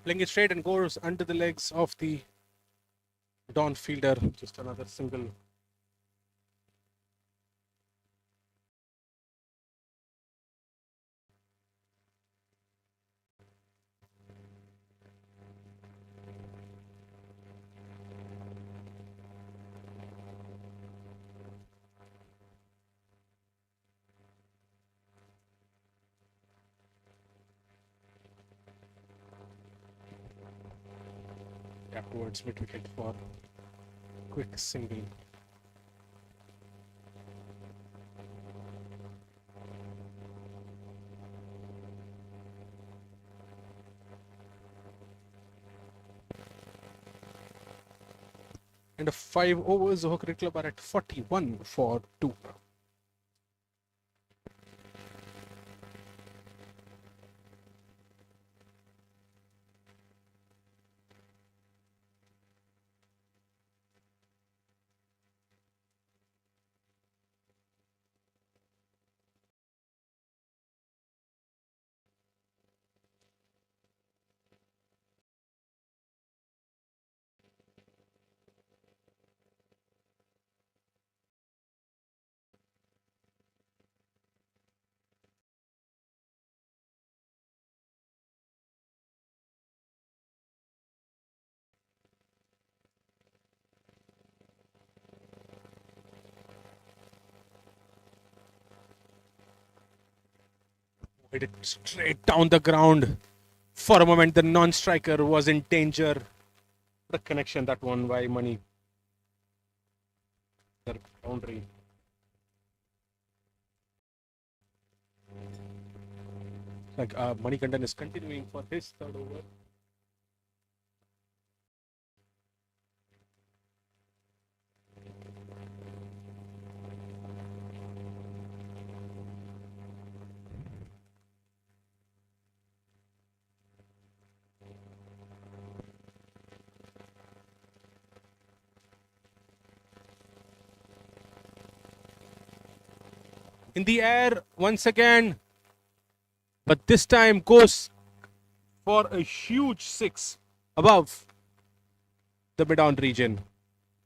Playing it straight and goes under the legs of the Don fielder. Just another single. Gap towards mid wicket for quick single. And a 5 overs, the Cricket Club are at 41 for 2. Hit it straight down the ground. For a moment, the non-striker was in danger. The connection that won by Money. The boundary. Like Manikandan is continuing for his third over. In the air once again, but this time goes for a huge six above the mid-on region.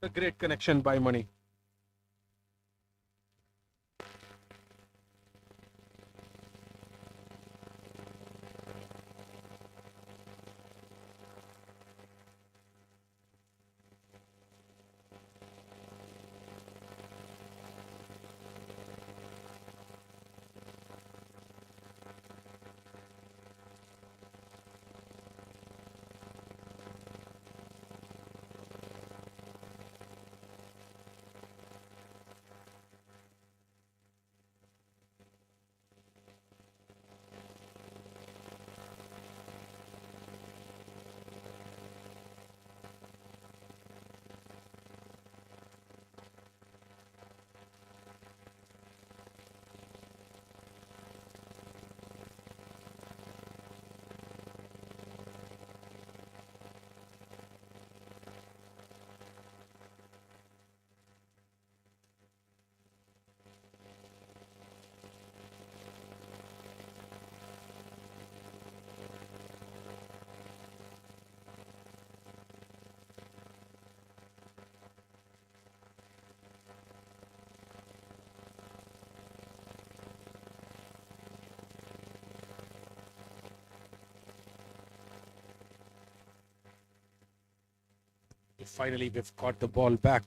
A great connection by Money. Finally, we've got the ball back.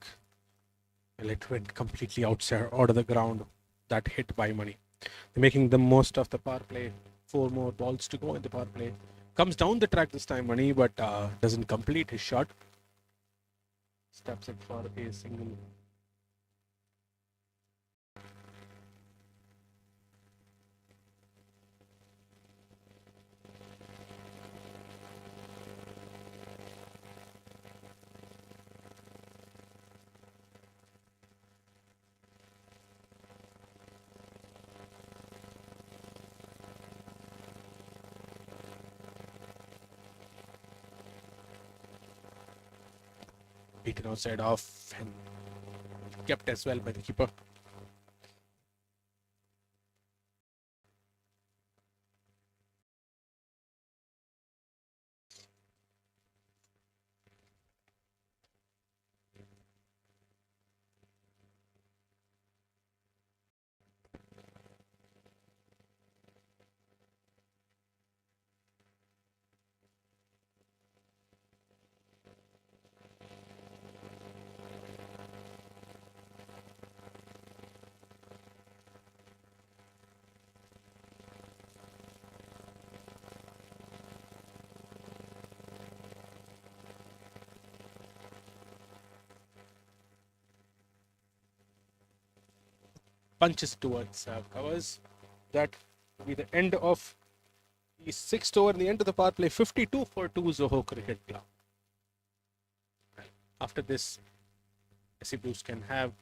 Well, it went completely outside, out of the ground. That hit by Money. They're making the most of the power play. 4 more balls to go in the power play. Comes down the track this time, Money, but doesn't complete his shot. Steps it for a single. Beaten outside off and kept as well by the keeper. Punches towards covers. That will be the end of the 6th over and the end of the power play. 52 for 2 Zoho Cricket Club. After this, SC Blues can have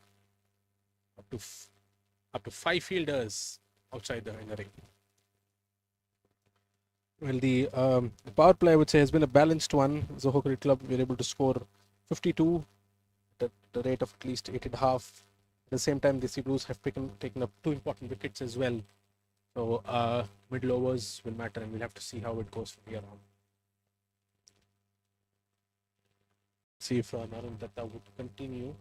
up to 5 fielders outside the inner ring. Well, the power play, I would say, has been a balanced one. Zoho Cricket Club were able to score 52 at the rate of at least 8.5. At the same time, the SC Blues have taken up 2 important wickets as well. So middle overs will matter, and we'll have to see how it goes from here on. See if Narun Datta would continue.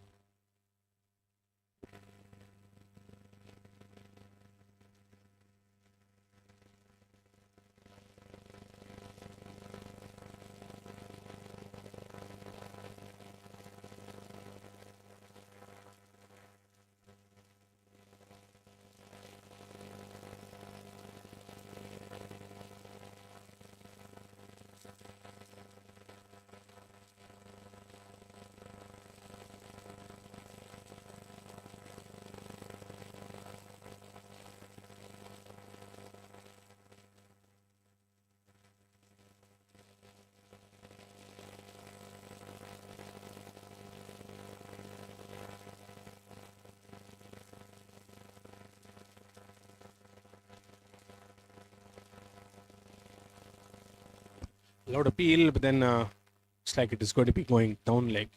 Loud appeal, but then looks like it is going to be going down leg.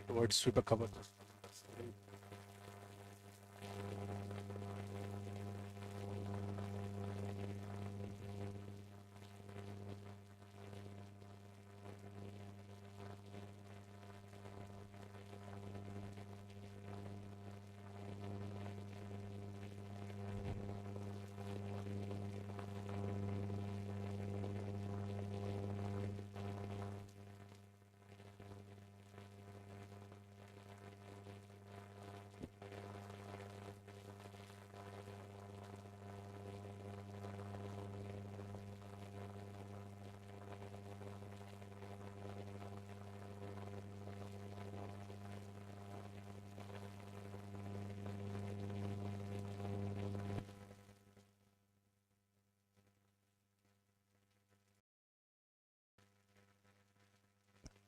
Towards sweeper cover.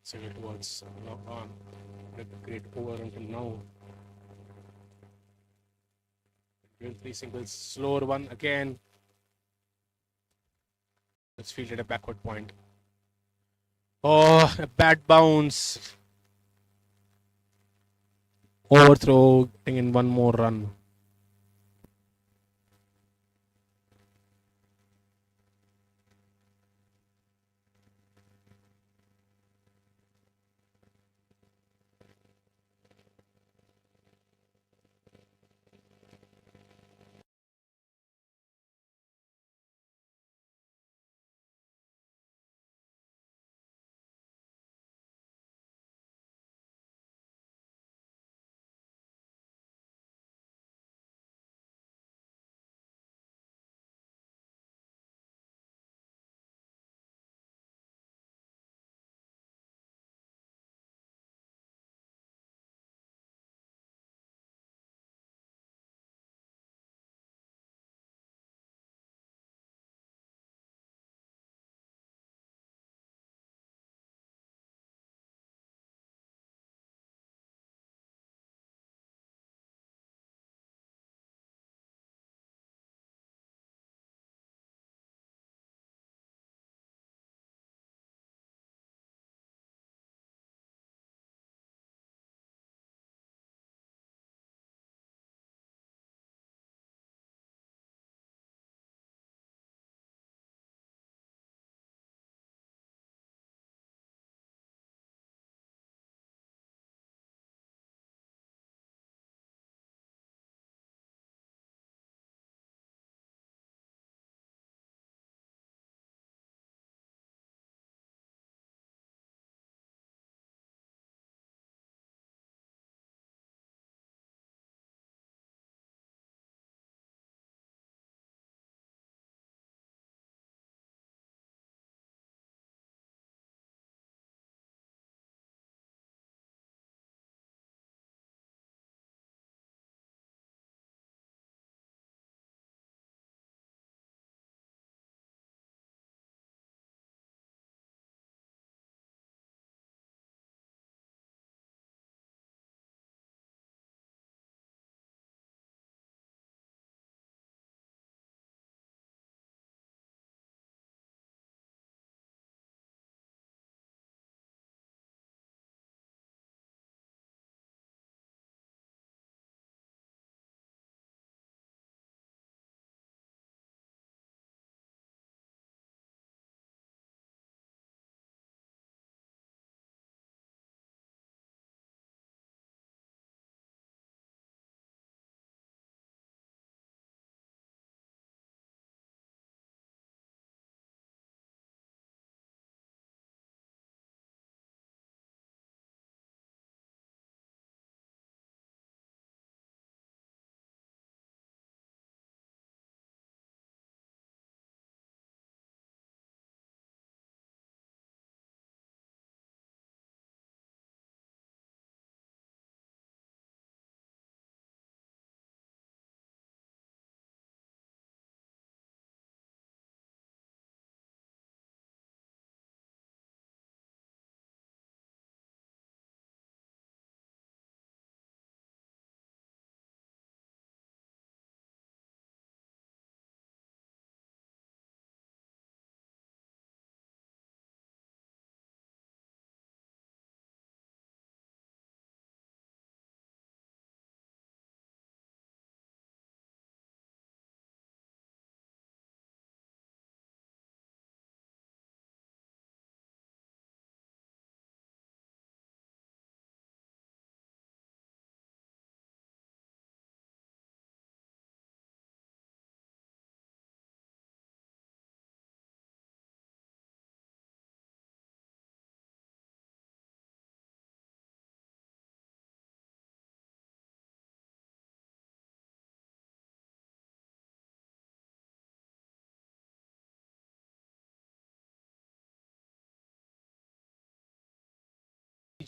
Send it towards lock on. Great over until now. Drill 3 singles, slower one again. Let's field at a backward point. Oh, a bad bounce. Overthrow, getting in one more run.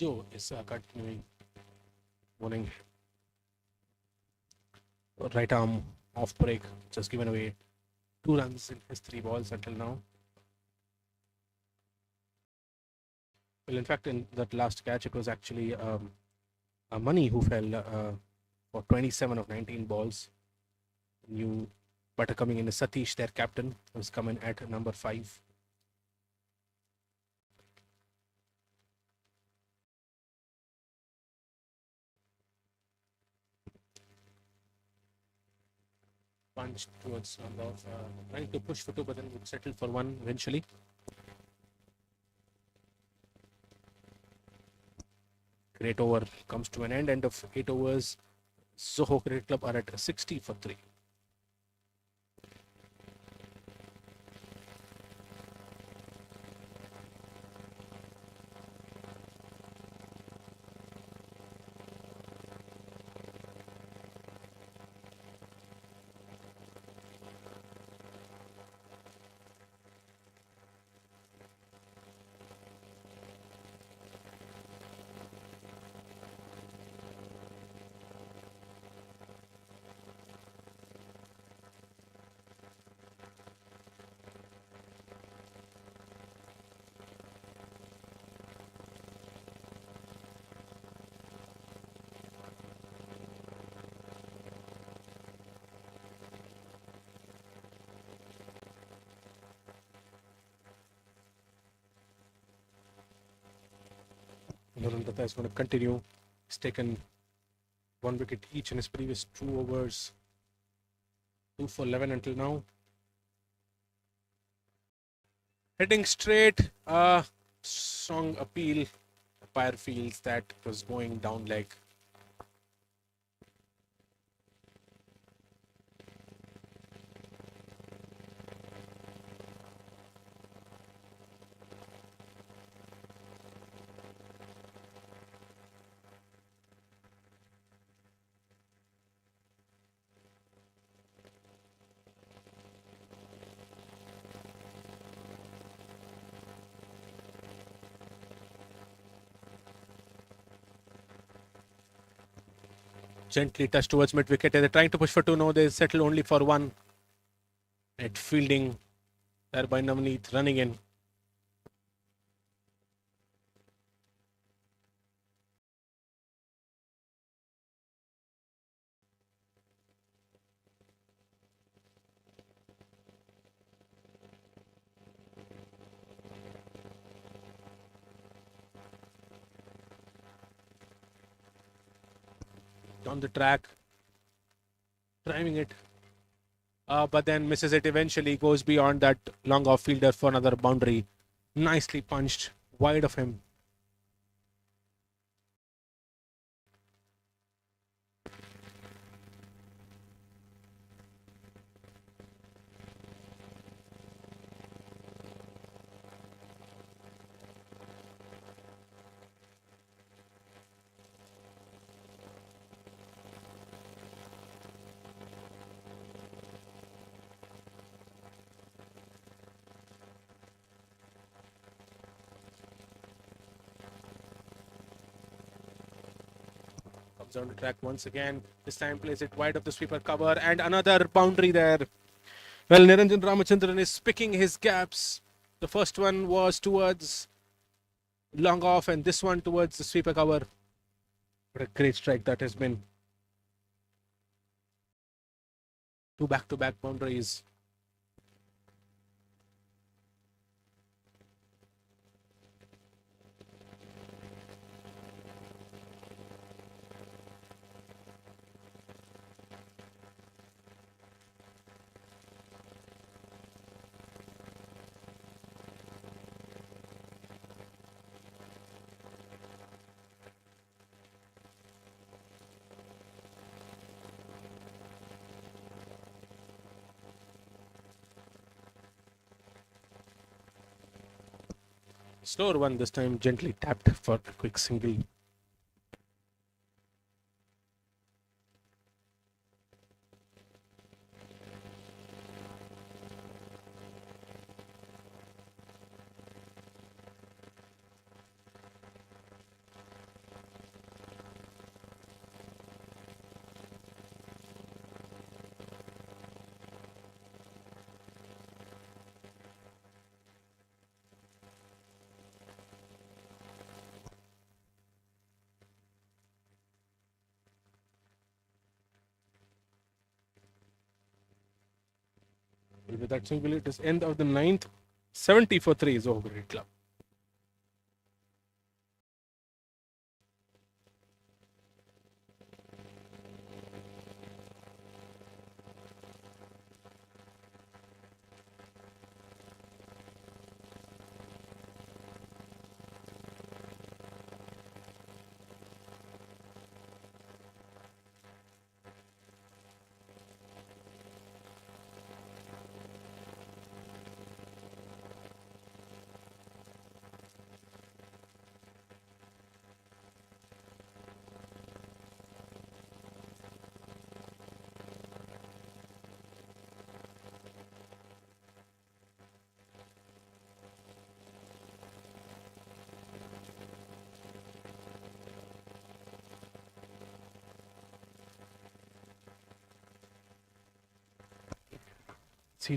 Joe is continuing bowling. Right arm off break, just given away 2 runs in his 3 balls until now. Well, in fact, in that last catch, it was actually Money who fell for 27 of 19 balls. New batter coming in is Satish, their captain, who's come in at number 5. Punch towards number of trying to push for 2, but then would settle for 1 eventually. Great over comes to an end of 8 overs. Soho Cricket Club are at 60 for 3. Nurul Datta is going to continue. He's taken 1 wicket each in his previous 2 overs. 2 for 11 until now. Heading straight, strong appeal. Umpire feels that was going down leg. Gently touched towards mid wicket. They're trying to push for 2. No, they settle only for 1. At fielding, there by Navneet running in. Down the track, driving it, but then misses it eventually, goes beyond that long off fielder for another boundary. Nicely punched, wide of him. Comes down the track once again. This time plays it wide of the sweeper cover, and another boundary there. Well, Niranjan Ramachandran is picking his gaps. The first one was towards long off, and this one towards the sweeper cover. What a great strike that has been. 2 back-to-back boundaries. Slower one this time, gently tapped for a quick single. With that single, it is end of the ninth. 70 for 3 is over Cricket Club.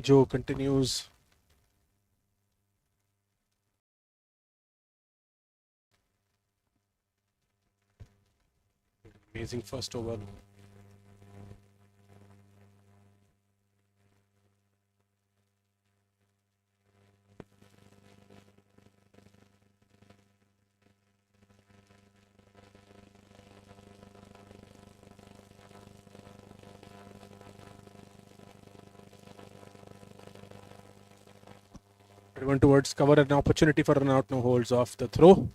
Joe continues. Amazing first over. Driven towards cover, an opportunity for an out, no holds off the throw.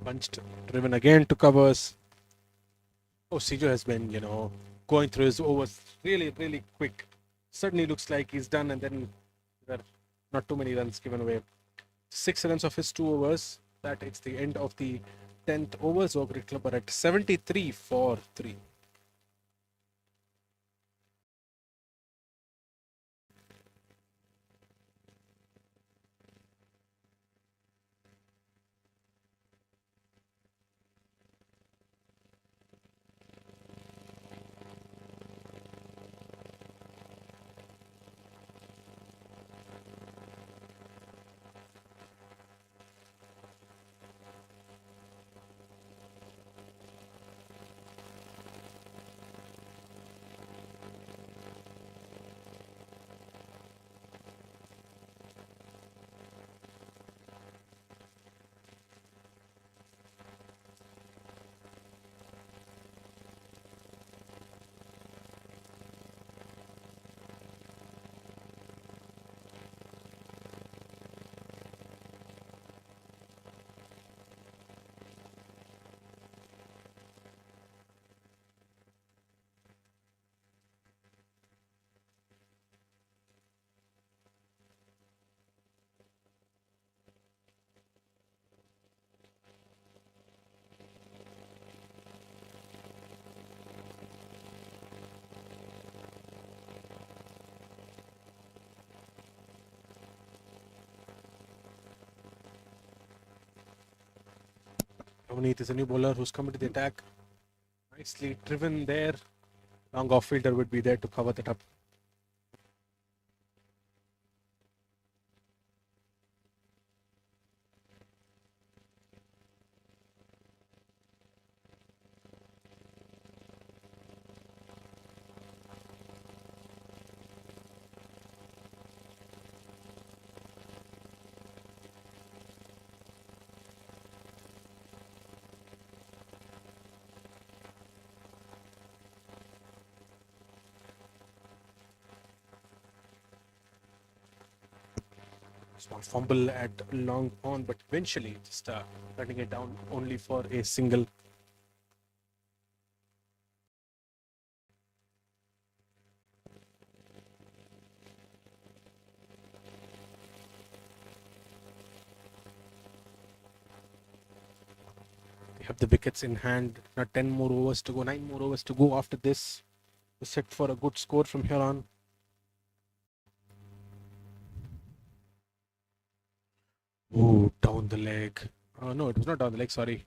Bunched, driven again to covers. Oh, Sijo has been, going through his overs really, really quick. Certainly looks like he's done, and then there are not too many runs given away. 6 runs of his 2 overs. That is the end of the 10th overs. Cricket Club are at 73 for 3. Avneet is a new bowler who's come to the attack. Nicely driven there. Long off fielder would be there to cover that up. Small fumble at long on, but eventually just cutting it down only for a single. They have the wickets in hand. Not 10 more overs to go, 9 more overs to go after this. We're set for a good score from here on. Oh, down the leg. Oh, no, it was not down the leg, sorry.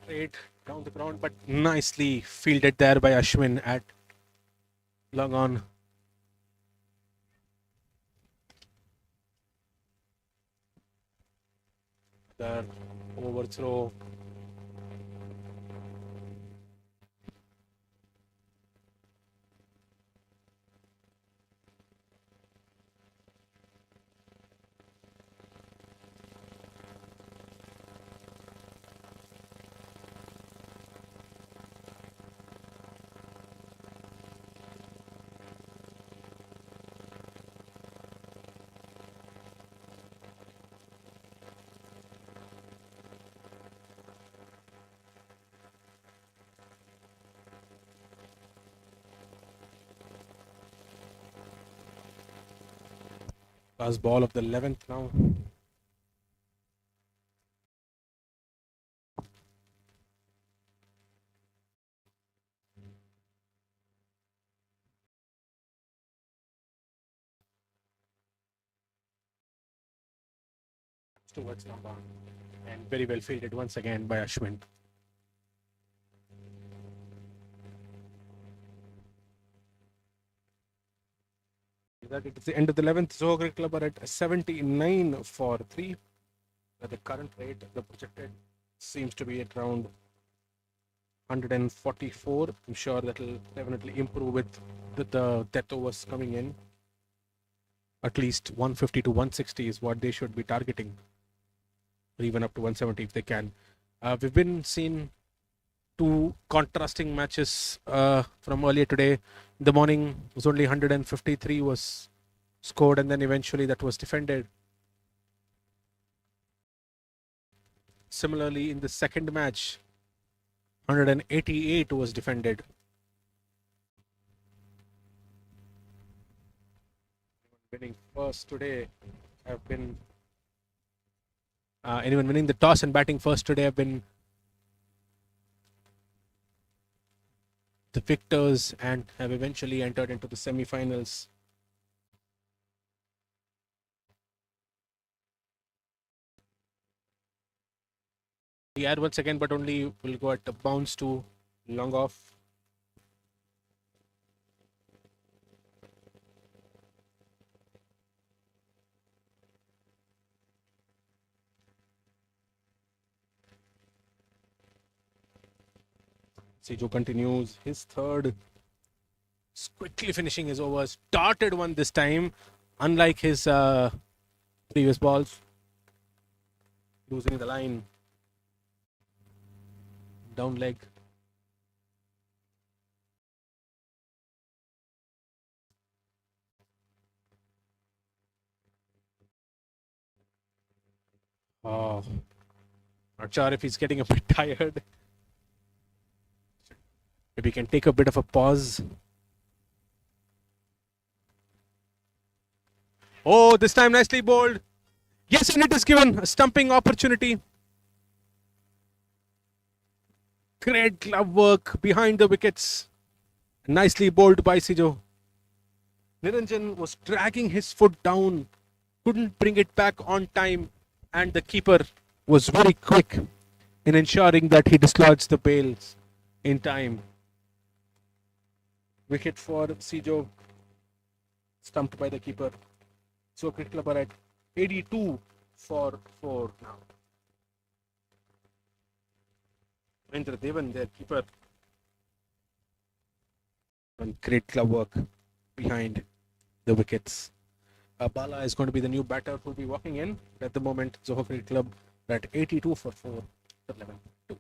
Straight down the ground, but nicely fielded there by Ashwin at long on. The overthrow. Last ball of the 11th now. Towards number, and very well fielded once again by Ashwin. That it is the end of the 11th. Zoho Cricket Club are at 79 for 3. At the current rate, the projected seems to be at around 144. I'm sure that will definitely improve with the death overs coming in. At least 150 to 160 is what they should be targeting, or even up to 170 if they can. We've been seeing two contrasting matches from earlier today. In the morning was only 153 was scored, and then eventually that was defended. Similarly, in the second match, 188 was defended. Winning first today have been anyone winning the toss and batting first today have been the victors and have eventually entered into the semi-finals. He had once again, but only will go at a bounce to long off. Sejo continues his third, quickly finishing his overs. Darted one this time, unlike his previous balls. Losing the line. Down leg. Oh, not sure if he's getting a bit tired. Maybe he can take a bit of a pause. Oh, this time nicely bowled. Yes, and it is given a stumping opportunity. Great glove work behind the wickets. Nicely bowled by Sijo. Niranjan was dragging his foot down, couldn't bring it back on time, and the keeper was very quick in ensuring that he dislodged the bails in time. Wicket for Sijo. Stumped by the keeper. So Cricket Club are at 82 for 4 now. Indra Devan, their keeper. And great club work behind the wickets. Bala is going to be the new batter who will be walking in. At the moment, Johor Cricket Club are at 82 for 4 for 11. 2.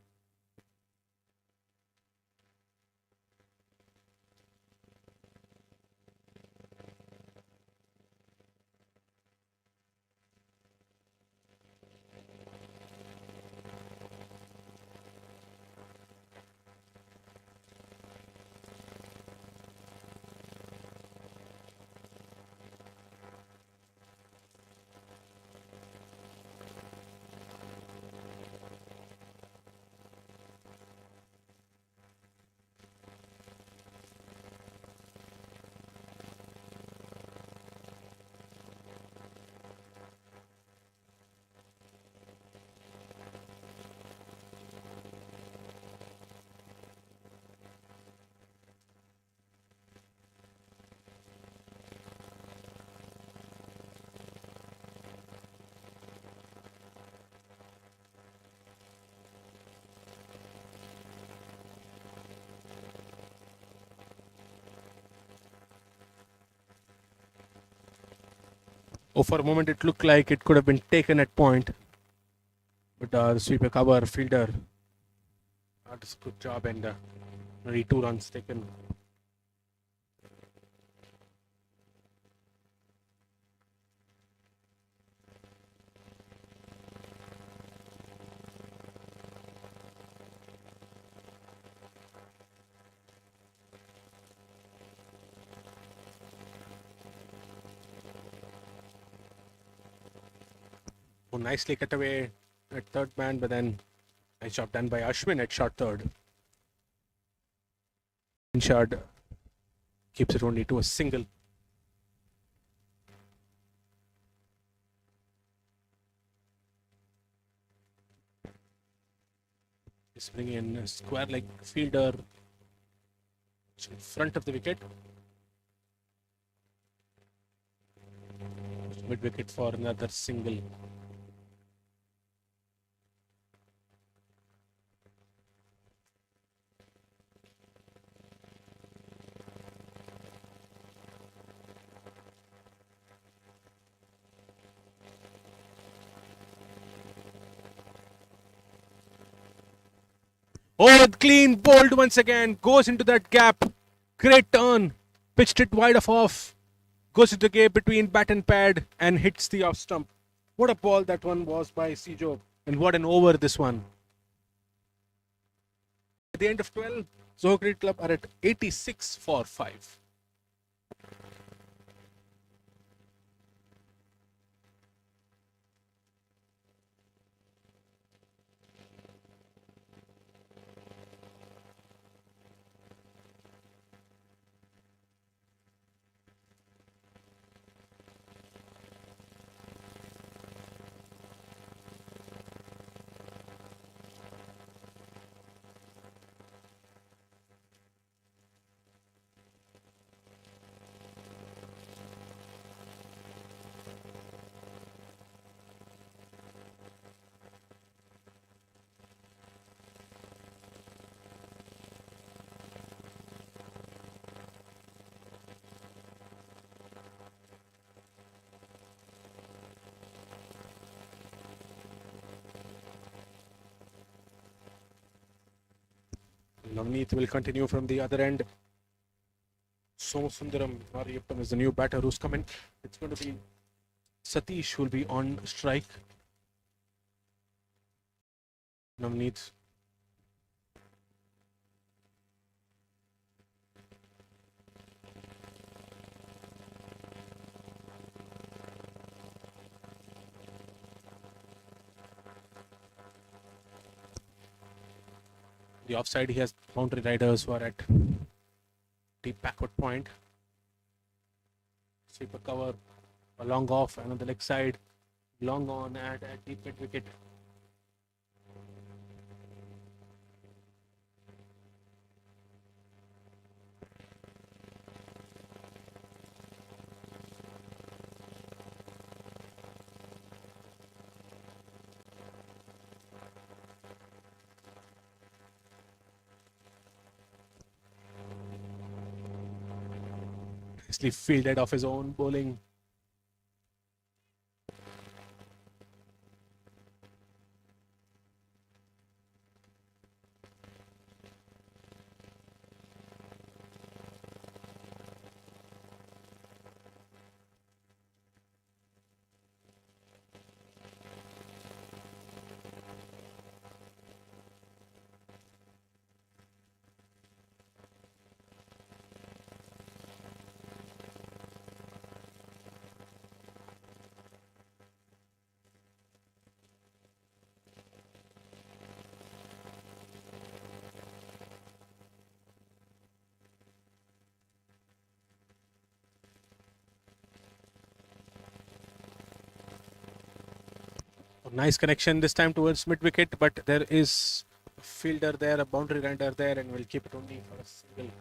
Oh, for a moment it looked like it could have been taken at point. But the sweeper cover fielder does a good job and only 2 runs taken. Oh, nicely cut away at third man, but then nice job done by Ashwin at short third. Inshad keeps it only to a single. He's bringing in a square leg fielder in front of the wicket. Mid wicket for another single. Oh, clean bowled once again. Goes into that gap. Great turn. Pitched it wide of off. Goes into the gap between bat and pad and hits the off stump. What a ball that one was by Sijo. And what an over this one. At the end of 12, Johor Cricket Club are at 86 for 5. Navneet will continue from the other end. Somasundaram Mariappan is the new batter who's coming. It's going to be Satish who will be on strike. Navneet. The offside, he has boundary riders who are at deep backward point. Sweeper cover, a long off, and on the leg side, long on at deep mid wicket. nicely fielded off his own bowling. Nice connection this time towards mid wicket, but there is a fielder there, a boundary rider there, and we'll keep it only for a single.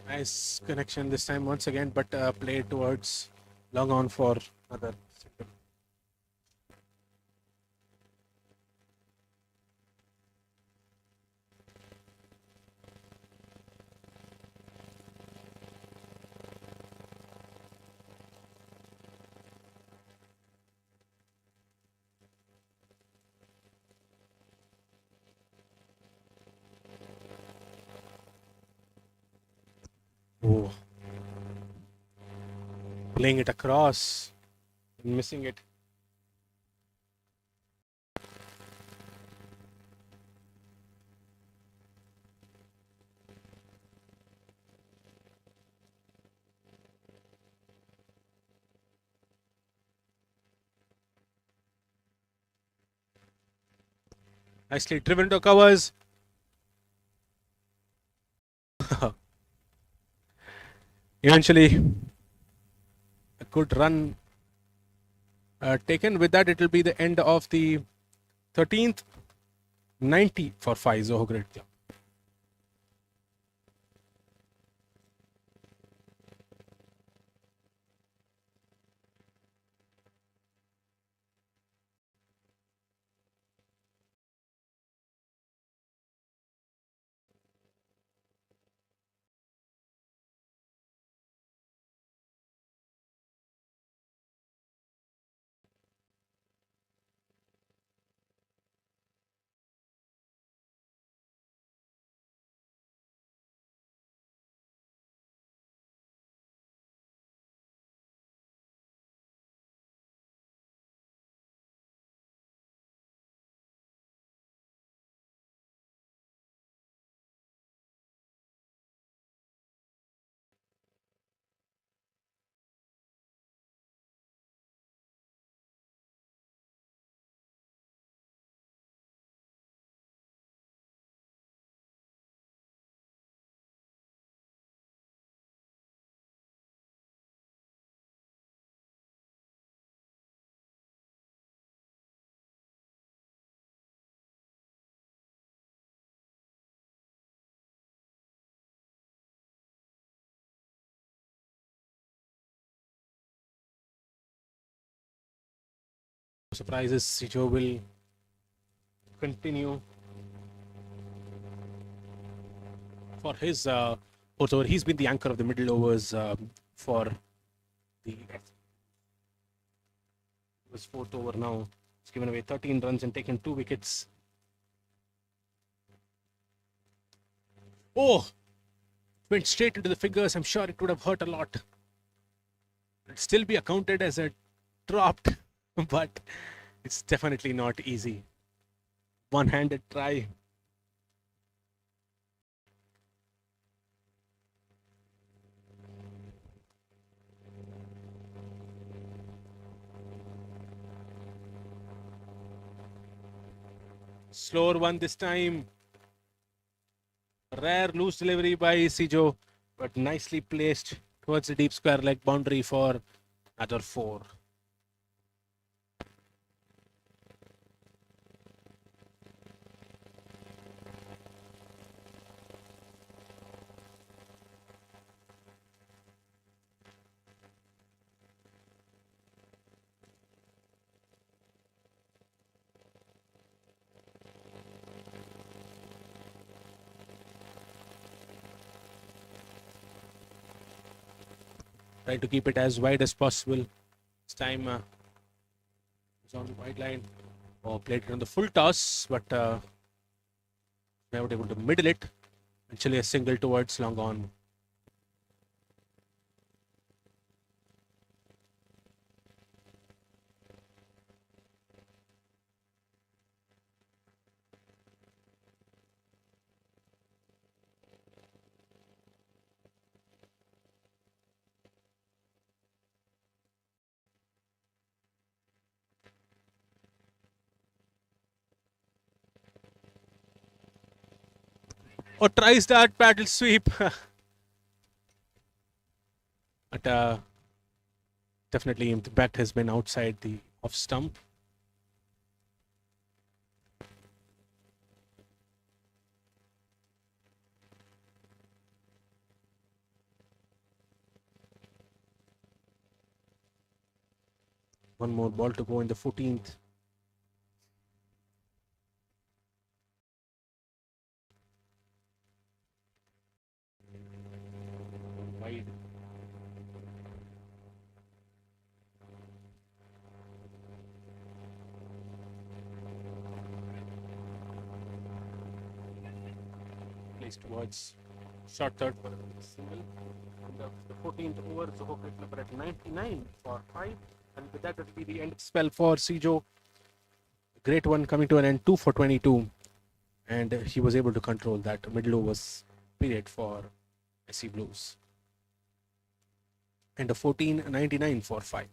Nice connection this time once again, but played towards long on for another single. Oh, playing it across, missing it. Nicely driven to covers. Eventually, a good run taken. With that, it will be the end of the 13th. 90 for 5. Zoho Great Club. Surprises. Sijo will continue for his fourth over. He's been the anchor of the middle overs for the his fourth over now. He's given away 13 runs and taken 2 wickets. Oh, went straight into the figures. I'm sure it would have hurt a lot. It'd still be accounted as a dropped, but it's definitely not easy. One-handed try. Slower one this time. Rare loose delivery by Sijo, but nicely placed towards the deep square leg boundary for another 4. Try to keep it as wide as possible. This time it's on the wide line. Oh, played it on the full toss, but never able to middle it. Actually, a single towards long on. Or tries that paddle sweep. But definitely the impact has been outside the off stump. One more ball to go in the 14th. Wide. Placed towards short third for a single. In the 14th over, Zoho Cricket Club at 99 for 5. And with that, it will be the end spell for Sijo. Great one coming to an end, 2 for 22. And he was able to control that middle overs period for SC Blues. And a 14.99 for 5.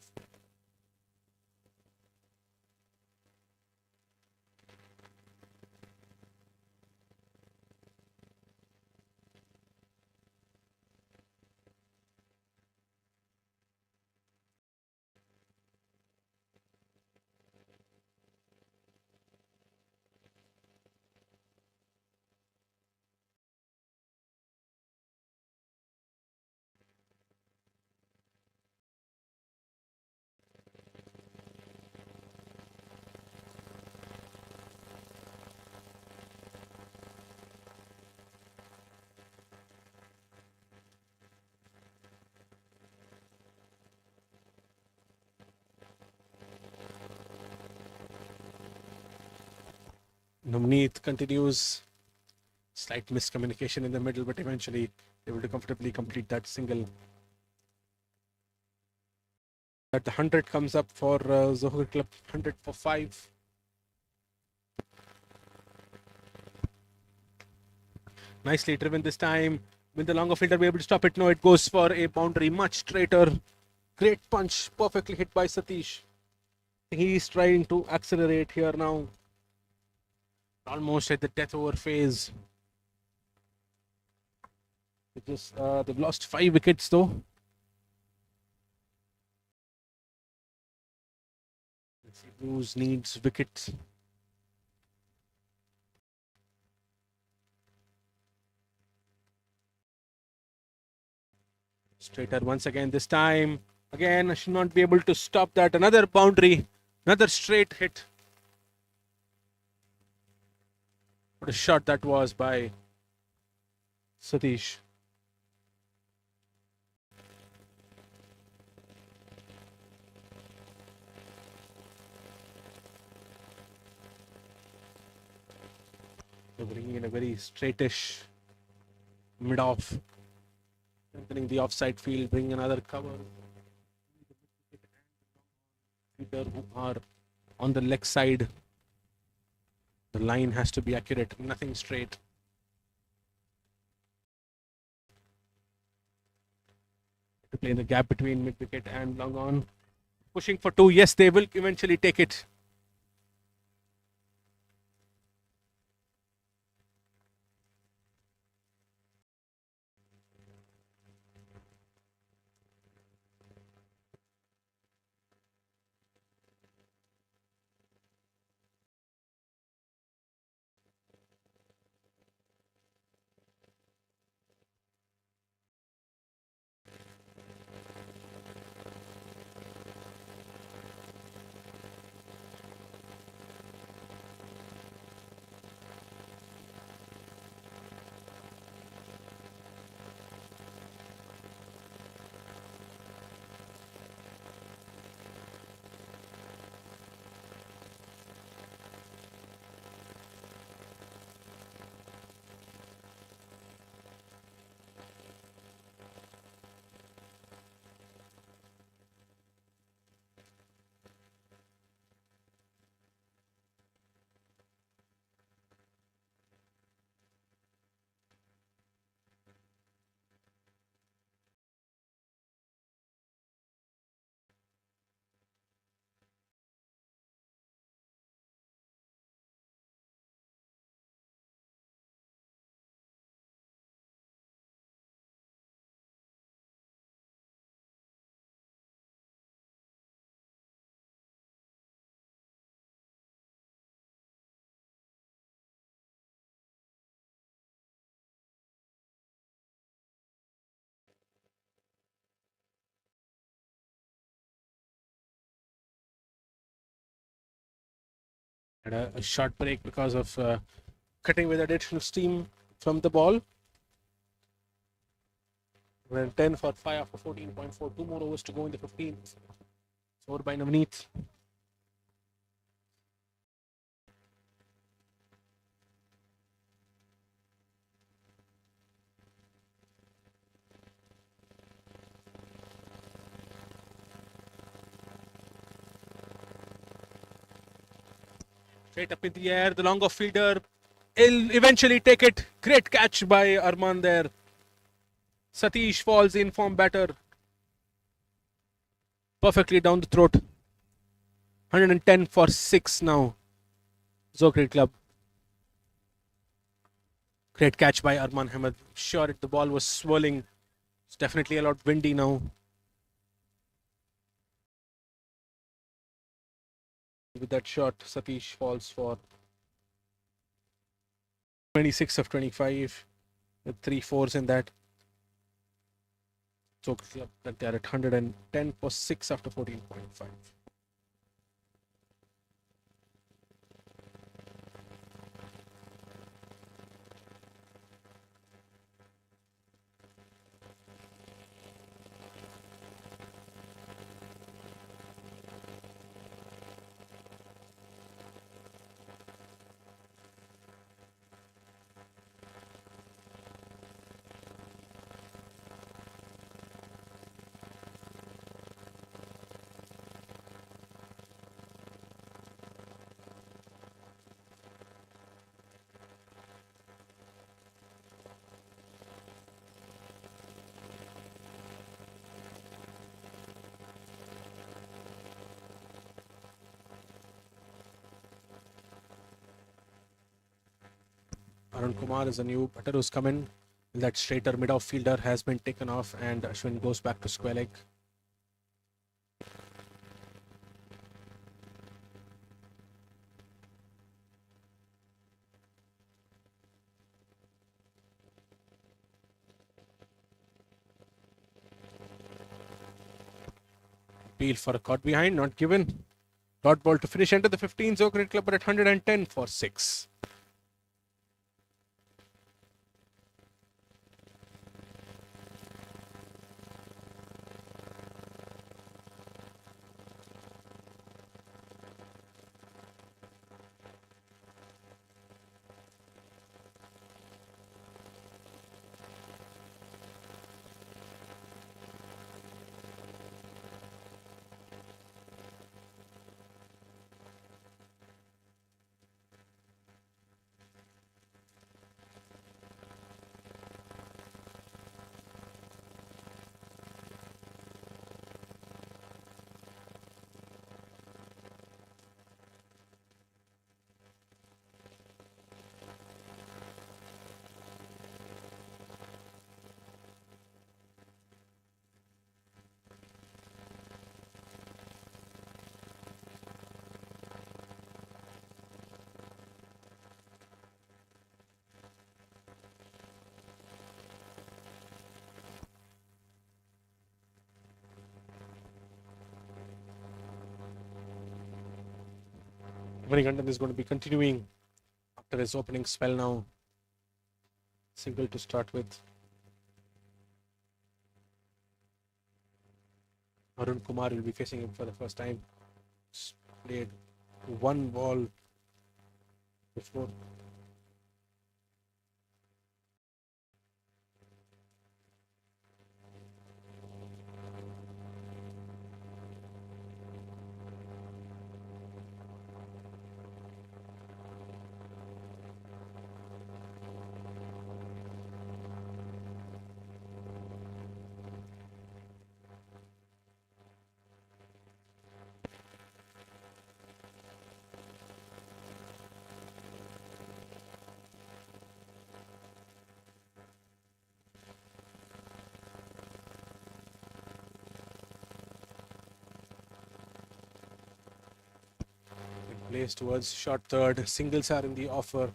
Navneet continues. Slight miscommunication in the middle, but eventually able to comfortably complete that single. That the 100 comes up for Zoho Club, 100 for 5. Nicely driven this time. Will the longer fielder be able to stop it? No, it goes for a boundary much straighter. Great punch, perfectly hit by Satish. He's trying to accelerate here now. Almost at the death over phase. They've lost 5 wickets though. Blues needs wickets. Straighter once again this time. Again, I should not be able to stop that. Another boundary. Another straight hit. What a shot that was by Satish. They're bringing in a very straightish mid-off. Entering the offside field, bringing another cover. Who are on the leg side. The line has to be accurate, nothing straight. To play in the gap between mid wicket and long on. Pushing for 2. Yes, they will eventually take it. Had a short break because of cutting with additional steam from the ball. And 10 for 5 after 14.4. 2 more overs to go in the 15th. Over by Navneet. Straight up in the air, the long off fielder. He'll eventually take it. Great catch by Arman there. Satish falls in form batter. Perfectly down the throat. 110 for 6 now. Zokrid Club. Great catch by Arman Hamad. Sure, the ball was swirling. It's definitely a lot windy now. With that shot, Satish falls for 26 of 25 with 3 fours in that. So that they are at 110 for 6 after 14.5. Arun Kumar is a new batter who's come in. That straighter mid-off fielder has been taken off and Ashwin goes back to square leg. Appeal for a caught behind, not given. Dot ball to finish enter the 15th. Zokrid Club at 110 for 6. Manikandan is going to be continuing after his opening spell now. Single to start with. Arun Kumar will be facing him for the first time. Played one ball before. Plays towards short third. Singles are in the offer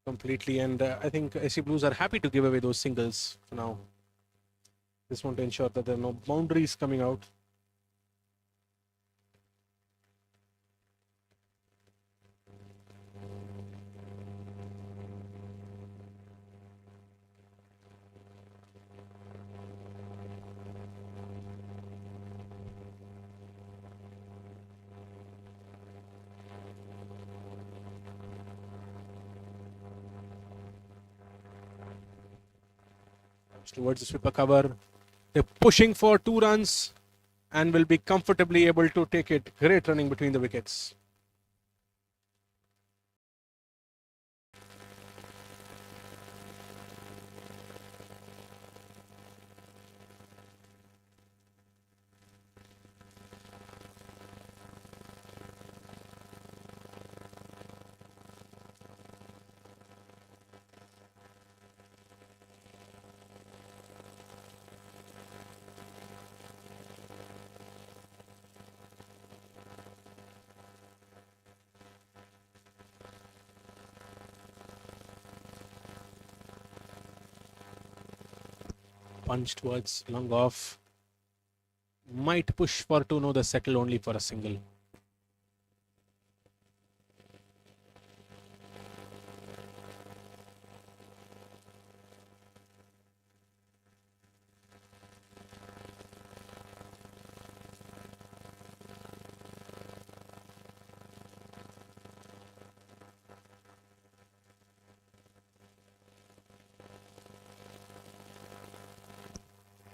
completely, and I think SC Blues are happy to give away those singles for now. Just want to ensure that there are no boundaries coming out. towards the sweeper cover. They're pushing for 2 runs and will be comfortably able to take it. Great running between the wickets. Punch towards long off. Might push for 2, no, the settle only for a single.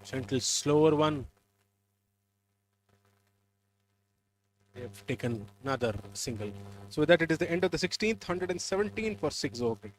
Gentle slower one. They have taken another single. So with that, it is the end of the 16th, 117 for 6 over.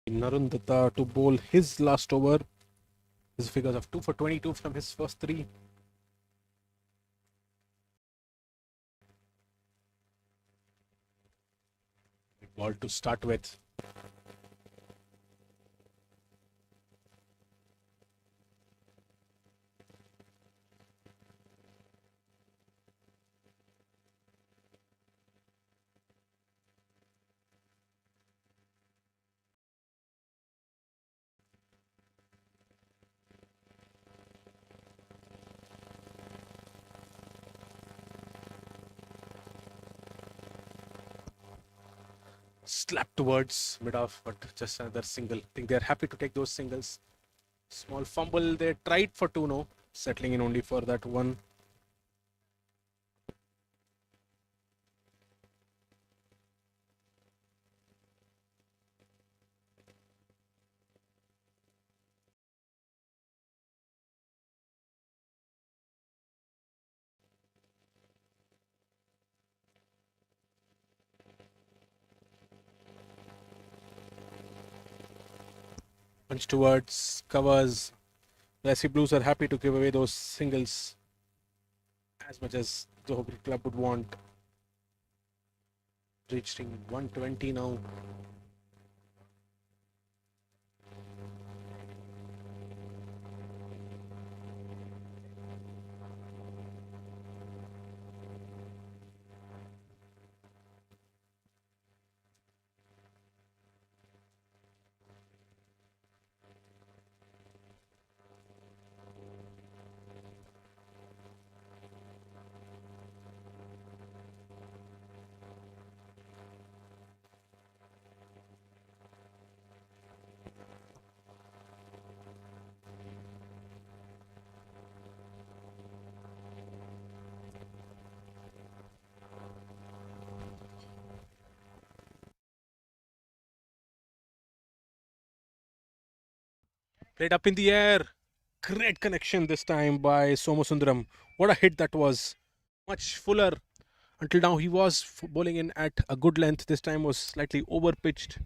Narun Datta to bowl his last over. His figures of 2 for 22 from his first 3. Ball to start with. Slap towards mid off, but just another single. I think they're happy to take those singles. Small fumble. They tried for 2, no. Settling in only for that 1. Punch towards covers. The SC Blues are happy to give away those singles as much as the Hobby Club would want. Reaching 120 now. Played up in the air. Great connection this time by Somasundaram. What a hit that was. much fuller. Until now, he was bowling in at a good length. This time was slightly over pitched.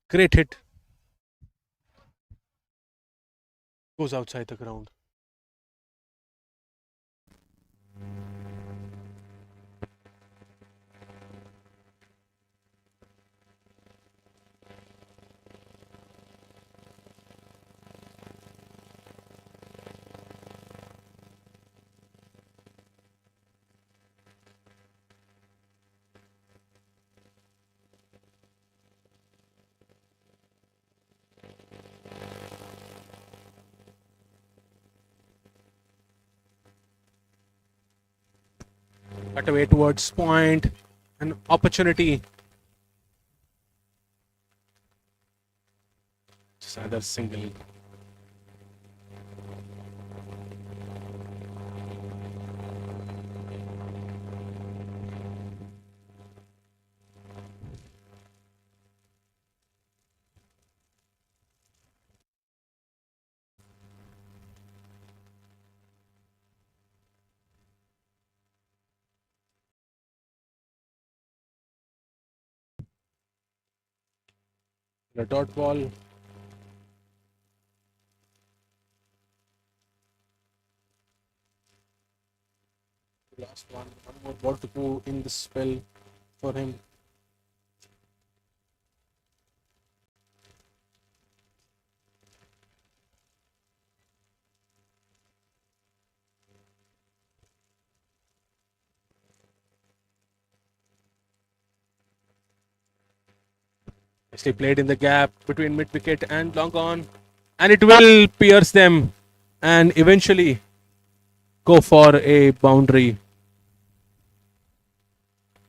Great hit. Goes outside the ground. Cut away towards point. An opportunity. Just another single. The dot ball. Last one. One more ball to go in the spell for him. Nicely played in the gap between mid wicket and long on. And it will pierce them and eventually go for a boundary.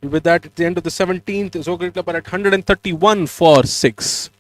With that, at the end of the 17th, Zogri Club are at 131 for 6.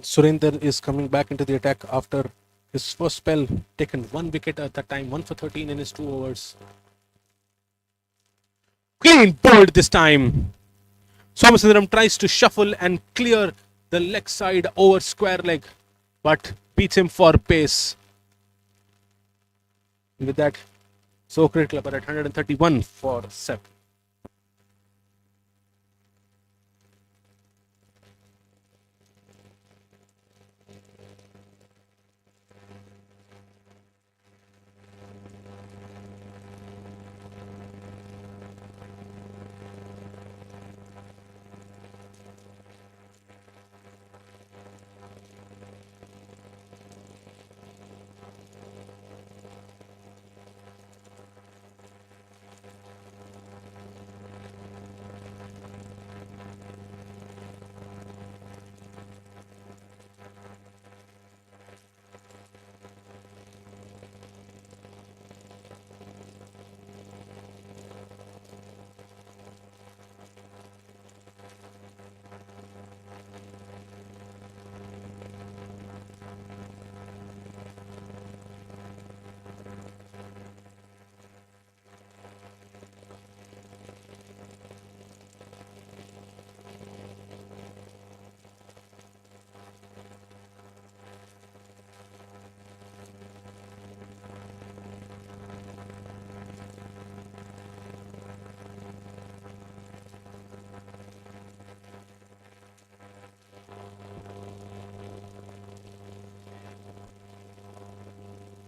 Surinder is coming back into the attack after his first spell, taken 1 wicket at that time, 1 for 13 in his 2 overs. Clean bowled this time. Somasundaram tries to shuffle and clear the leg side over square leg, but beats him for pace. With that, Zogri Club are at 131 for 7.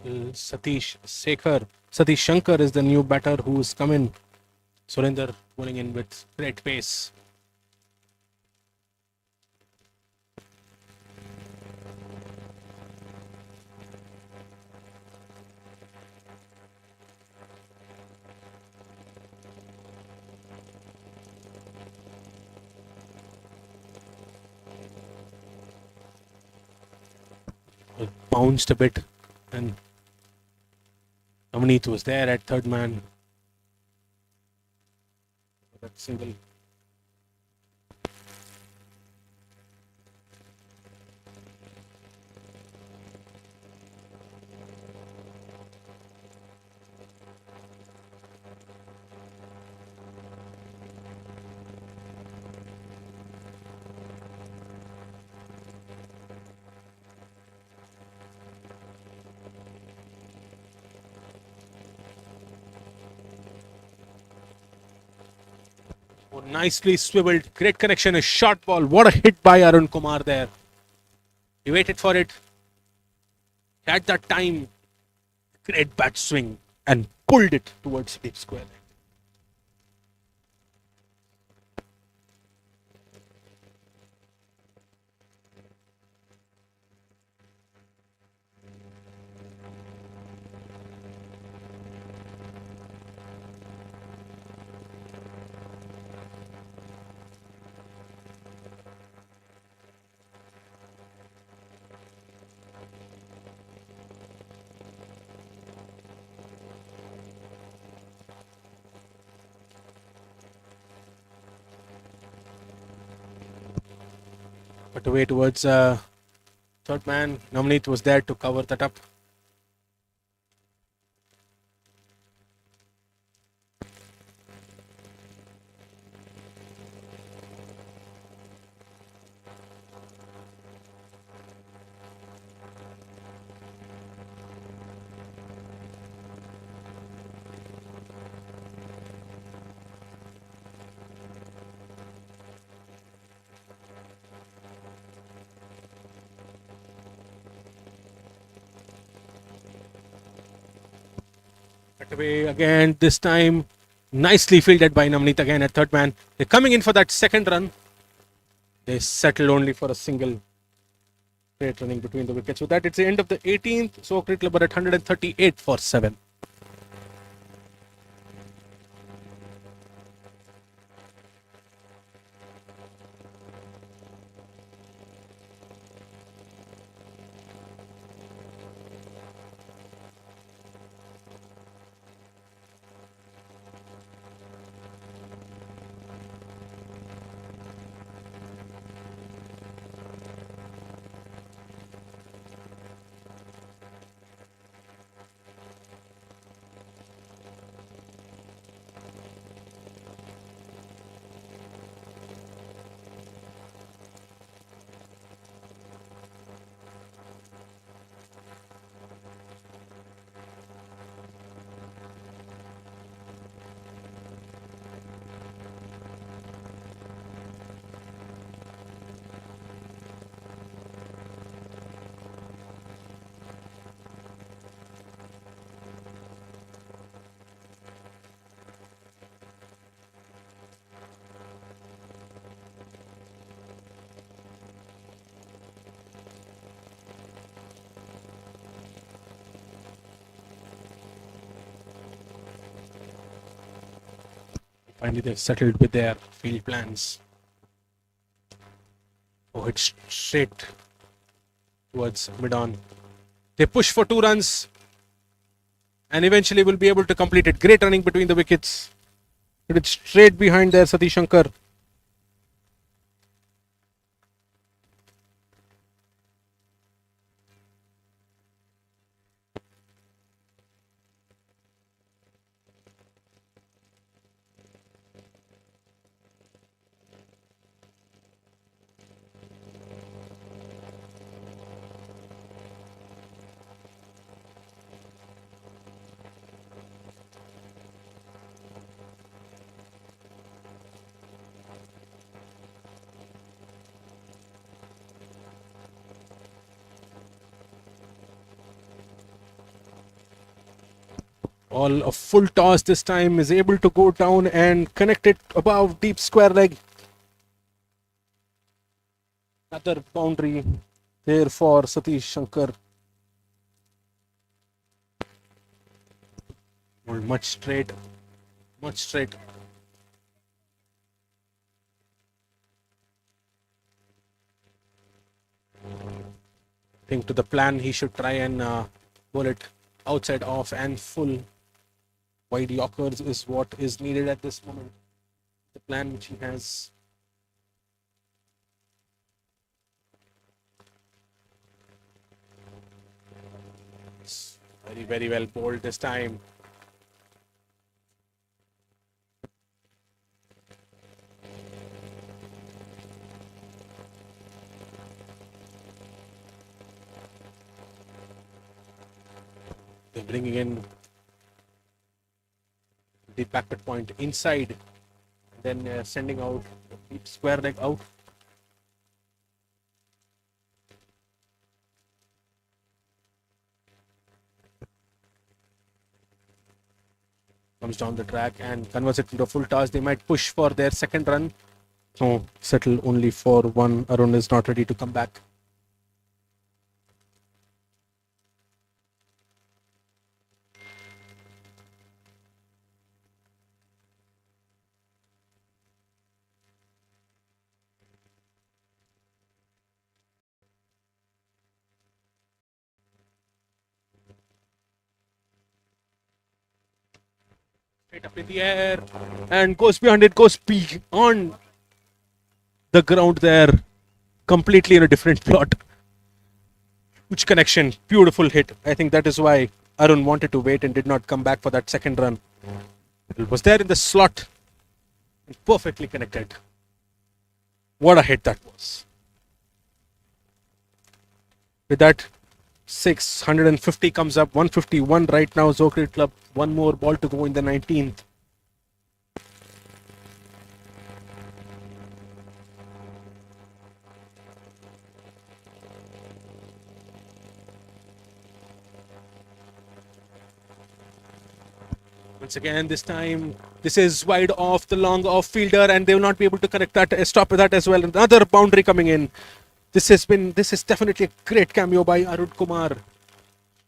Satish Shankar is the new batter who's come in. Surinder bowling in with great pace. It bounced a bit, and Navneet was there at third man. That single. Oh, nicely swiveled. Great connection. A short ball. What a hit by Arun Kumar there. He waited for it. At that time, great bat swing and pulled it towards deep square. But away towards third man. Navneet was there to cover that up. Cut away again. This time, nicely fielded by Navneet again at third man. They're coming in for that second run. They settled only for a single. Great running between the wickets. So that it's the end of the 18th. So Cricket Club are at 138 for 7. Finally, they've settled with their field plans. Oh, it's straight towards mid-on. They push for 2 runs and eventually will be able to complete it. Great running between the wickets. It's straight behind there, Satish Shankar. All a full toss this time, is able to go down and connect it above deep square leg. Another boundary there for Satish Shankar. Much straight, much straight. I think to the plan, he should try and bowl it outside off and full. Wide Yorkers is what is needed at this moment. The plan which he has. It's very, very well bowled this time. They're bringing in the backward point inside, then sending out deep square leg out. Comes down the track and converts it into a full toss. They might push for their second run. No, settle only for one. Arun is not ready to come back. Straight up in the air and goes behind it, goes beyond the ground there, completely in a different plot. Huge connection, beautiful hit. I think that is why Arun wanted to wait and did not come back for that second run. It was there in the slot and perfectly connected. What a hit that was. With that, 650 comes up, 151 right now. Zokrit Club, one more ball to go in the 19th. Once again, this time, this is wide off the long off fielder, and they will not be able to connect that, stop that as well. Another boundary coming in. This is definitely a great cameo by Arun Kumar.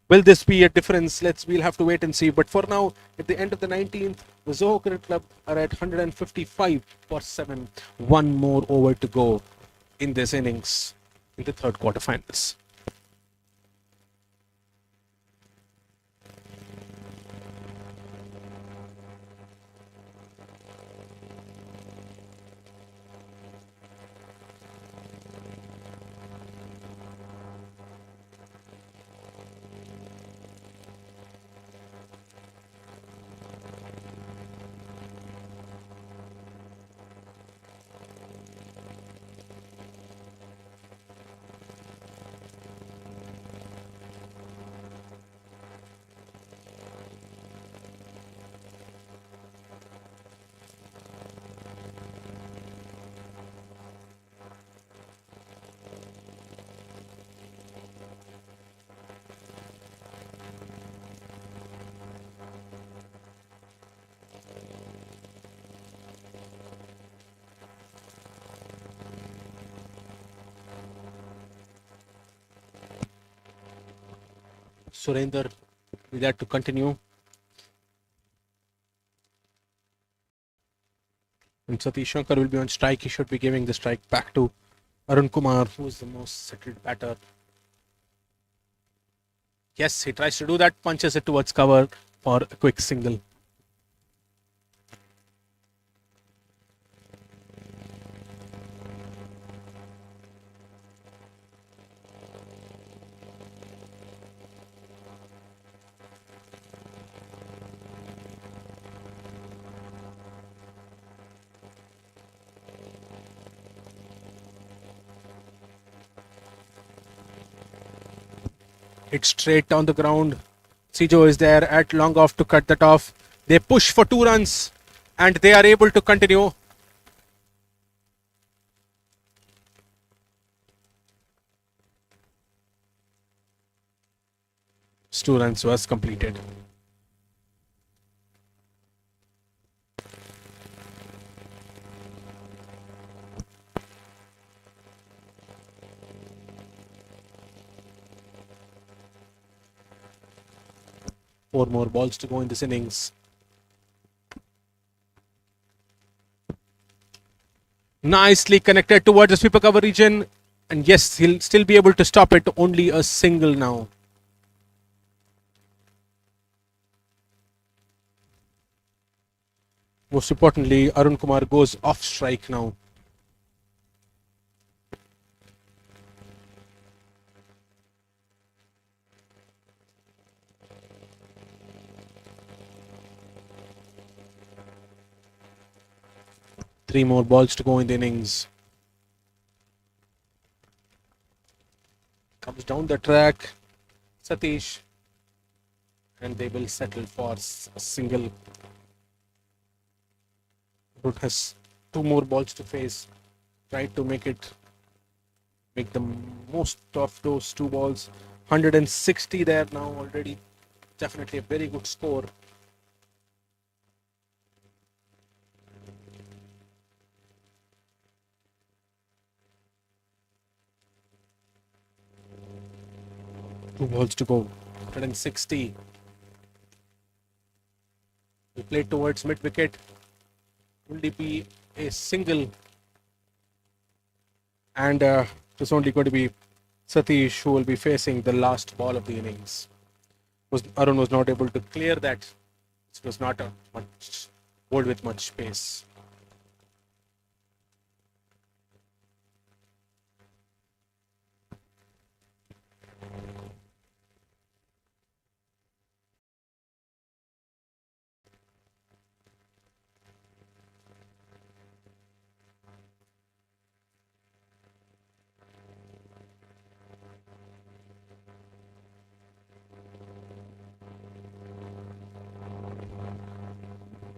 Will this be a difference? We'll have to wait and see. But for now, at the end of the 19th, the Zoho Cricket Club are at 155 for 7. One more over to go in this innings in the third quarterfinals. Surender will that to continue. And Satish Shankar will be on strike. He should be giving the strike back to Arun Kumar, who is the most settled batter. Yes, he tries to do that, punches it towards cover for a quick single. It's straight down the ground. Sijo is there at long off to cut that off. They push for 2 runs and they are able to continue. Two runs was completed. 4 more balls to go in this innings. Nicely connected towards the sweeper cover region. And yes, he'll still be able to stop it. Only a single now. Most importantly, Arun Kumar goes off strike now. Three more balls to go in the innings. Comes down the track, Satish, and they will settle for a single. Root has two more balls to face. Try to make the most of those two balls. 160 there now already. Definitely a very good score. Two balls to go. 160. We play towards mid wicket. Will it be a single? And it's only going to be Satish who will be facing the last ball of the innings. Arun was not able to clear that. It was not a much bowled with much space.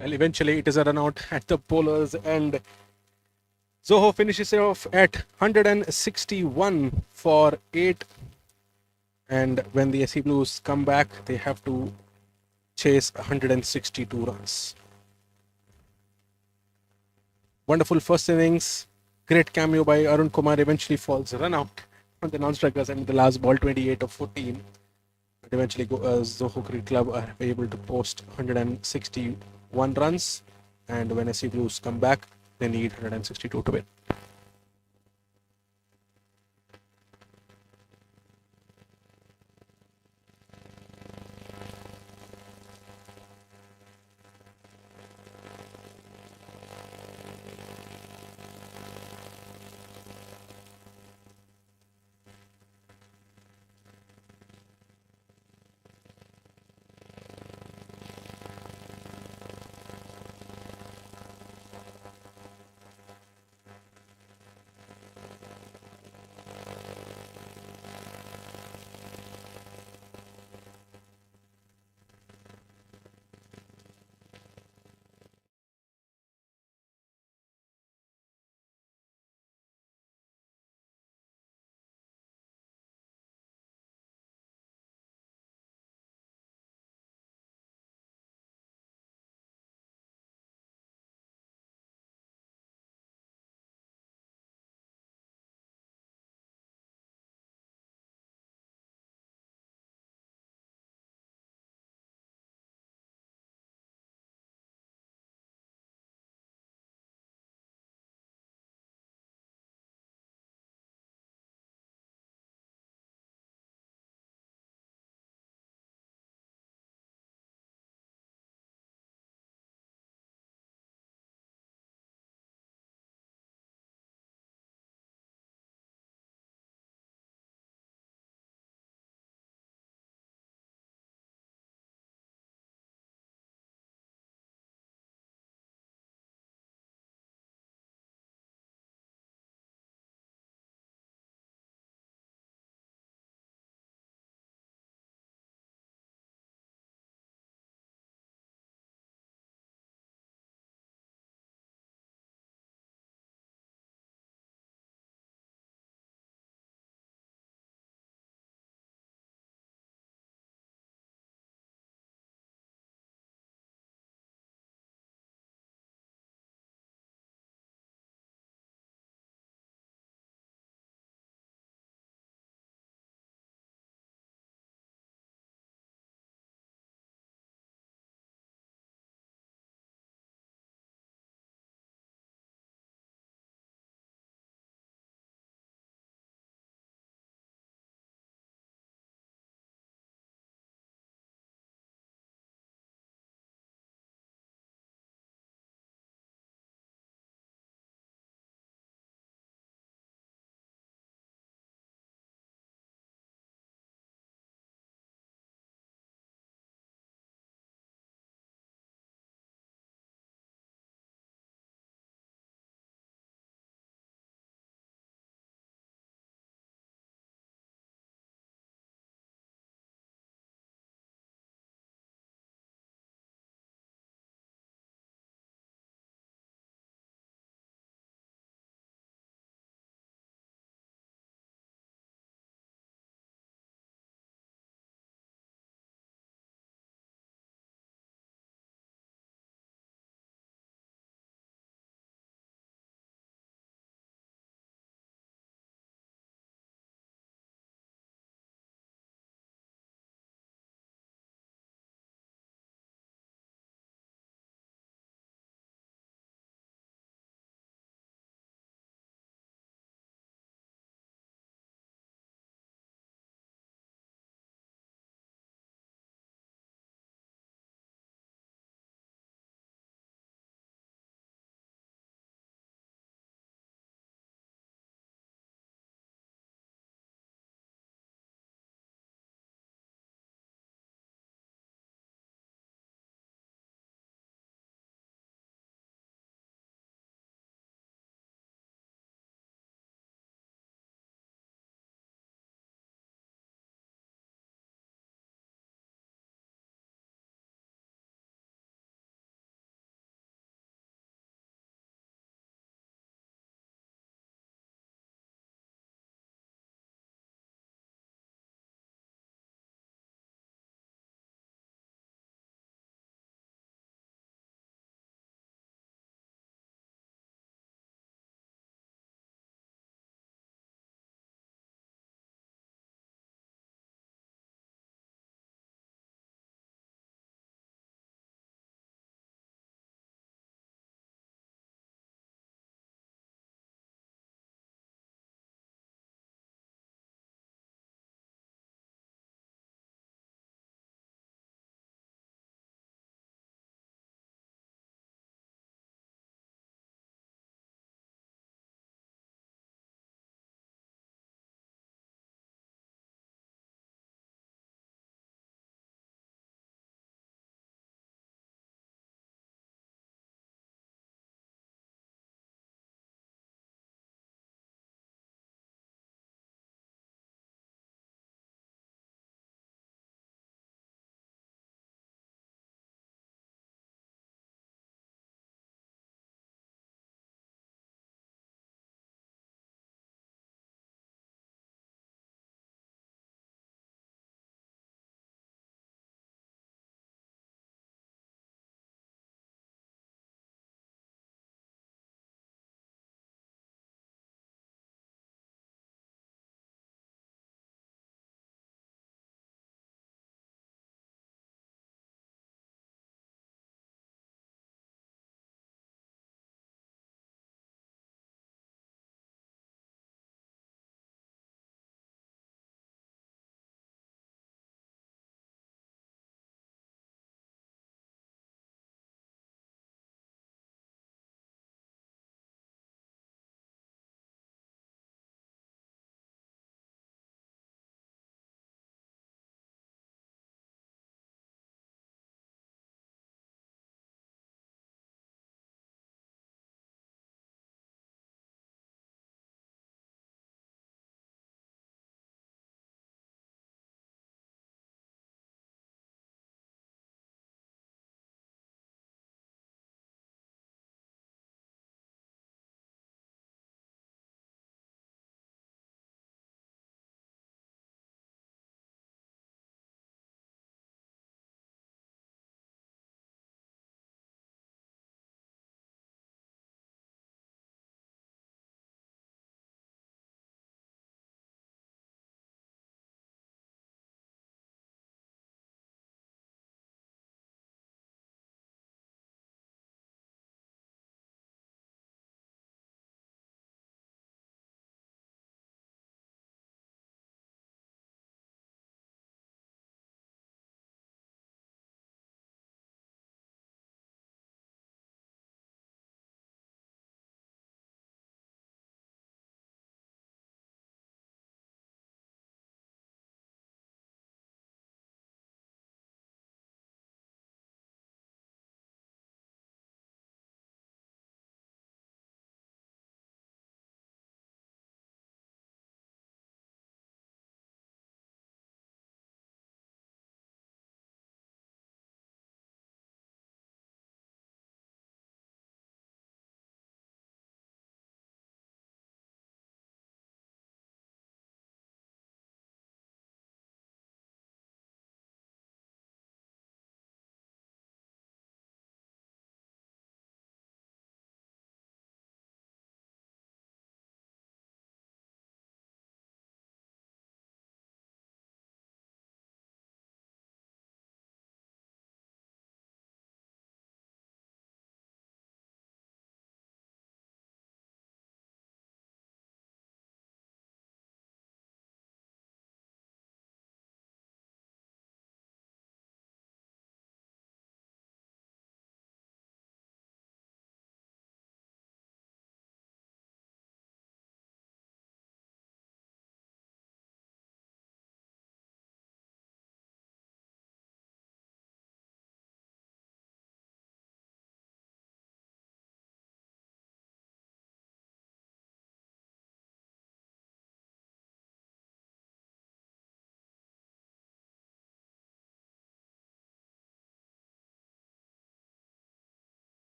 Well, eventually it is a run out at the bowler's end. Zoho finishes off at 161 for 8. And when the SC Blues come back, they have to chase 162 runs. Wonderful first innings. Great cameo by Arun Kumar. Eventually falls run out on the non-strikers and the last ball 28 of 14. But eventually Zoho Cricket Club are able to post 161 runs. And when SC Blues come back, they need 162 to win.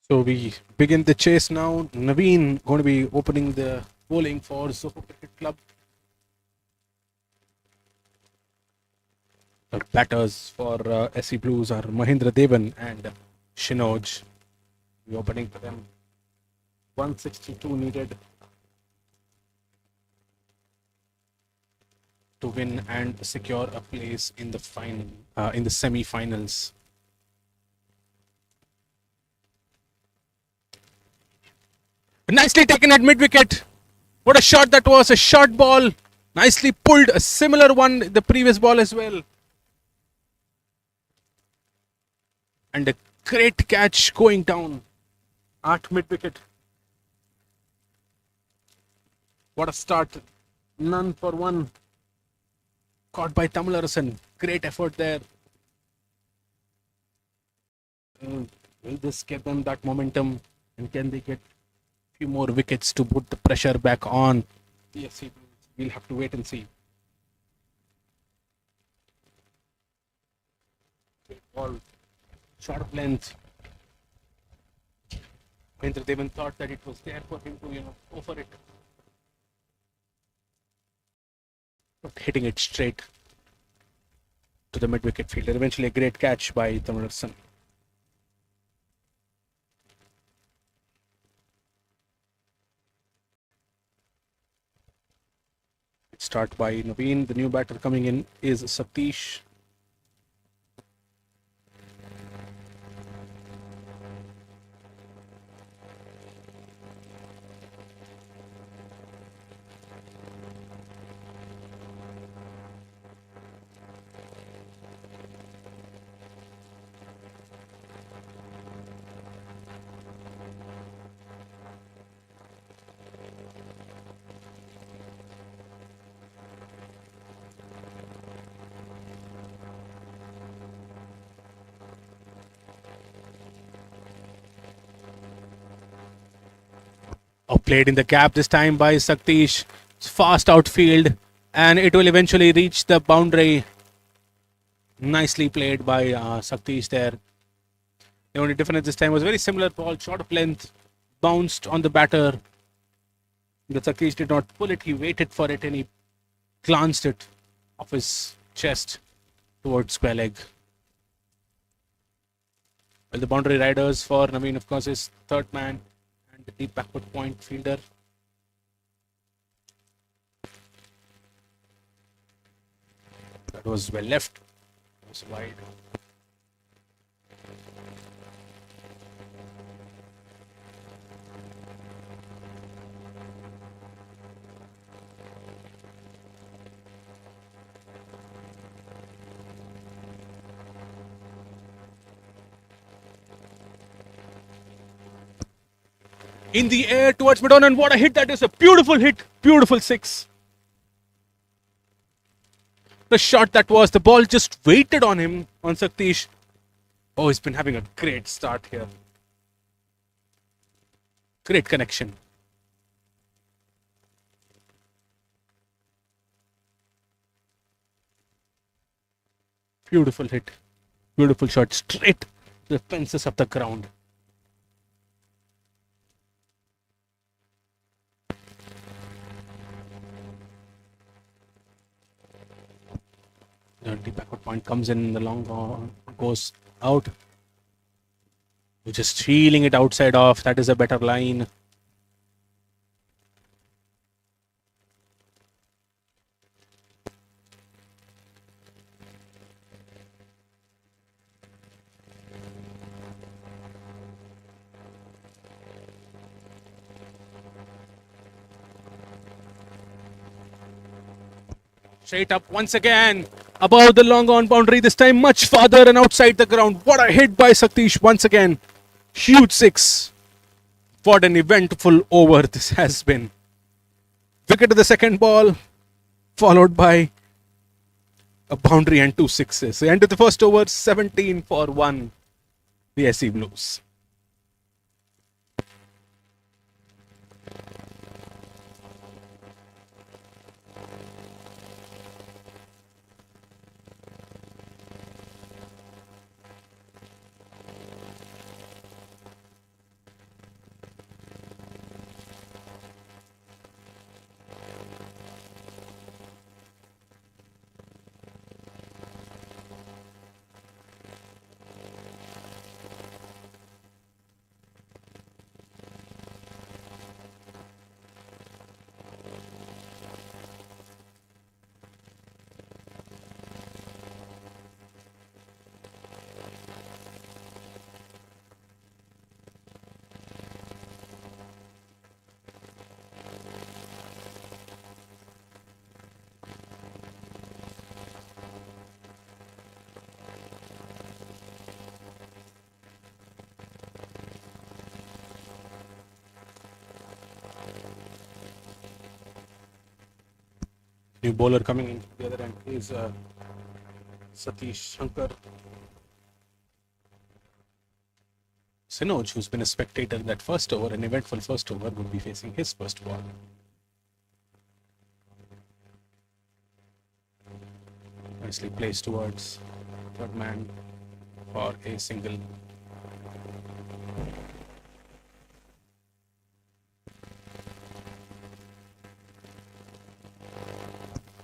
So we begin the chase now. Naveen going to be opening the bowling for Soho Cricket Club. The batters for SC Blues are Mahindra Devan and Shinoj. The opening for them. 162 needed to win and secure a place in the final, in the semi-finals. Nicely taken at mid-wicket. What a shot that was! A short ball, nicely pulled. A similar one the previous ball as well. And a great catch going down at mid-wicket. What a start! None for one. Caught by Tamilarasan. Great effort there. Will this give them that momentum? And can they get a few more wickets to put the pressure back on the SC Blues? We'll have to wait and see. Ball short of length. Mahindra Devan thought that it was there for him to, go for it. But hitting it straight to the mid-wicket fielder. Eventually a great catch by Tamilarasan. Start by Naveen. The new batter coming in is Satish. Played in the gap this time by Saktish. It's fast outfield and it will eventually reach the boundary. Nicely played by Saktish there. The only difference this time was very similar ball, short of length, bounced on the batter. The Saktish did not pull it, he waited for it and he glanced it off his chest towards square leg. Well, the boundary riders for Naveen, of course, is third man. The deep backward point fielder. That was well left. That was wide. In the air towards mid-on, and what a hit that is! A beautiful hit, beautiful six. The shot that was, the ball just waited on him, on Saktish. Oh, he's been having a great start here. Great connection. Beautiful hit, beautiful shot, straight to the fences of the ground. The backward point comes in, the long ball goes out. You're just feeling it outside off. That is a better line. Straight up once again. Above the long on boundary, this time much farther and outside the ground. What a hit by Saktish once again. Huge six. What an eventful over this has been. Wicket to the second ball, followed by a boundary and two sixes. End of the first over, 17 for 1. The SC Blues. New bowler coming in the other end is Satish Shankar Sinoj, who's been a spectator in that first over, an eventful first over, would be facing his first ball. Nicely placed towards third man for a single.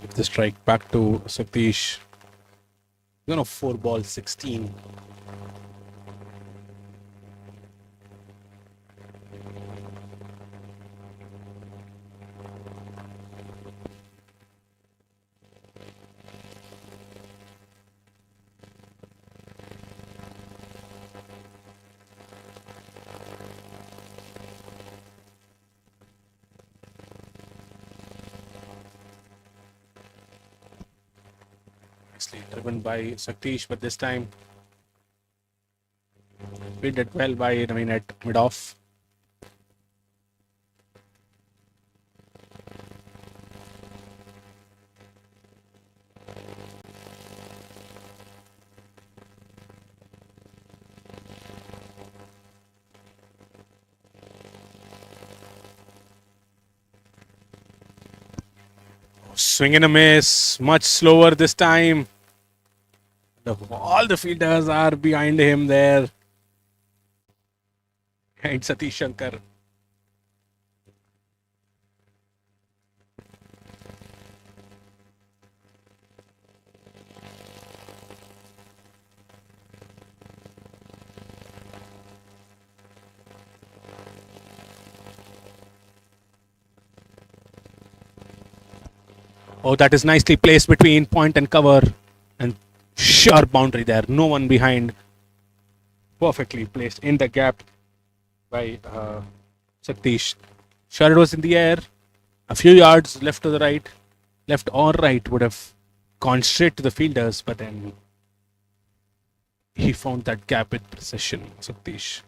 Give the strike back to Satish. 4 ball 16. Driven by Satish, but this time we did well by Naveen at mid-off. Swing and a miss, much slower this time. All the fielders are behind him there. And Satish Shankar. Oh, that is nicely placed between point and cover. And sharp boundary there. No one behind. Perfectly placed in the gap by Satish. Sure, it was in the air. A few yards left to the right. Left or right would have gone straight to the fielders, but then he found that gap with precision, Satish.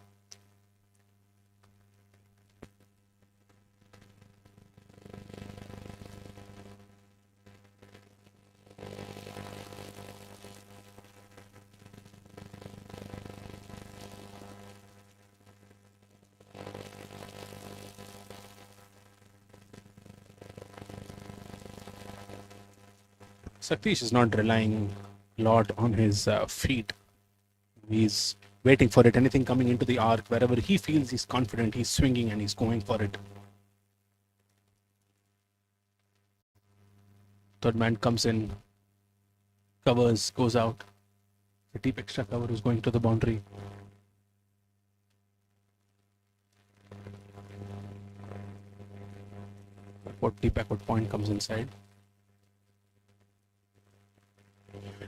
Satish is not relying a lot on his feet. He's waiting for it. Anything coming into the arc, wherever he feels he's confident, he's swinging and he's going for it. Third man comes in, covers, goes out. The deep extra cover is going to the boundary. Deep backward point comes inside.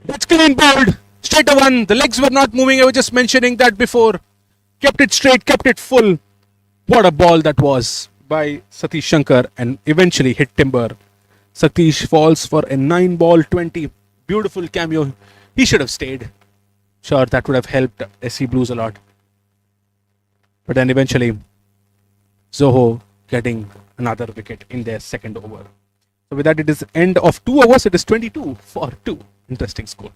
That's clean bowled. Straight to one. The legs were not moving. I was just mentioning that before. Kept it straight, kept it full. What a ball that was by Satish Shankar and eventually hit timber. Satish falls for a 9 ball 20. Beautiful cameo. He should have stayed. Sure, that would have helped SC Blues a lot. But then eventually, Zoho getting another wicket in their second over. So with that, it is end of 2 overs. It is 22 for 2. Interesting scorecard.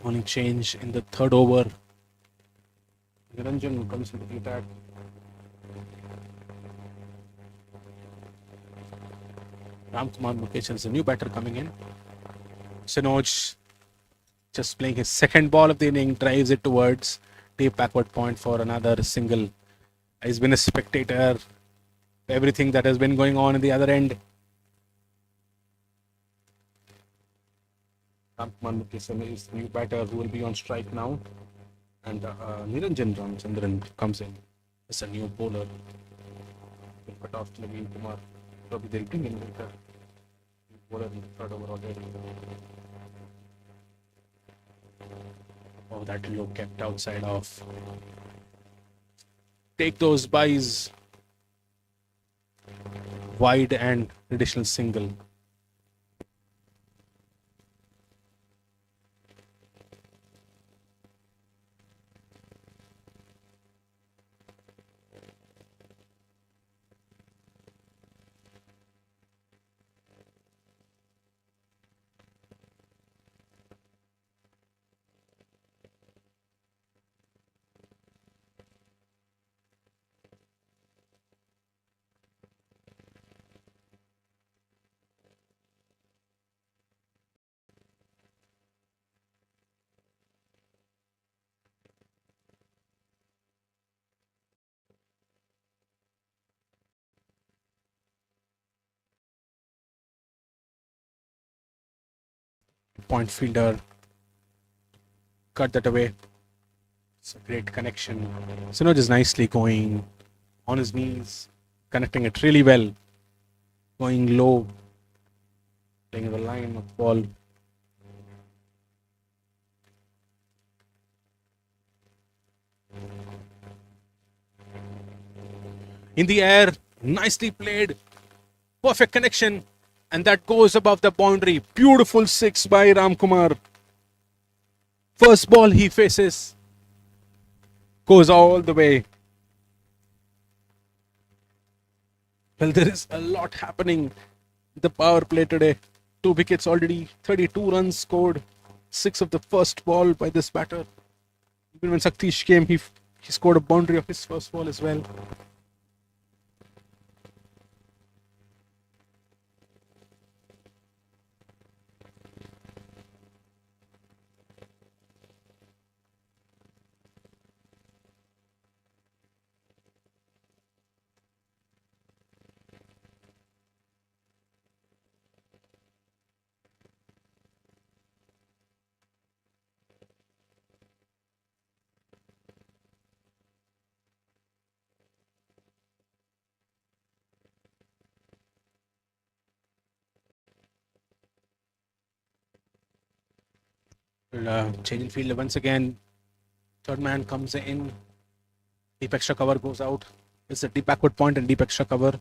Only change in the third over. Niranjan comes into the attack. Ramkumar Mukesh is a new batter coming in. Sinoj just playing his second ball of the inning, drives it towards deep backward point for another single. He's been a spectator to everything that has been going on in the other end. Ramkumar Mukesh is the new batter who will be on strike now. And Niranjan Ramchandran comes in as a new bowler. Will cut off Naveen Kumar. Probably they'll bring in later. Bowler in the third over already. Oh, that low kept outside off. Take those buys. Wide and additional single. Point fielder cut that away. It's a great connection. Sinoj is nicely going on his knees, connecting it really well. Going low, playing the line of the ball. In the air, nicely played. Perfect connection. And that goes above the boundary. Beautiful six by Ramkumar. First ball he faces. Goes all the way. Well, there is a lot happening in the power play today. 2 wickets already. 32 runs scored. 6 of the first ball by this batter. Even when Saktish came, he scored a boundary of his first ball as well. Changing field once again. Third man comes in. Deep extra cover goes out. It's a deep backward point and deep extra cover.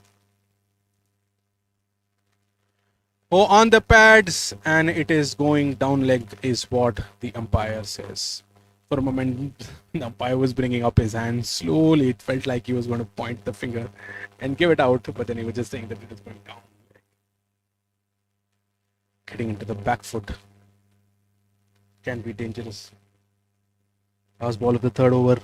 Oh, on the pads, and it is going down leg, is what the umpire says. For a moment, the umpire was bringing up his hand slowly. It felt like he was going to point the finger and give it out, but then he was just saying that it is going down. Getting into the back foot can be dangerous. Last ball of the third over.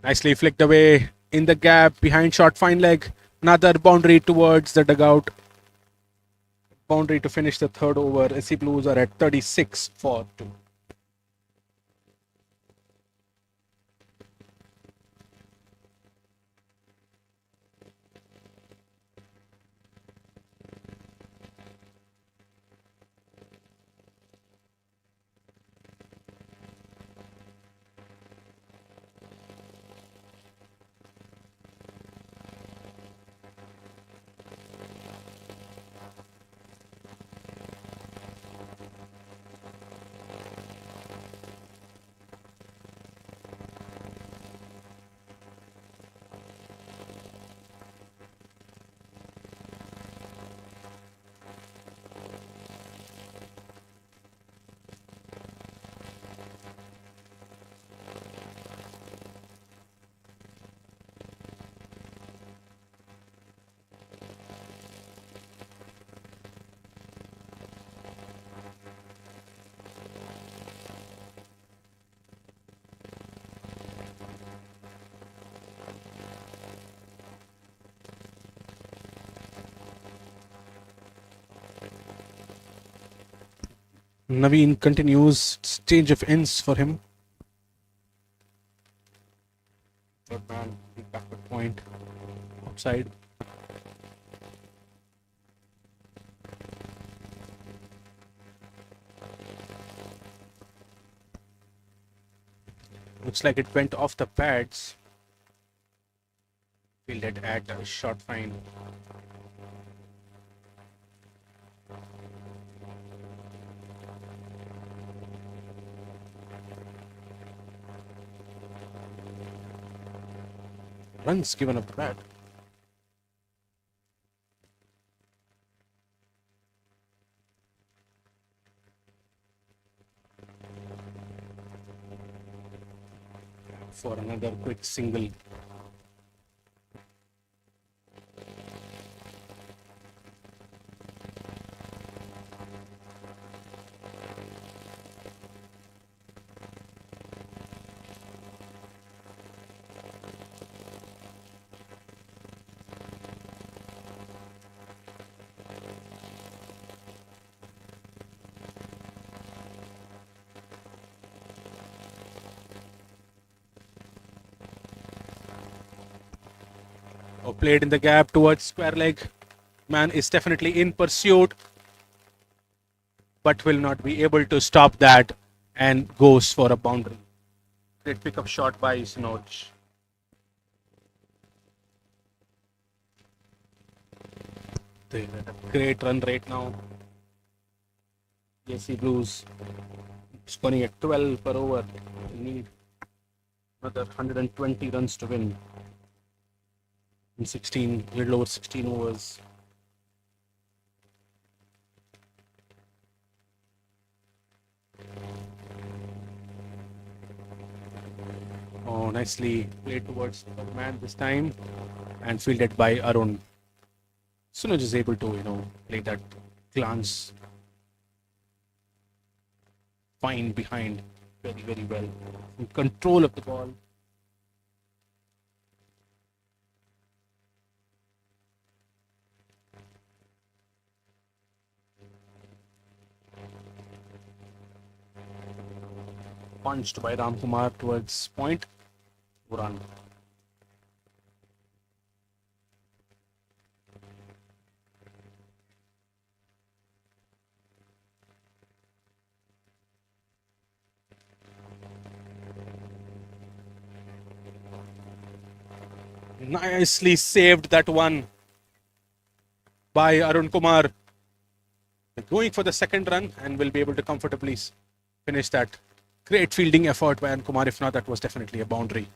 Nicely flicked away in the gap behind short fine leg. Another boundary towards the dugout. Boundary to finish the third over. SC Blues are at 36 for 2. Naveen continues. Change of ends for him. Third man, backward point. Outside. Looks like it went off the pads. Fielded at a short fine. Runs given up the bat. For another quick single. Played in the gap towards square leg. Man is definitely in pursuit, but will not be able to stop that and goes for a boundary. Great pickup shot by Sinoj. Great run rate now. AC Blues scoring at 12 per over. They need another 120 runs to win in 16, little over 16 overs. Oh, nicely played towards the man this time and fielded by Arun. Sunoj is able to, play that glance fine behind very, very well. In control of the ball. Punched by Ram Kumar towards point. Run. Nicely saved that one by Arun Kumar. Going for the second run and will be able to comfortably finish that. Great fielding effort by Arun Kumar. If not, that was definitely a boundary.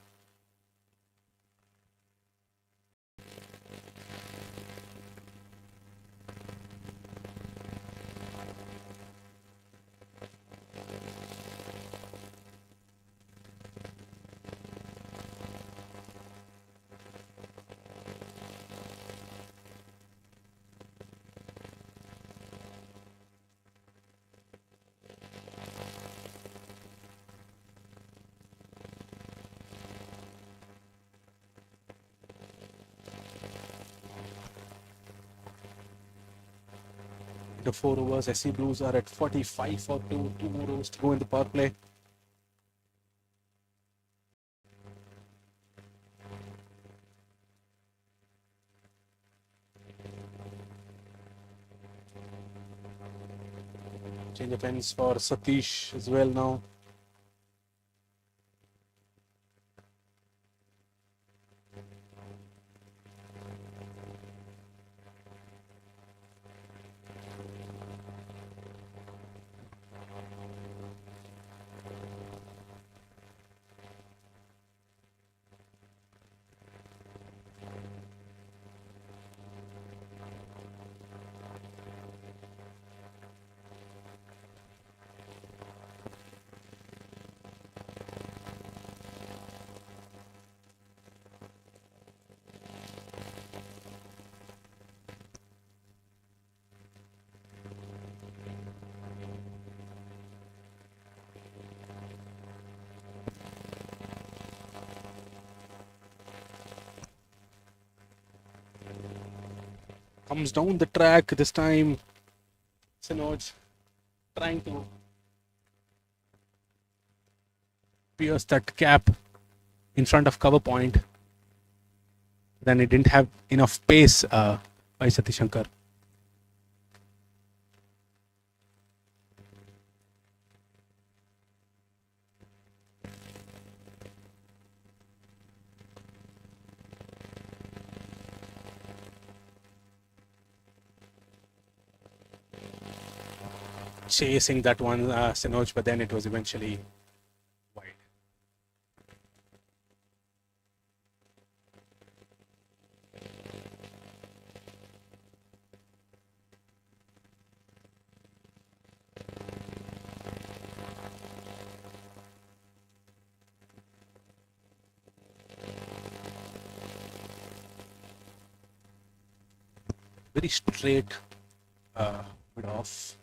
The 4 overs, SC Blues are at 45 for 2 more overs to go in the power play. Change of ends for Satish as well now. Comes down the track this time. Sinoj trying to pierced that gap in front of cover point. Then it didn't have enough pace by Satish Shankar. Chasing that one, Sinoj, but then it was eventually wide. Very straight bit off.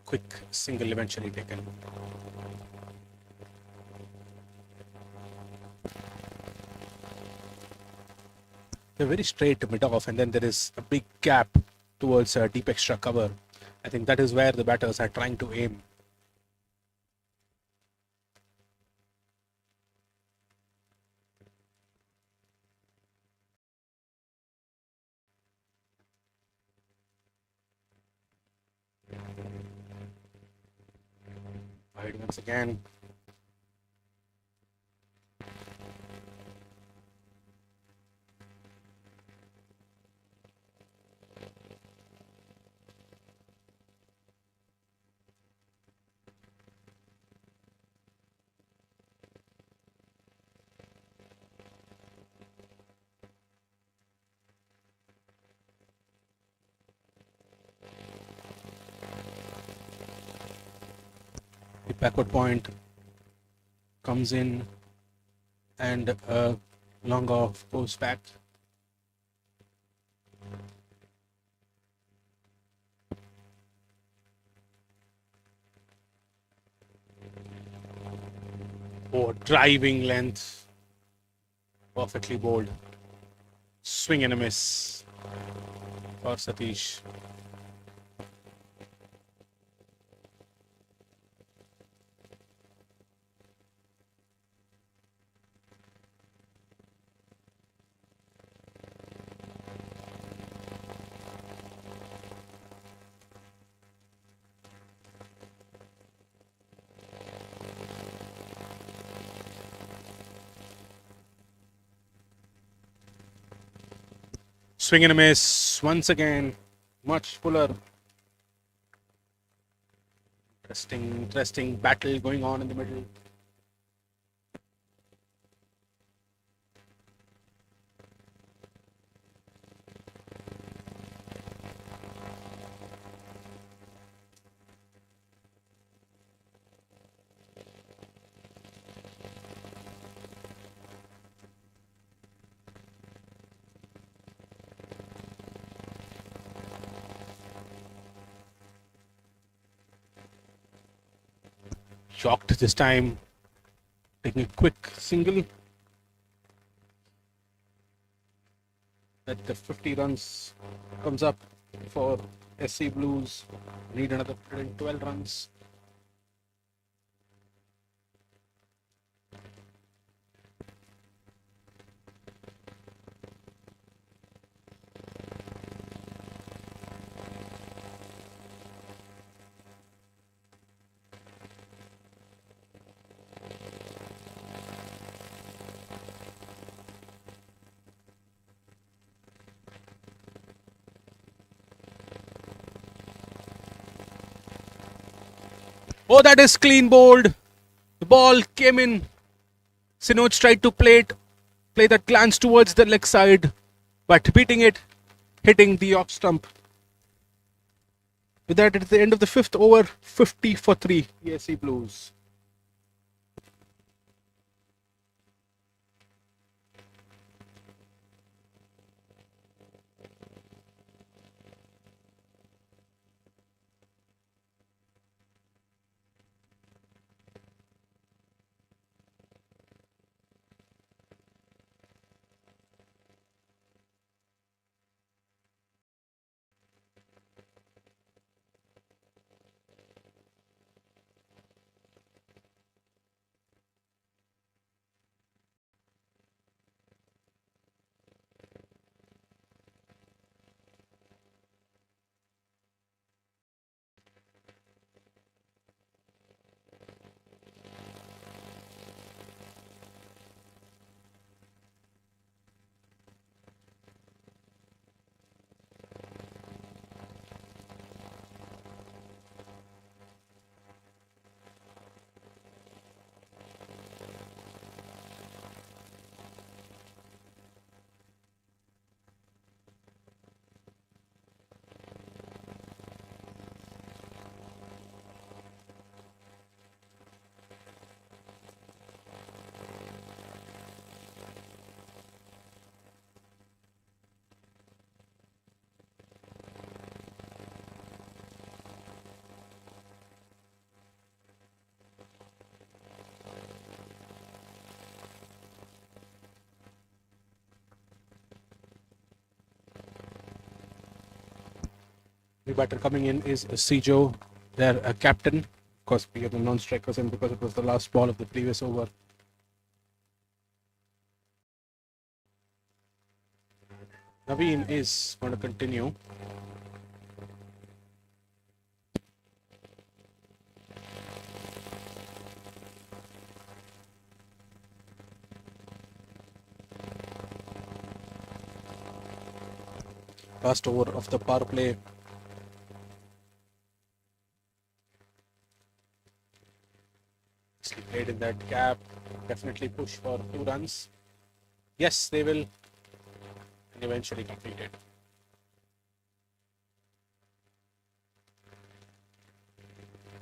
Quick single eventually taken. They're very straight mid off, and then there is a big gap towards deep extra cover. I think that is where the batters are trying to aim. Wide once again. The backward point comes in and long off goes back. Oh, driving length. Perfectly bowled. Swing and a miss for Satish. Swing and a miss once again. Much fuller. Interesting battle going on in the middle. Shocked this time. Taking a quick single. That the 50 runs comes up for SC Blues. Need another 112 runs. Oh, that is clean bowled. The ball came in. Sinoj tried to play that glance towards the leg side, but beating it, hitting the off stump. With that, at the end of the fifth over, 50 for 3, ESC Blues. The batter coming in is Sijo, their captain. Of course, we have the non-strikers in because it was the last ball of the previous over. Naveen is going to continue. Last over of the power play. Played in that gap. Definitely push for 2 runs. Yes, they will. And eventually complete it.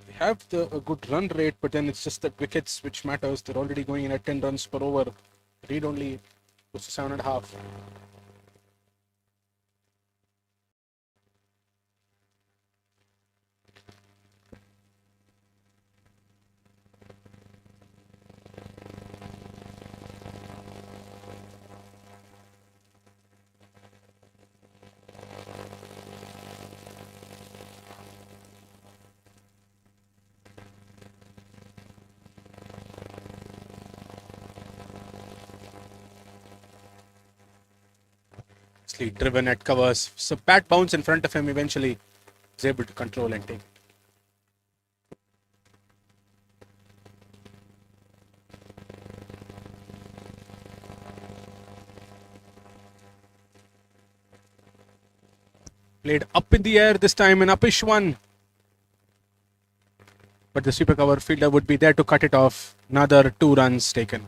They have a good run rate, but then it's just the wickets which matters. They're already going in at 10 runs per over. Read only goes to 7.5. Driven at covers. So bat bounce in front of him eventually is able to control and take. Played up in the air this time, an uppish one. But the sweeper cover fielder would be there to cut it off. Another 2 runs taken.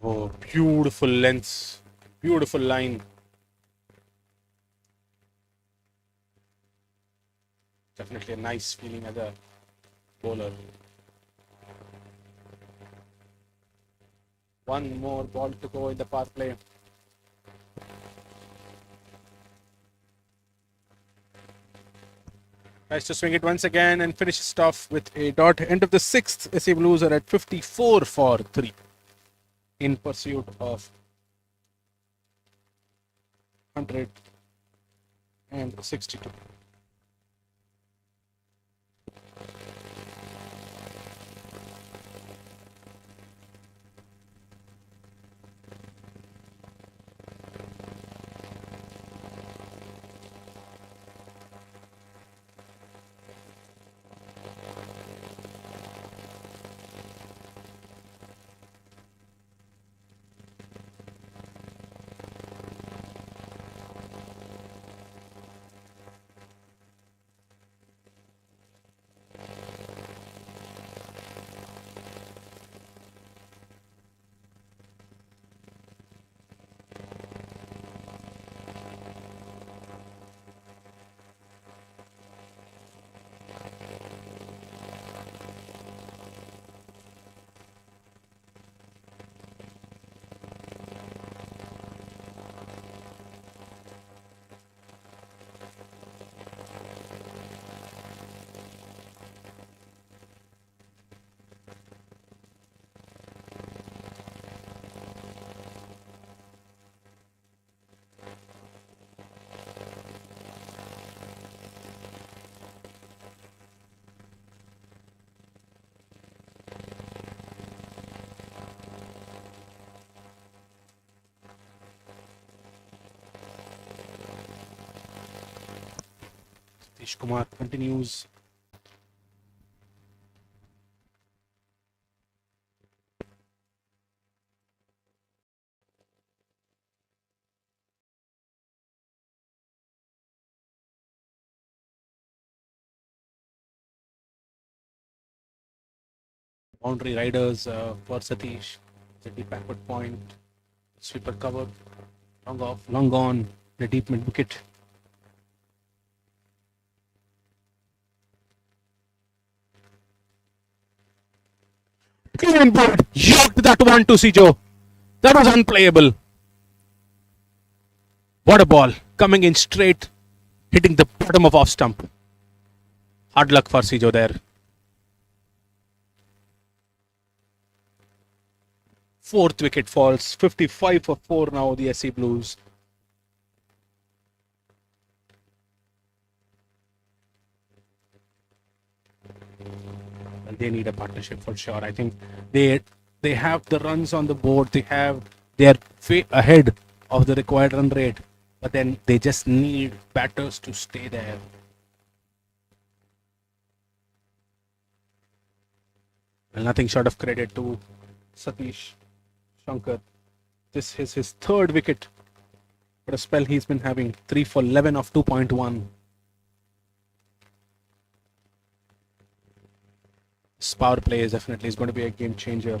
Oh, beautiful lengths. Beautiful line. Definitely a nice feeling as a bowler. One more ball to go in the power play. Tries to swing it once again and finishes it off with a dot. End of the 6th. SC Blues are at 54 for 3 in pursuit of 162. Satish Kumar continues. Boundary riders for Satish. The deep backward point. Sweeper cover. Long off, long on. The deep mid wicket. Again, Bird yorked that one to Sijo. That was unplayable. What a ball. Coming in straight, hitting the bottom of off stump. Hard luck for Sijo there. Fourth wicket falls. 55 for 4 now, the SC Blues. And they need a partnership for sure. I think they have the runs on the board. They are ahead of the required run rate, but then they just need batters to stay there. Well, nothing short of credit to Satish Shankar. This is his third wicket. What a spell he's been having. 3 for 11 of 2.1. This power play is definitely going to be a game changer.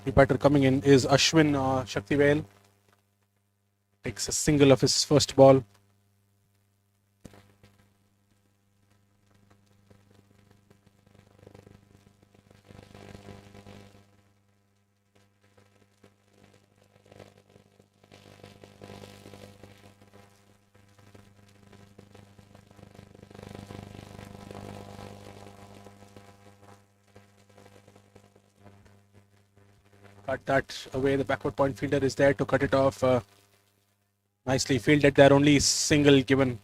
The batter coming in is Ashwin Shaktivel. Takes a single of his first ball. Cut that away. The backward point fielder is there to cut it off. Nicely fielded there. Only single given.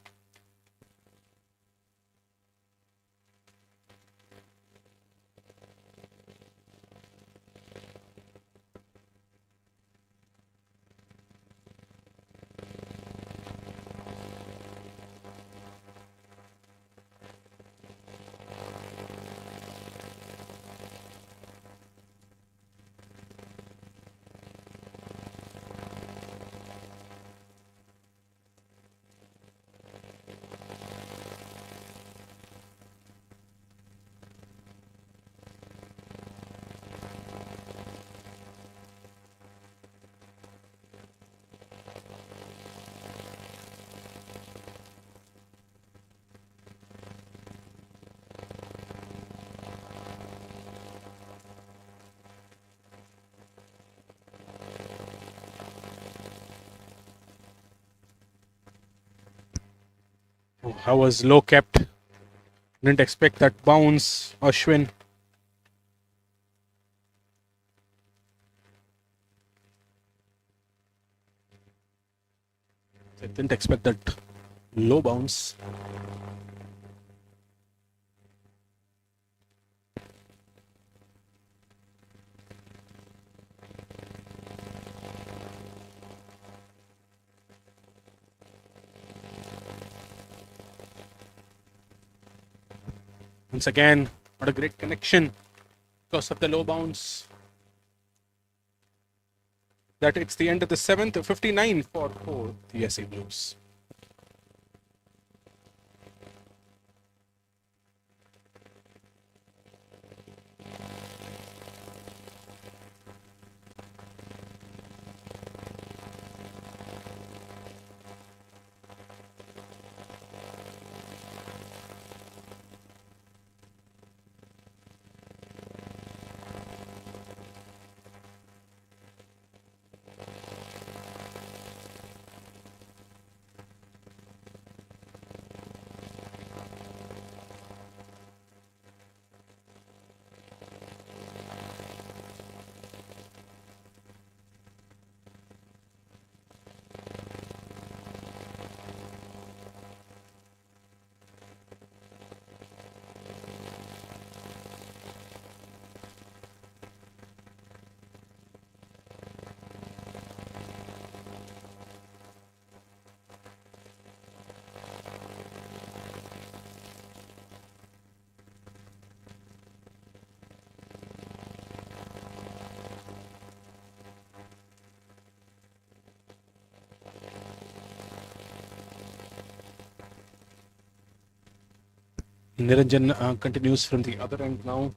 I was low kept. Didn't expect that bounce, Ashwin. I didn't expect that low bounce. Once again, not a great connection because of the low bounce. That it's the end of the 7th, 59 for 4, the SC Blues. Niranjan continues from the other end now.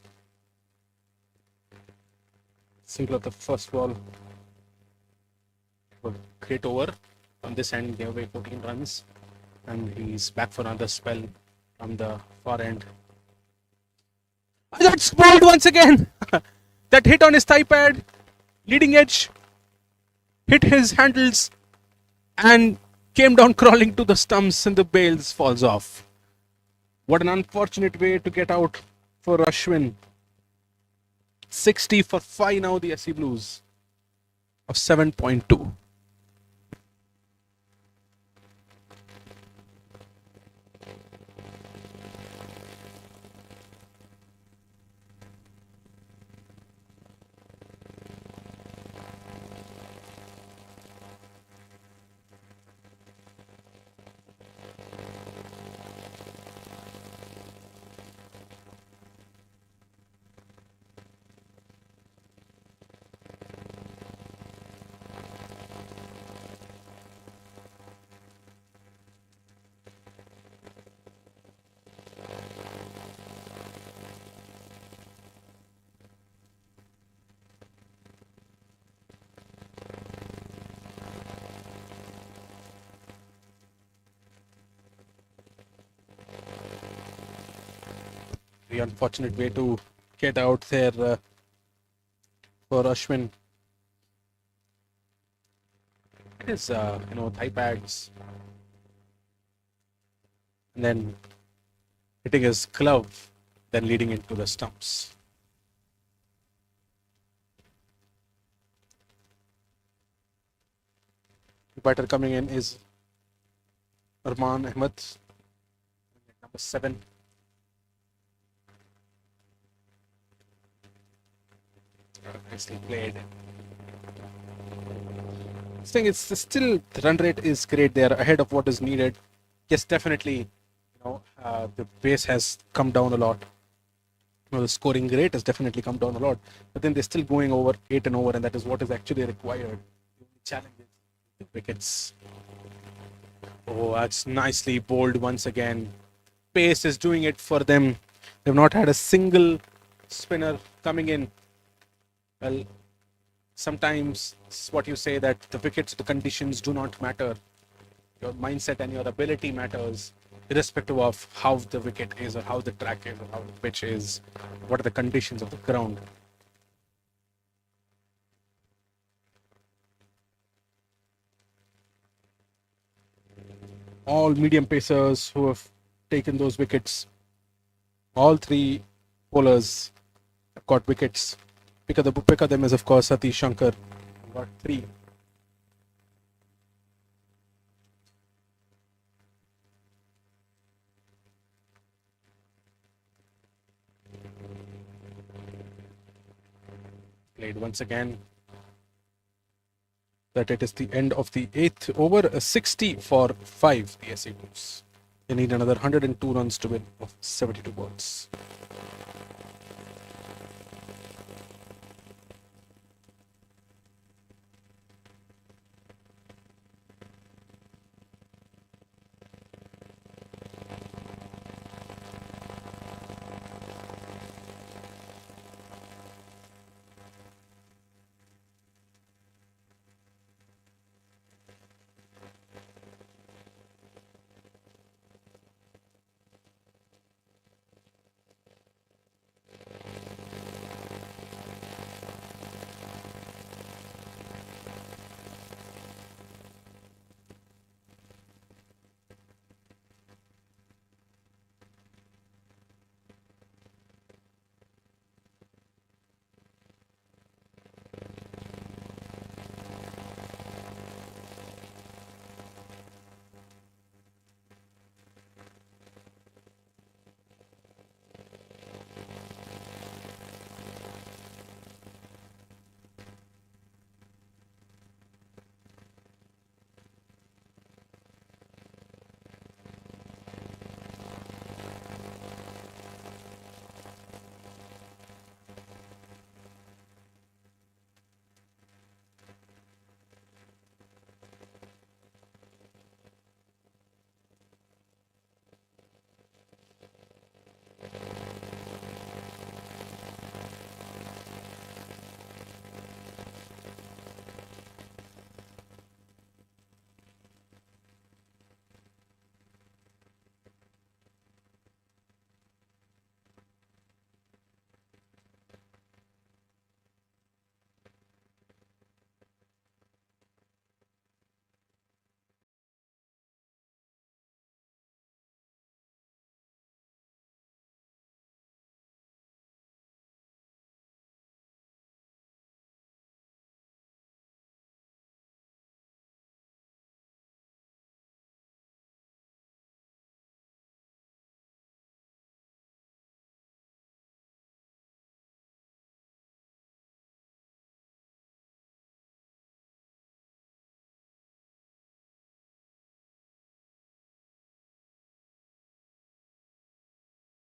Single of the first ball. Great over. On this end, gave away 14 runs. And he's back for another spell from the far end. That's bowled once again. That hit on his thigh pad, leading edge, hit his handles, and came down crawling to the stumps, and the bails falls off. What an unfortunate way to get out for Ashwin. 60 for 5 now, the SC Blues of 7.2. The unfortunate way to get out there for Ashwin. His, thigh pads. And then hitting his glove, then leading into the stumps. The batter coming in is Arman Ahmed, number 7. Nicely played. I think it's still the run rate is great there, ahead of what is needed. Yes, definitely. The pace has come down a lot. The scoring rate has definitely come down a lot, but then they're still going over 8 and over, and that is what is actually required. The only challenge is the wickets. Oh, that's nicely bowled once again. Pace is doing it for them. They've not had a single spinner coming in. Well, sometimes it's what you say, that the wickets, the conditions do not matter. Your mindset and your ability matters, irrespective of how the wicket is, or how the track is, or how the pitch is, what are the conditions of the ground. All medium pacers who have taken those wickets. All 3 bowlers have got wickets. Pick of them is, of course, Satish Shankar. Got 3. Played once again. That it is the end of the 8th over. 60 for 5, the SC Blues. They need another 102 runs to win of 72 balls.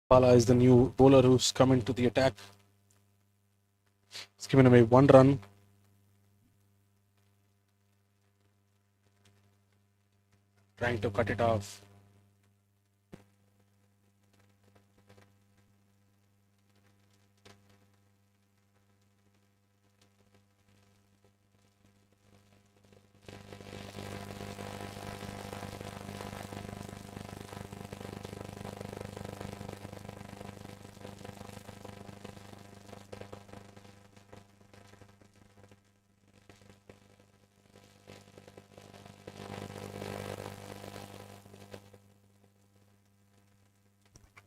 Pala is the new bowler who's coming to the attack. He's given away 1 run. Trying to cut it off.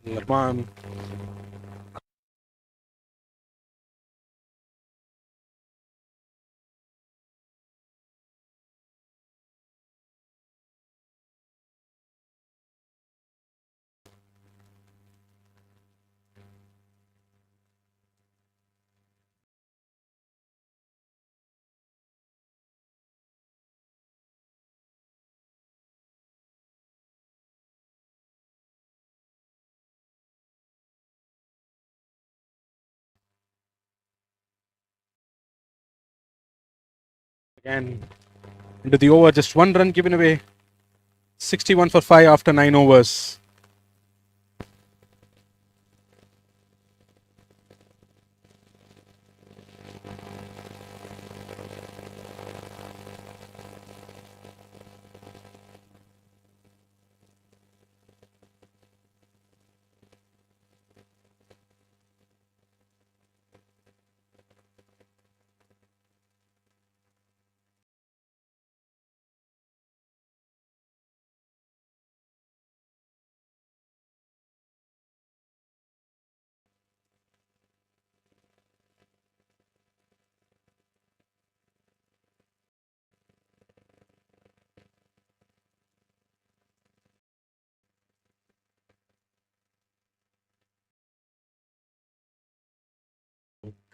Larman. Again, into the over, just 1 run given away. 61 for 5 after 9 overs.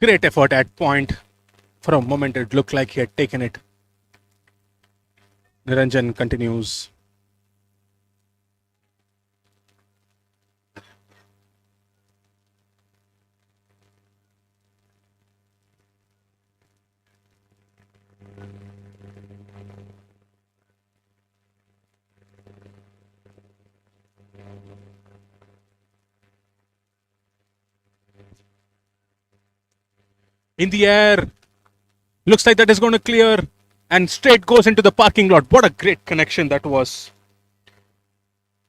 Great effort at point. For a moment, it looked like he had taken it. Niranjan continues. In the air. Looks like that is going to clear. And straight goes into the parking lot. What a great connection that was.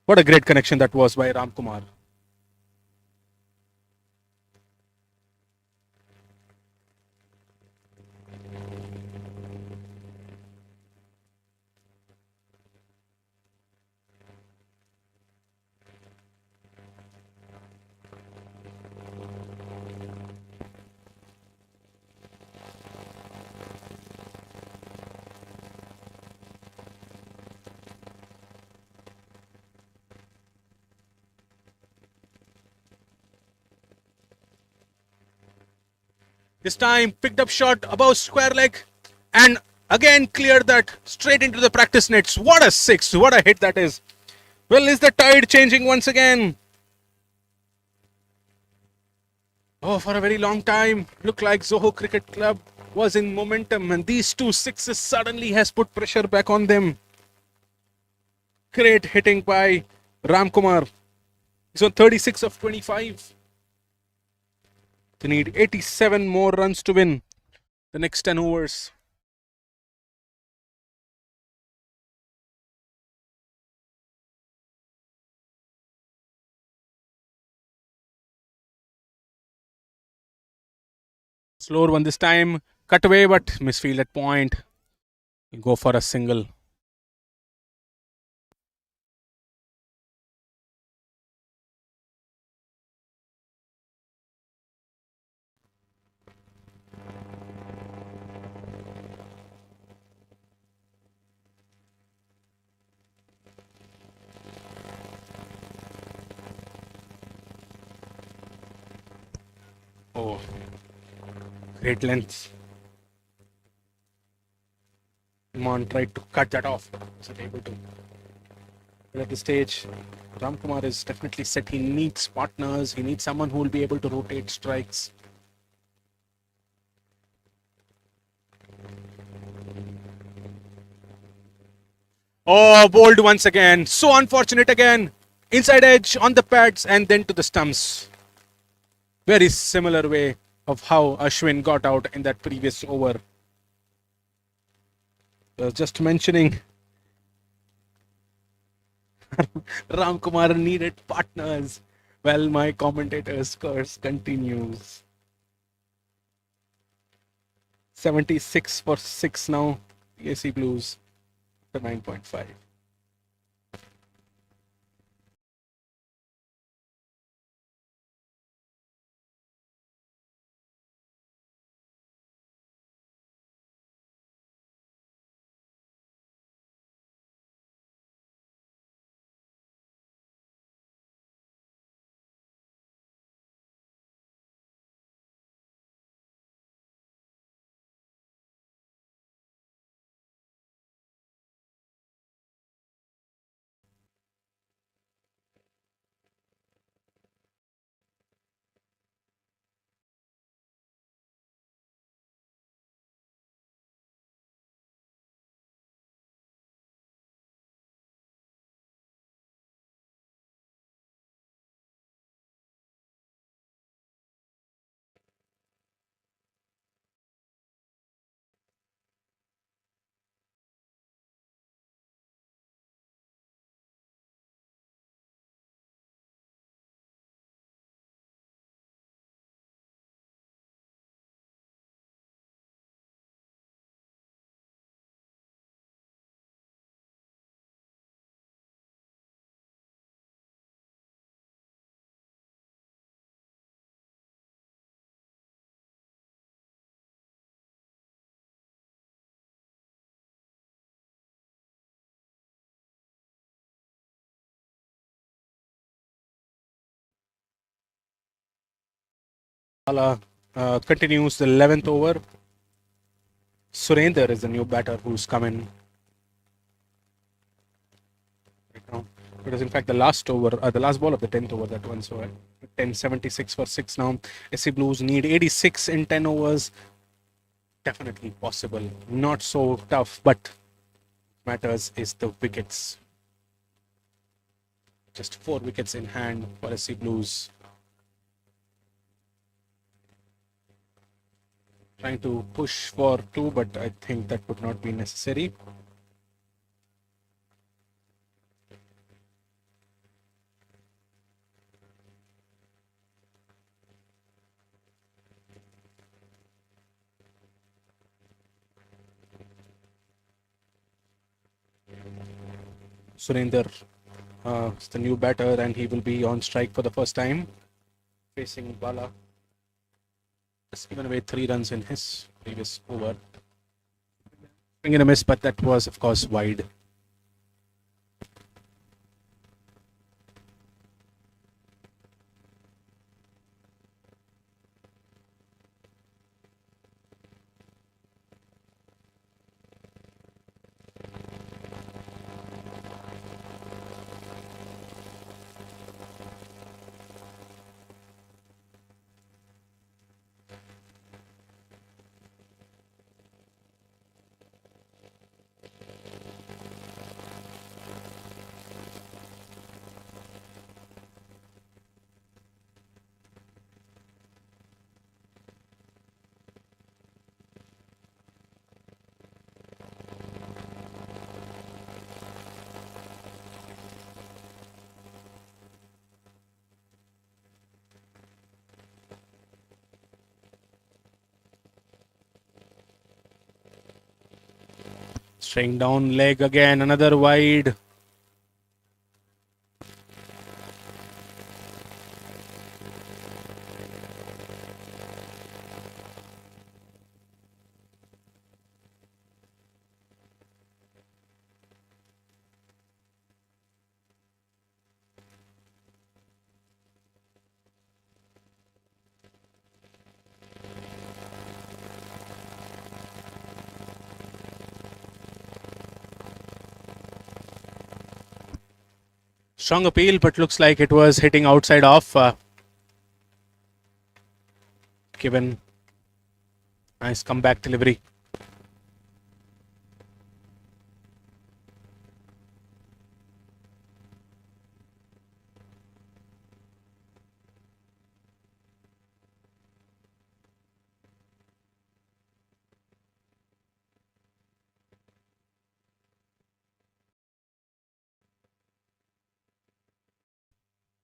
What a great connection that was by Ramkumar. This time picked up shot above square leg and again cleared that straight into the practice nets. What a six. What a hit that is. Well, is the tide changing once again? Oh, for a very long time, looked like Zoho Cricket Club was in momentum, and these 2 6s suddenly has put pressure back on them. Great hitting by Ramkumar. He's on 36 of 25. They need 87 more runs to win the next 10 overs. Slower one this time. Cut away, but misfield at point. He'll go for a single. Oh, great length. Iman tried to cut that off, but wasn't able to. But at this stage, Ramkumar is definitely set. He needs partners. He needs someone who will be able to rotate strikes. Oh, bowled once again. So unfortunate again. Inside edge on the pads and then to the stumps. Very similar way of how Ashwin got out in that previous over. I was just mentioning Ramkumar needed partners. Well, my commentator's curse continues. 76 for 6 now. AC Blues to 9.5. Bala continues the 11th over. Surender is the new batter who's come in right now. It was in fact the last over, the last ball of the 10th over, that one. So 10.76 for 6 now. SC Blues need 86 in 10 overs. Definitely possible. Not so tough, but matters is the wickets. Just 4 wickets in hand for SC Blues. Trying to push for 2, but I think that would not be necessary. Surinder is the new batter and he will be on strike for the first time facing Bala. Has given away 3 runs in his previous over. Swing and a miss, but that was of course wide. String down leg again, another wide. Strong appeal, but looks like it was hitting outside off. Given nice comeback delivery.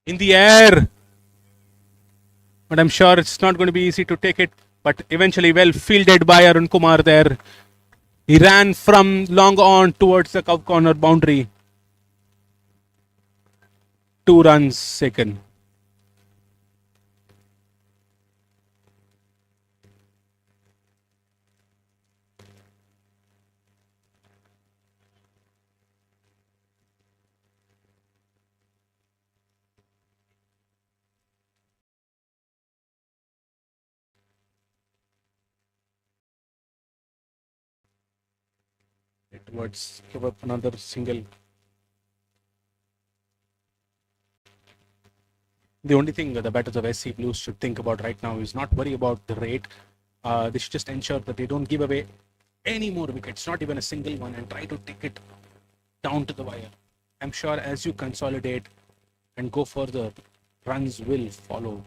In the air, but I'm sure it's not going to be easy to take it. But eventually, well fielded by Arun Kumar there. He ran from long on towards the cow corner boundary. 2 runs taken. Towards give up another single. The only thing the batters of SC Blues should think about right now is not worry about the rate. They should just ensure that they don't give away any more wickets, not even a single one, and try to take it down to the wire. I'm sure as you consolidate and go further, runs will follow.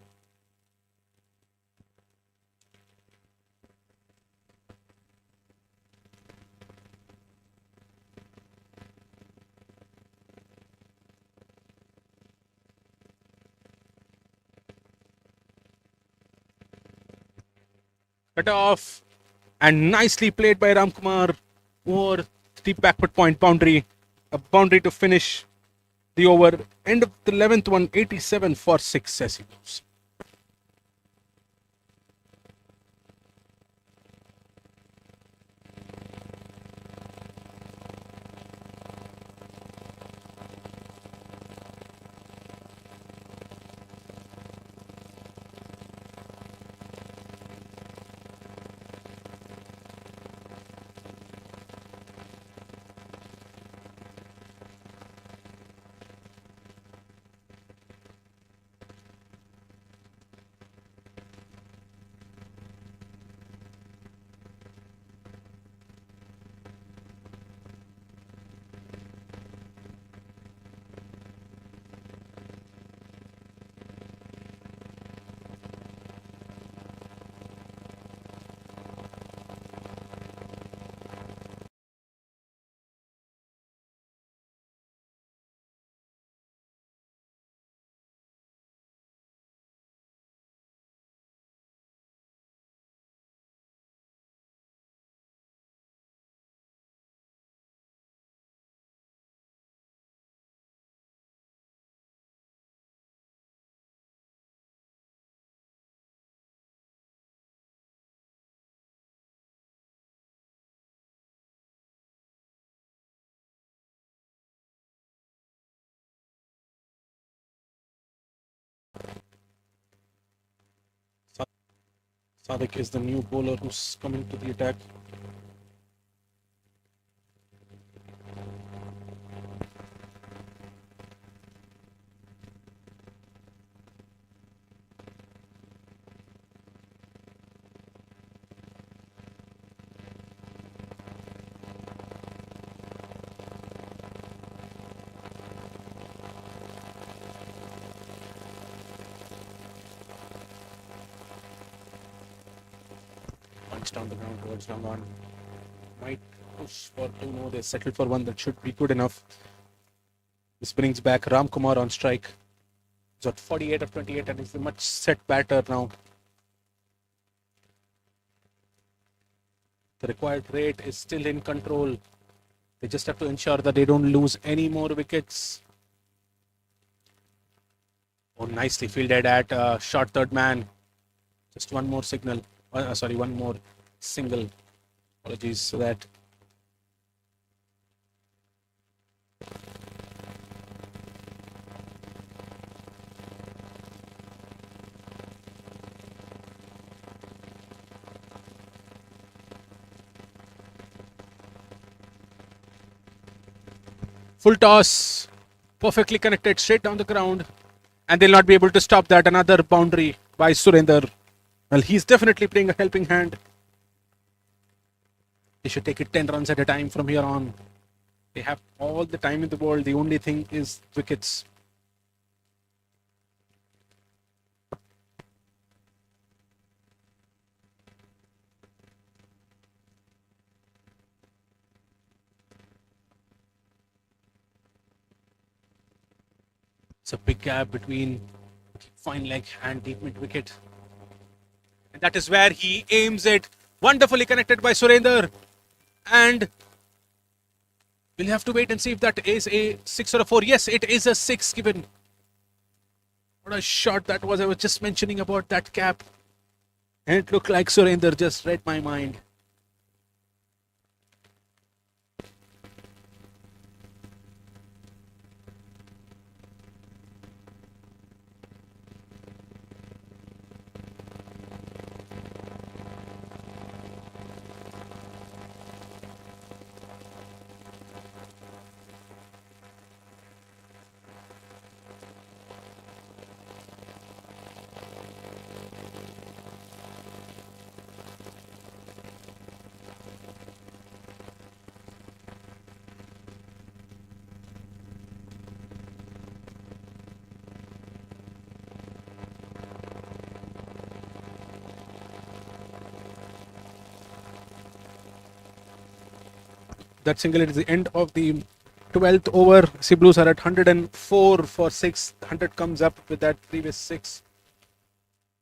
Cut off and nicely played by Ramkumar over the backward point boundary. A boundary to finish the over. End of the 11th one, 87 for 6 as he moves. Sadik is the new bowler who's coming to the attack. Punch down the ground towards Rangan. Might push for 2. No, they settled for 1. That should be good enough. This brings back Ramkumar on strike. He's got 48 of 28 and is a much set batter now. The required rate is still in control. They just have to ensure that they don't lose any more wickets. Oh, nicely fielded at short third man. Just one more signal. One more single. Apologies for that. Full toss. Perfectly connected straight down the ground. And they'll not be able to stop that. Another boundary by Surinder. Well, he's definitely playing a helping hand. They should take it 10 runs at a time from here on. They have all the time in the world. The only thing is wickets. It's a big gap between fine leg and deep mid wicket. And that is where he aims it. Wonderfully connected by Surender. And we'll have to wait and see if that is a 6 or a 4. Yes, it is a 6 given. What a shot that was. I was just mentioning about that cap. And it looked like Surender just read my mind. That single is the end of the 12th over. Sea Blues are at 104 for 6. 100 comes up with that previous 6.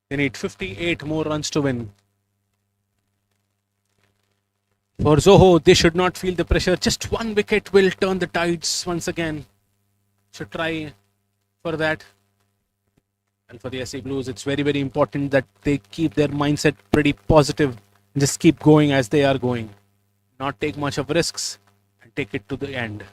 They need 58 more runs to win. For Zoho, they should not feel the pressure. Just one wicket will turn the tides once again. Should try for that. And for the SC Blues, it's very, very important that they keep their mindset pretty positive and just keep going as they are going. Not take much of risks and take it to the end.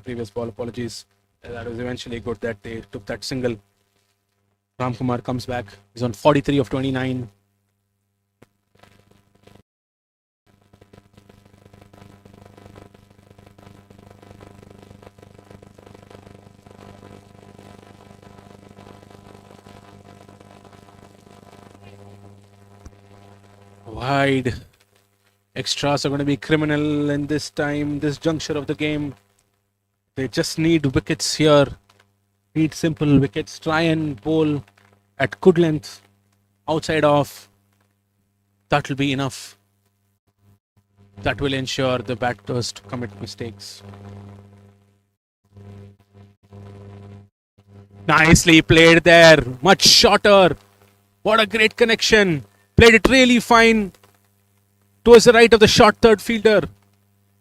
Previous ball, apologies. That was eventually good that they took that single. Ramkumar comes back. He's on 43 of 29. Wide. Extras are going to be criminal in this time, this juncture of the game. They just need wickets here. Need simple wickets. Try and bowl at good length. Outside off. That will be enough. That will ensure the batters to commit mistakes. Nicely played there. Much shorter. What a great connection. Played it really fine towards the right of the short third fielder.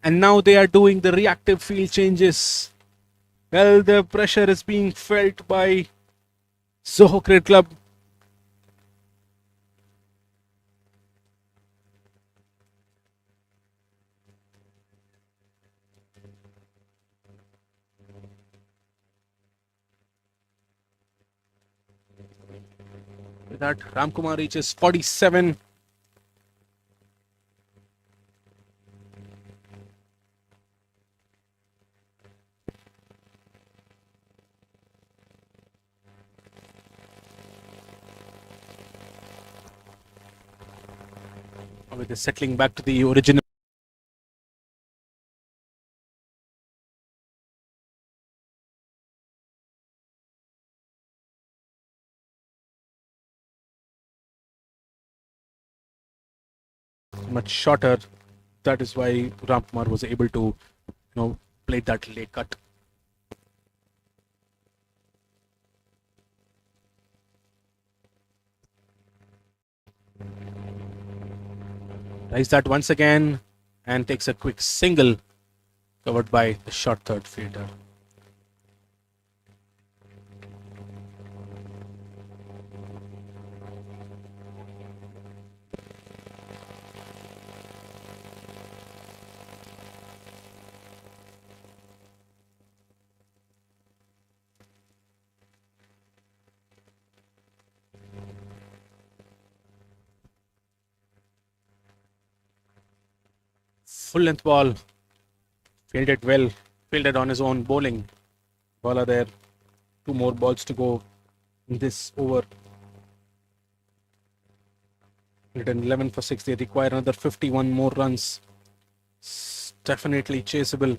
And now they are doing the reactive field changes. Well, the pressure is being felt by Soho Cricket Club. With that, Ramkumar reaches 47. with the settling back to the original. Much shorter. That is why Ramkumar was able to, play that lay cut. Tries that once again and takes a quick single, covered by the short third fielder. Full length ball, fielded well, fielded on his own bowling. Bowler there, 2 more balls to go in this over. 111 for 6. They require another 51 more runs. Definitely chaseable.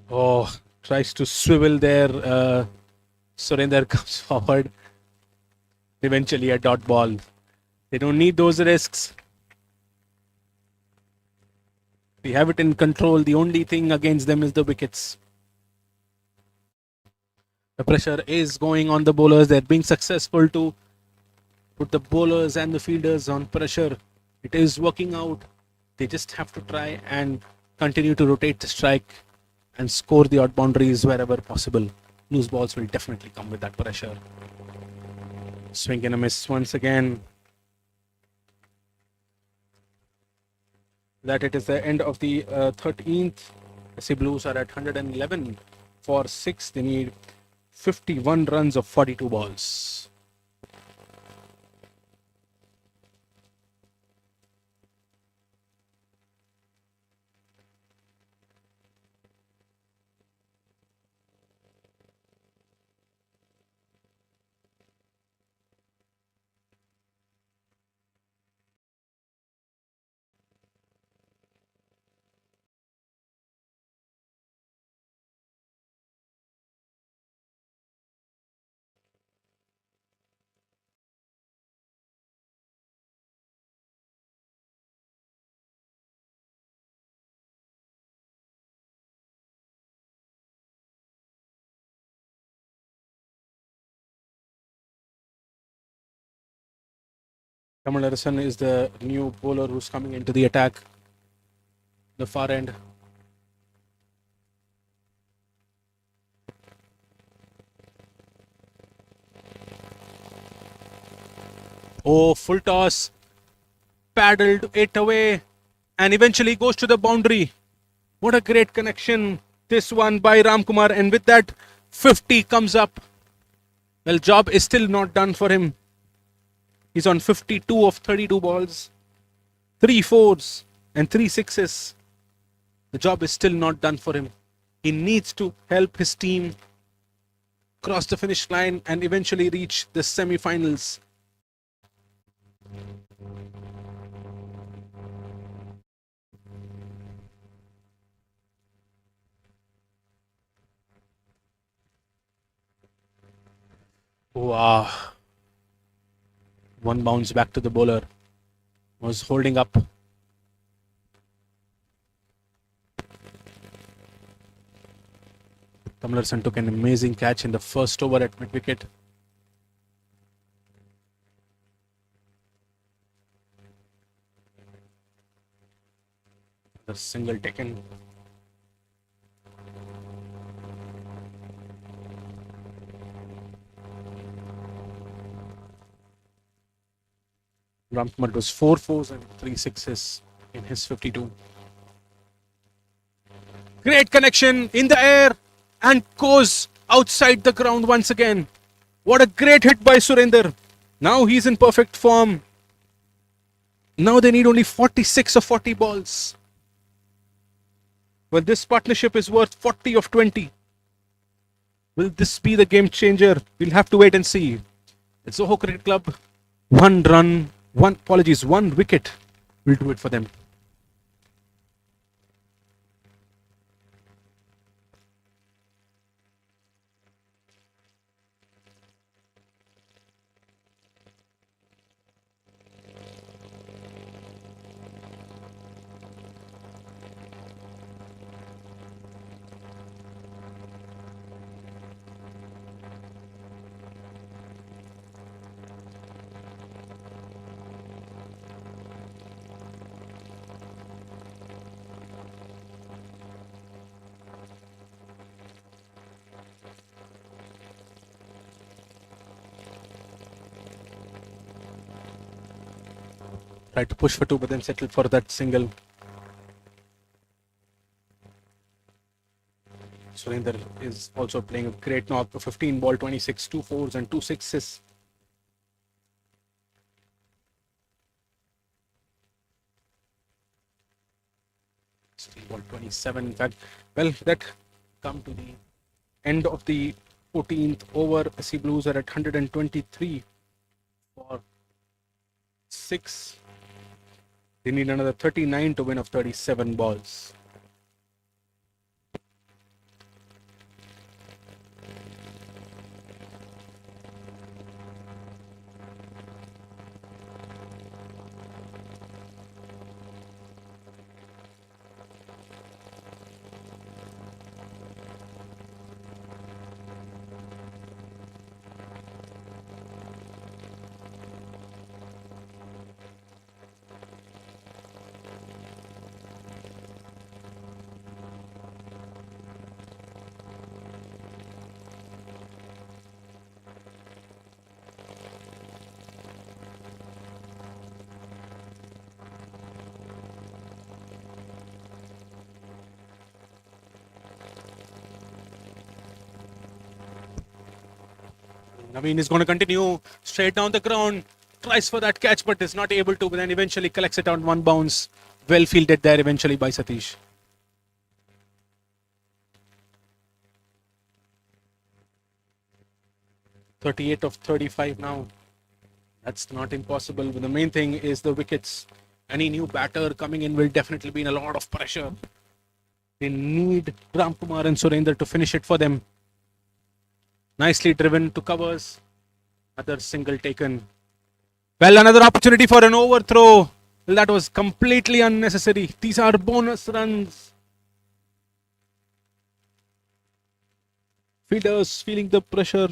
Oh, tries to swivel there. Surinder comes forward. Eventually a dot ball. They don't need those risks. They have it in control. The only thing against them is the wickets. The pressure is going on the bowlers. They're being successful to put the bowlers and the fielders on pressure. It is working out. They just have to try and continue to rotate the strike and score the odd boundaries wherever possible. Loose balls will definitely come with that pressure. Swing and a miss once again. That it is the end of the 13th. SC Blues are at 111 for 6. They need 51 runs of 42 balls. Kamal Harrison is the new bowler who's coming into the attack. The far end. Oh, full toss. Paddled it away and eventually goes to the boundary. What a great connection. This one by Ramkumar, and with that 50 comes up. Well, job is still not done for him. He's on 52 of 32 balls, 3 fours and 3 sixes. The job is still not done for him. He needs to help his team cross the finish line and eventually reach the semi-finals. Wow. One bounce back to the bowler. Was holding up. Kamal Harrison took an amazing catch in the first over at mid-wicket. The single taken. Ramkumar was 4 fours and 3 sixes in his 52. Great connection in the air and goes outside the ground once again. What a great hit by Surinder. Now he's in perfect form. Now they need only 46 of 40 balls. Well, this partnership is worth 40 of 20. Will this be the game changer? We'll have to wait and see. It's Zoho Cricket Club. One run, one wicket will do it for them. Tried to push for two, but then settled for that single. Surinder is also playing a great knock. 15 ball, 26, 2 fours and 2 sixes. Ball 27. In fact, well, that come to the end of the 14th over. SC Blues are at 123 for 6. They need another 39 to win of 37 balls. Naveen is going to continue straight down the ground. Tries for that catch, but is not able to. But then eventually collects it on one bounce. Well fielded there eventually by Satish. .38 of 35 now. That's not impossible. But the main thing is the wickets. Any new batter coming in will definitely be in a lot of pressure. They need Ramkumar and Surendra to finish it for them. Nicely driven to covers. Another single taken. Well, another opportunity for an overthrow. Well, that was completely unnecessary. These are bonus runs. Fielders feeling the pressure.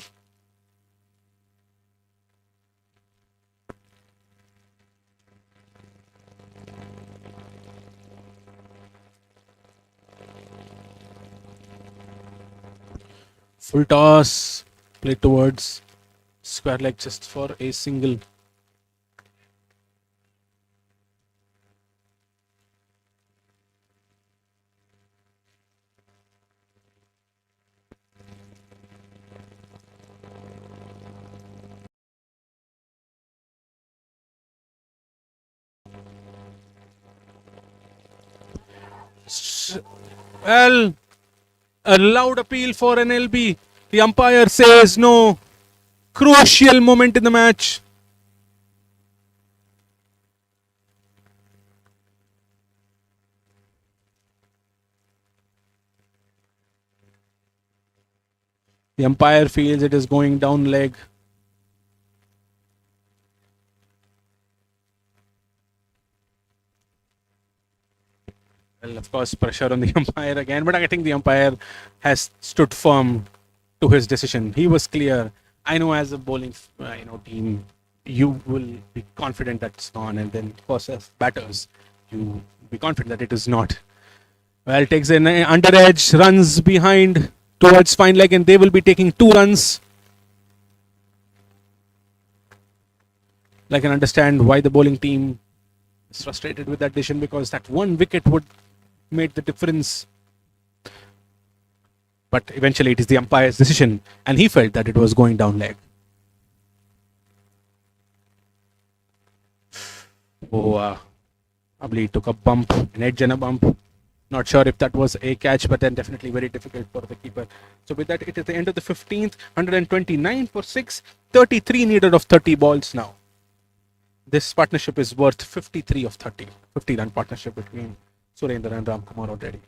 Full toss, play towards square leg just for a single. Well, a loud appeal for an LB. The umpire says no. Crucial moment in the match. The umpire feels it is going down leg. Well, of course, pressure on the umpire again, but I think the umpire has stood firm to his decision. He was clear. I know as a bowling team, you will be confident that it's gone, and then of course as batters, you be confident that it is not. Well, takes an under edge, runs behind towards fine leg, and they will be taking 2 runs. I can understand why the bowling team is frustrated with that decision, because that 1 wicket would make the difference. But eventually it is the umpire's decision, and he felt that it was going down leg. Oh, probably took a bump, an edge and a bump. Not sure if that was a catch, but then definitely very difficult for the keeper. So with that, it is the end of the 15th, 129 for 6, 33 needed of 30 balls now. This partnership is worth 53 of 30, 50-run partnership between Surendra and Ramkumar already.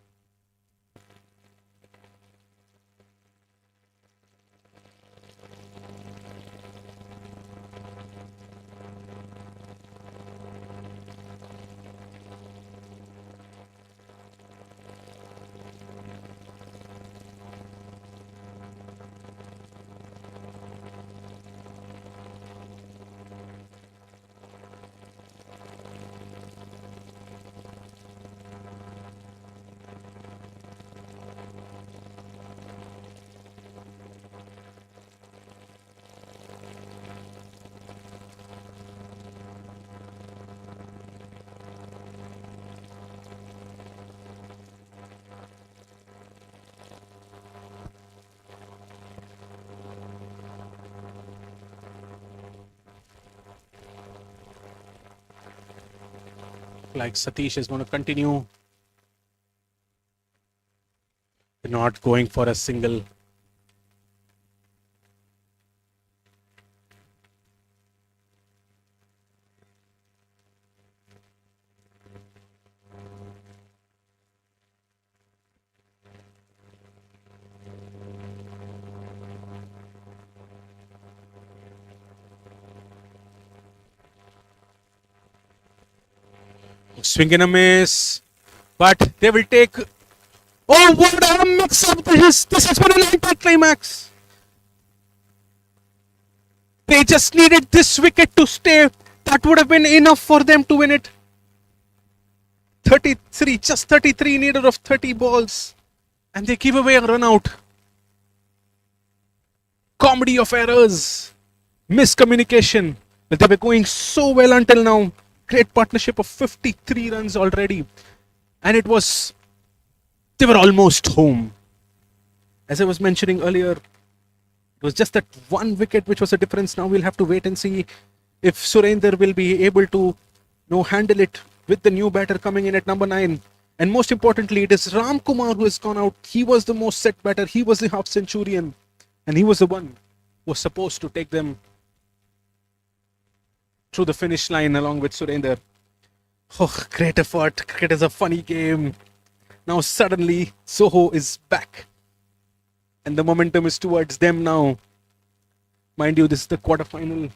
Like Satish is going to continue. Not going for a single. Swing and a miss. But they will take. Oh, what a mix up this! This has been an anticlimax. They just needed this wicket to stay. That would have been enough for them to win it. 33, just 33 needed of 30 balls. And they give away a run out. Comedy of errors. Miscommunication. But they were going so well until now. Great partnership of 53 runs already. And it was. They were almost home. As I was mentioning earlier, it was just that one wicket which was a difference. Now we'll have to wait and see if Surendra will be able to handle it with the new batter coming in at number 9. And most importantly, it is Ram Kumar who has gone out. He was the most set batter. He was the half centurion. And he was the one who was supposed to take them through the finish line along with Surendra. Oh, great effort. Cricket is a funny game. Now suddenly Soho is back. And the momentum is towards them now. Mind you, this is the quarterfinal.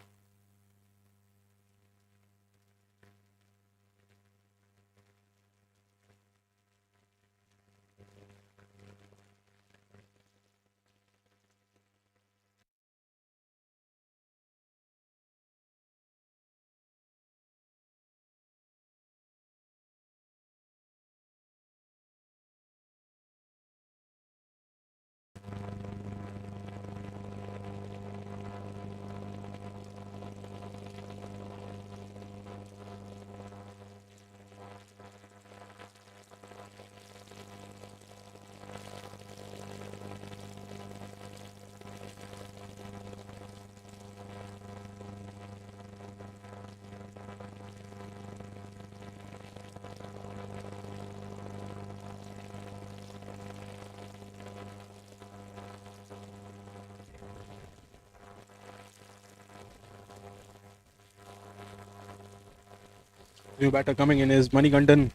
New batter coming in is Manikandan.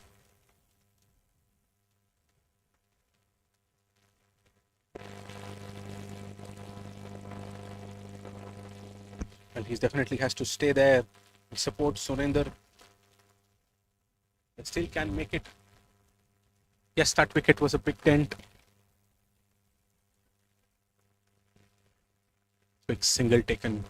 Well, he definitely has to stay there and support Surendra. But still can make it. Yes, that wicket was a big dent. Big single taken.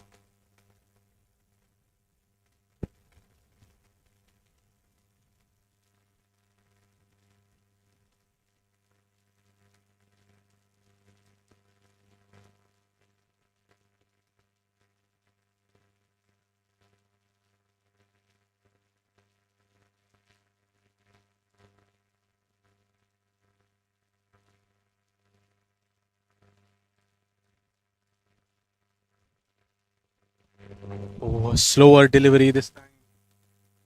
Oh, a slower delivery this time.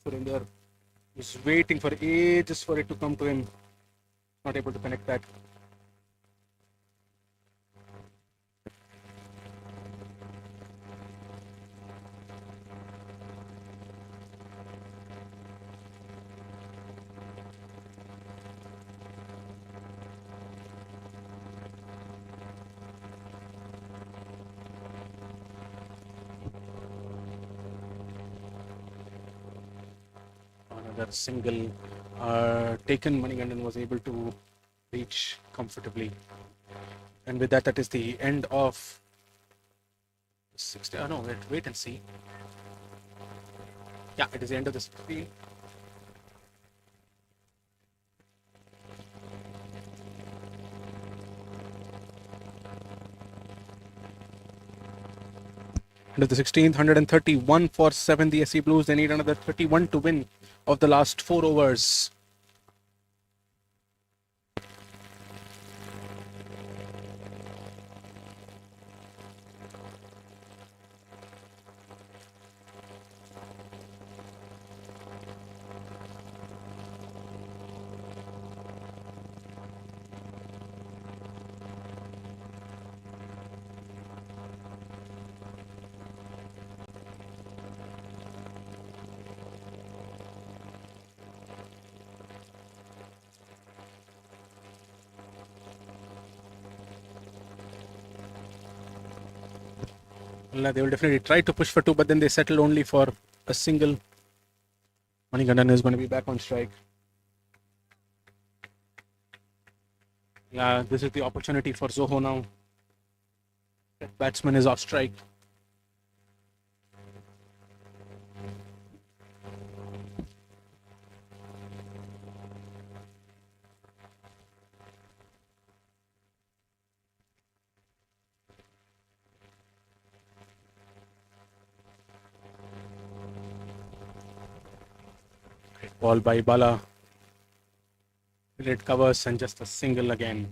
Surinder was waiting for ages for it to come to him. Not able to connect that. Another single taken. Manigandan was able to reach comfortably. And with that, that is the end of 60. Oh no, wait and see. Yeah, it is the end of the 60. End of the 16th, 131 for 7. The SC Blues. They need another 31 to win of the last 4 overs. They will definitely try to push for 2, but then they settle only for a single. Manigandan is going to be back on strike. Yeah, this is the opportunity for Zoho now. That batsman is off strike. Ball by Bala. It covers and just a single again.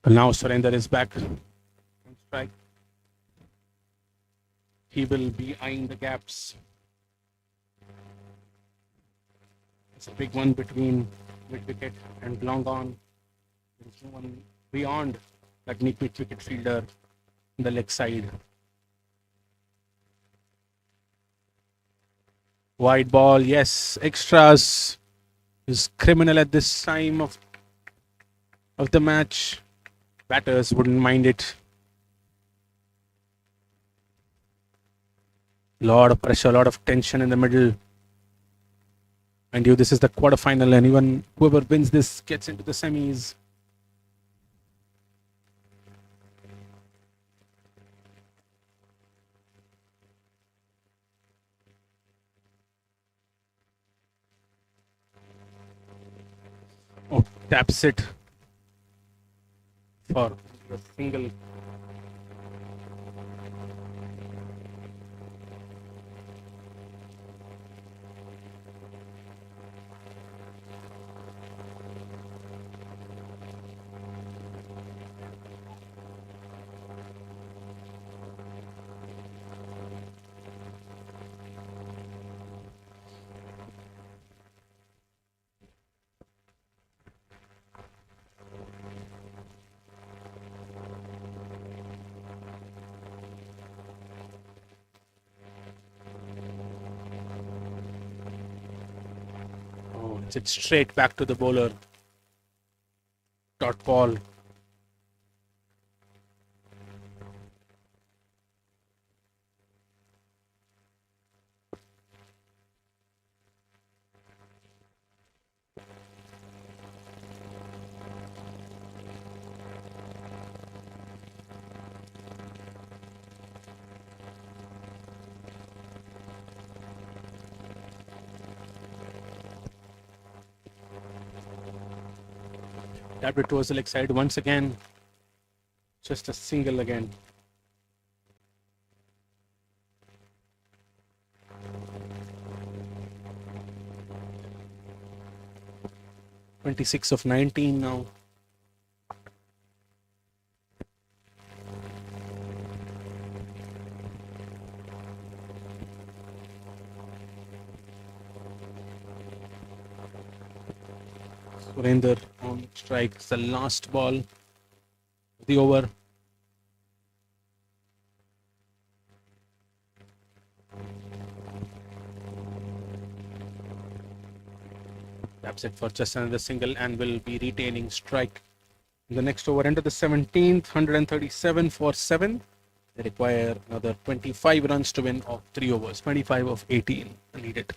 But now Surrender is back on strike. He will be eyeing the gaps. It's a big one between mid wicket and long on. There's no one beyond that mid wicket fielder on the leg side. Wide ball, yes. Extras is criminal at this time of the match. Batters wouldn't mind it. Lot of pressure, a lot of tension in the middle. And this is the quarterfinal, and even whoever wins this gets into the semis. Oh, taps it for the single. It straight back to the bowler. Dot ball. Tapped it towards the leg side once again. Just a single again. (26 of 19 now). Surinder on strike. It's the last ball of the over. Taps it for just another single and will be retaining strike. In the next over, into the 17th, 137 for 7. They require another 25 runs to win of 3 overs. 25 of 18 needed.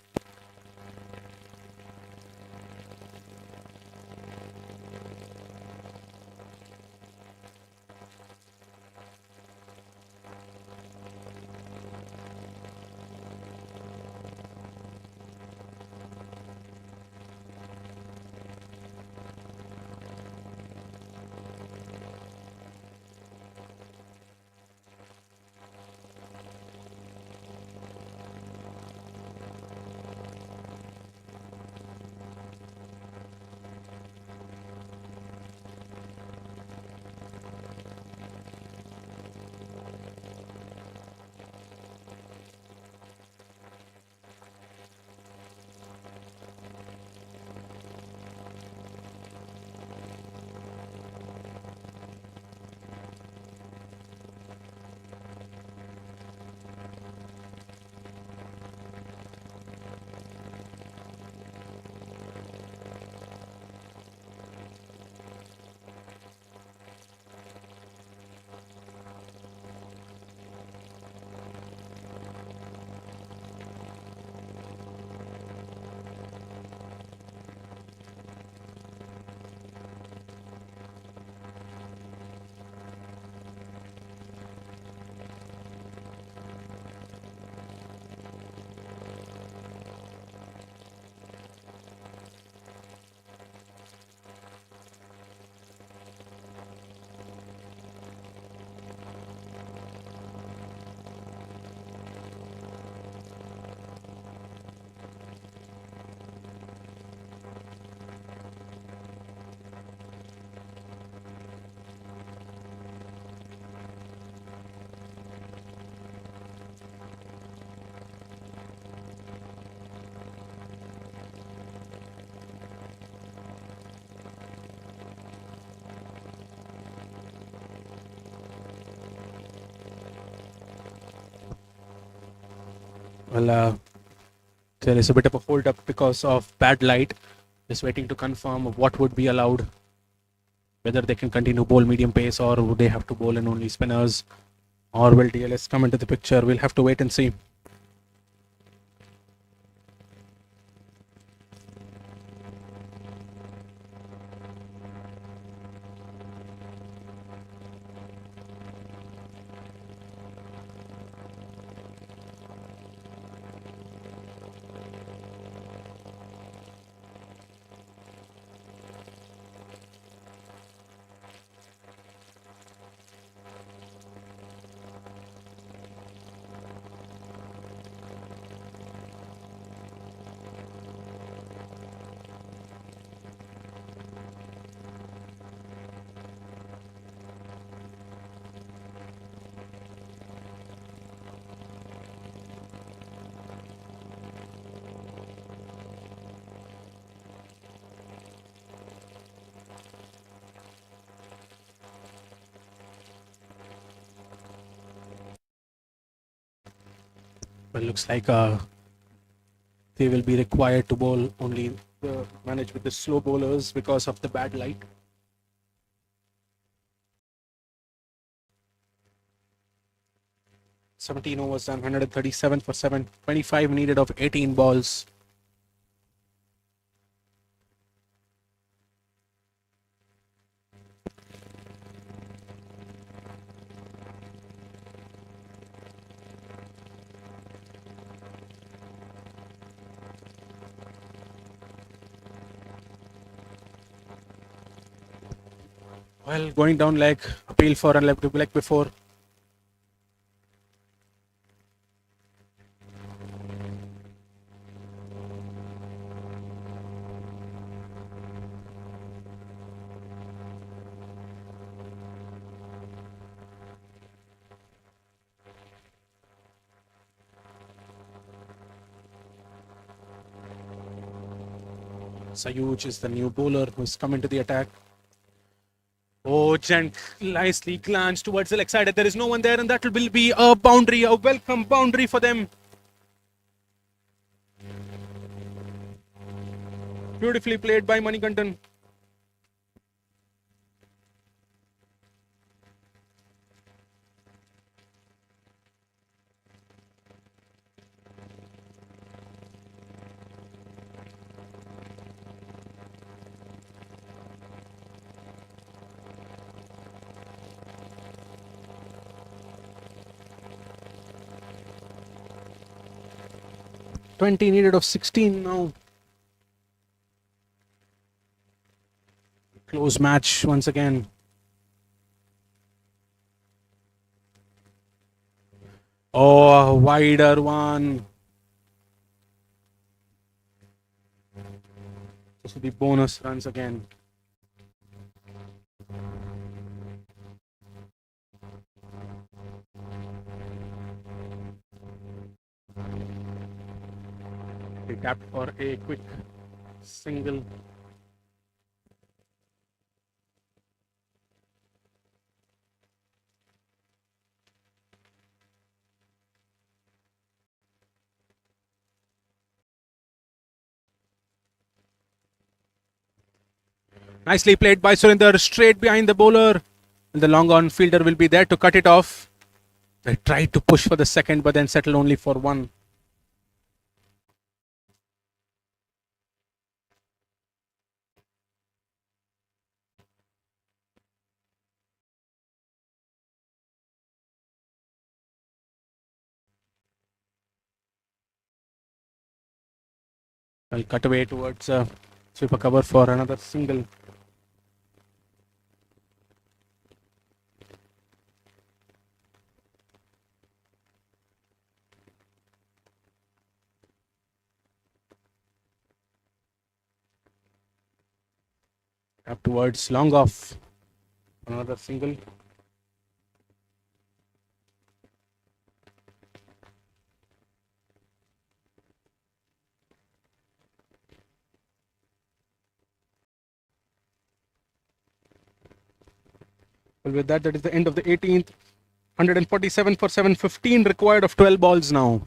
Well, there is a bit of a hold up because of bad light. Just waiting to confirm what would be allowed. Whether they can continue bowl medium pace or would they have to bowl in only spinners, or will DLS come into the picture? We'll have to wait and see. Well, looks like they will be required to bowl only manage with the slow bowlers because of the bad light. "17 overs and 137 for 7. 25 needed of 18 balls. Well, going down leg, appeal for a left leg before. Sayuj is the new bowler who's come into the attack. Oh, Gent nicely glanced towards the leg side. There is no one there, and that will be a boundary, a welcome boundary for them. Beautifully played by Manikandan. $20 needed of 16 now. Close match once again. Oh, a wider one. This will be bonus runs again. He tapped for a quick single. Nicely played by Surinder, straight behind the bowler. And the long on fielder will be there to cut it off. They tried to push for the second, but then settled only for one. I'll cut away towards sweeper cover for another single. Up towards long off. Another single. Well, with that, that is the end of the 18th. 147 for 715 required of 12 balls now.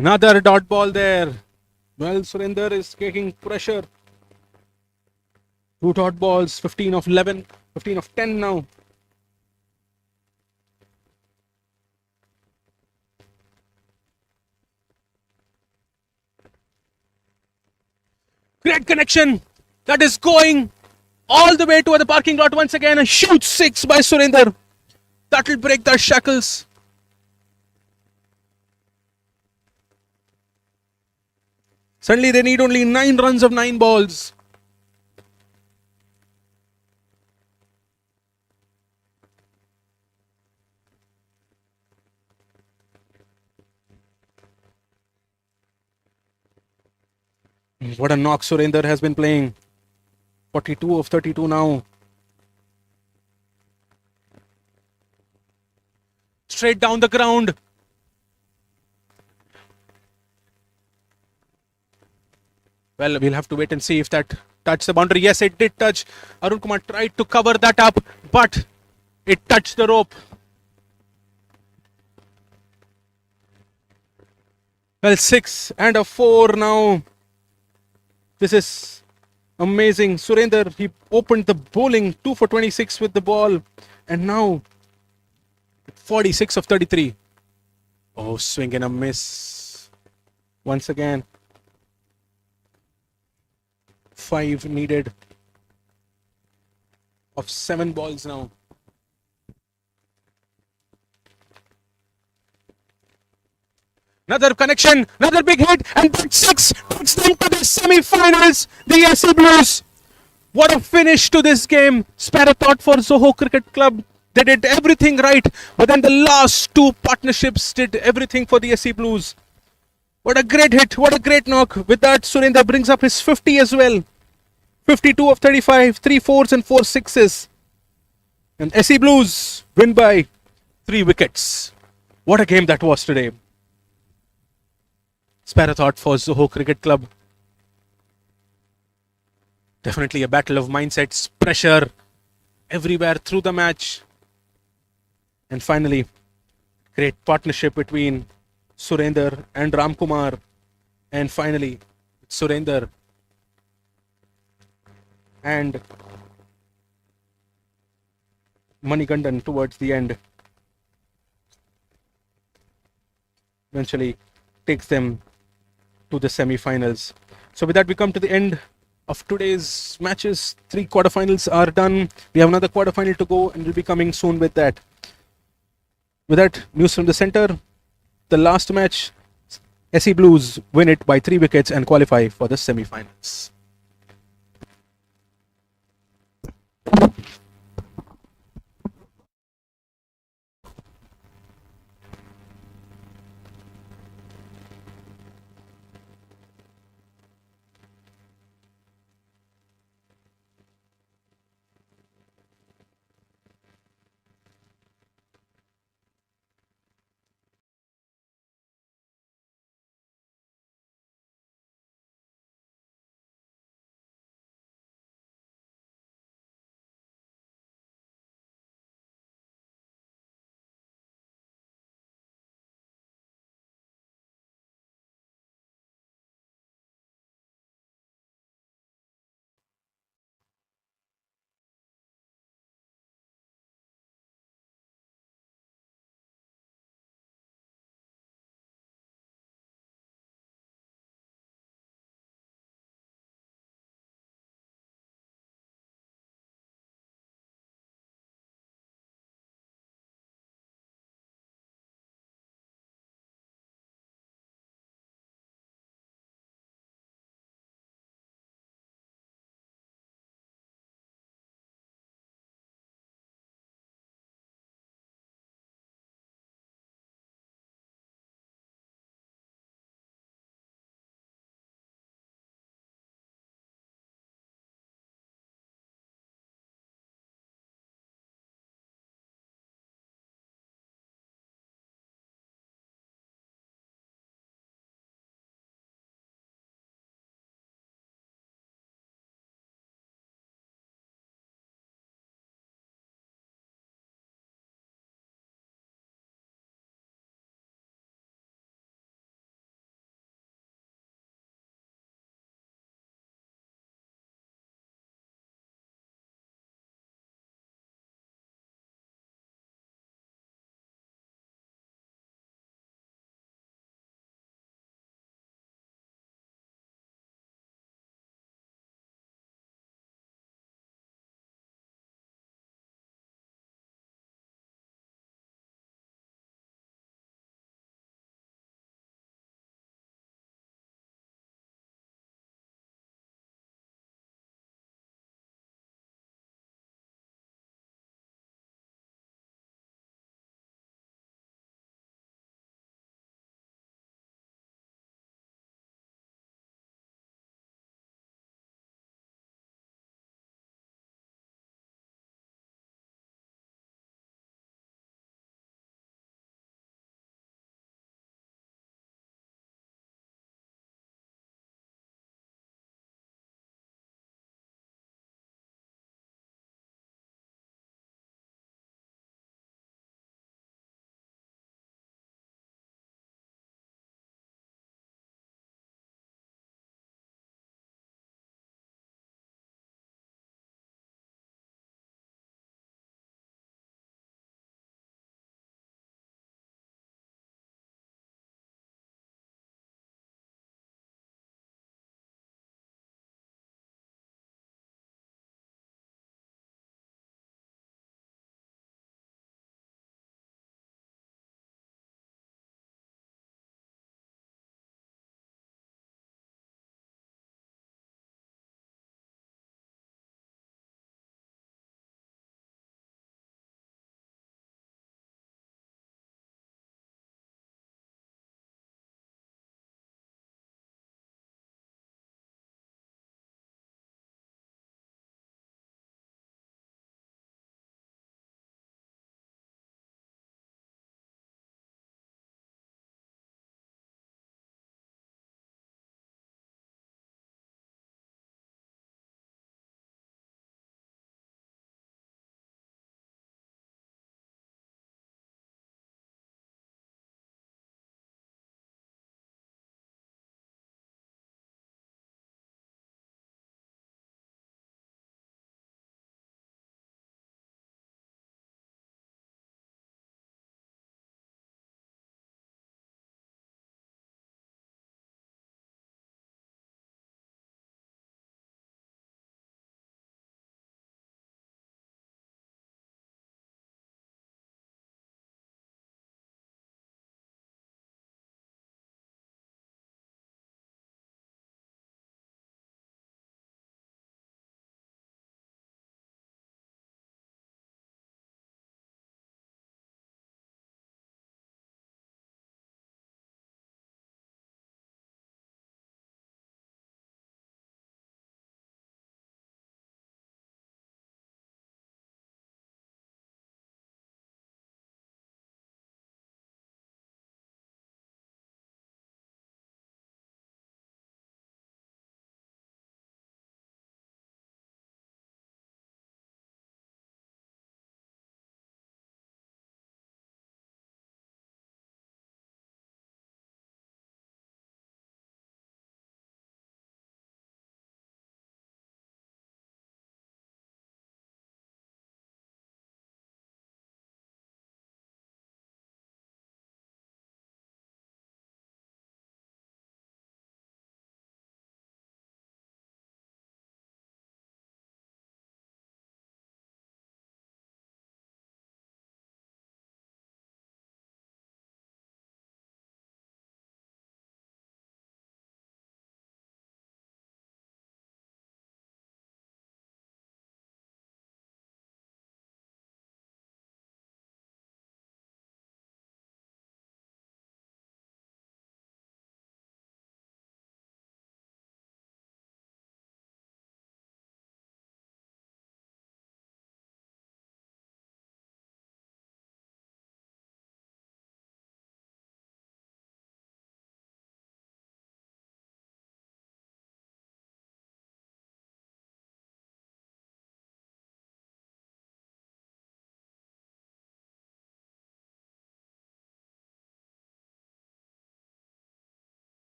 Another dot ball there. Well, Surinder is taking pressure. Two dot balls, 15 of 11, 15 of 10 now. Great connection. That is going all the way to the parking lot once again. A huge six by Surinder. That will break the shackles. Suddenly they need only 9 runs of 9 balls. What a knock Surinder has been playing. 42 of 32 now. Straight down the ground. Well, we'll have to wait and see if that touched the boundary. Yes, it did touch. Arun Kumar tried to cover that up, but it touched the rope. Well, 6 and a 4 now. This is amazing. Surender, he opened the bowling 2 for 26 with the ball. And now 46 of 33. Oh, swing and a miss. Once again. 5 needed of 7 balls now. Another connection, another big hit, and that 6 puts them to the semi-finals. The SC Blues. What a finish to this game. Spare thought for Zoho Cricket Club. They did everything right, but then the last 2 partnerships did everything for the SC Blues. What a great hit, what a great knock. With that, Surendra brings up his 50 as well. 52 of 35, 3 fours and 4 sixes. And SC Blues win by 3 wickets. What a game that was today. Spare a thought for Zoho Cricket Club. Definitely a battle of mindsets, pressure everywhere through the match. And finally, great partnership between Surender and Ramkumar. And finally, Surender and Manikandan towards the end. Eventually takes them to the semi-finals. So with that, we come to the end of today's matches. 3 quarterfinals are done. We have another quarterfinal to go, and we'll be coming soon with that. With that, news from the center. The last match, SC Blues win it by 3 wickets and qualify for the semi-finals.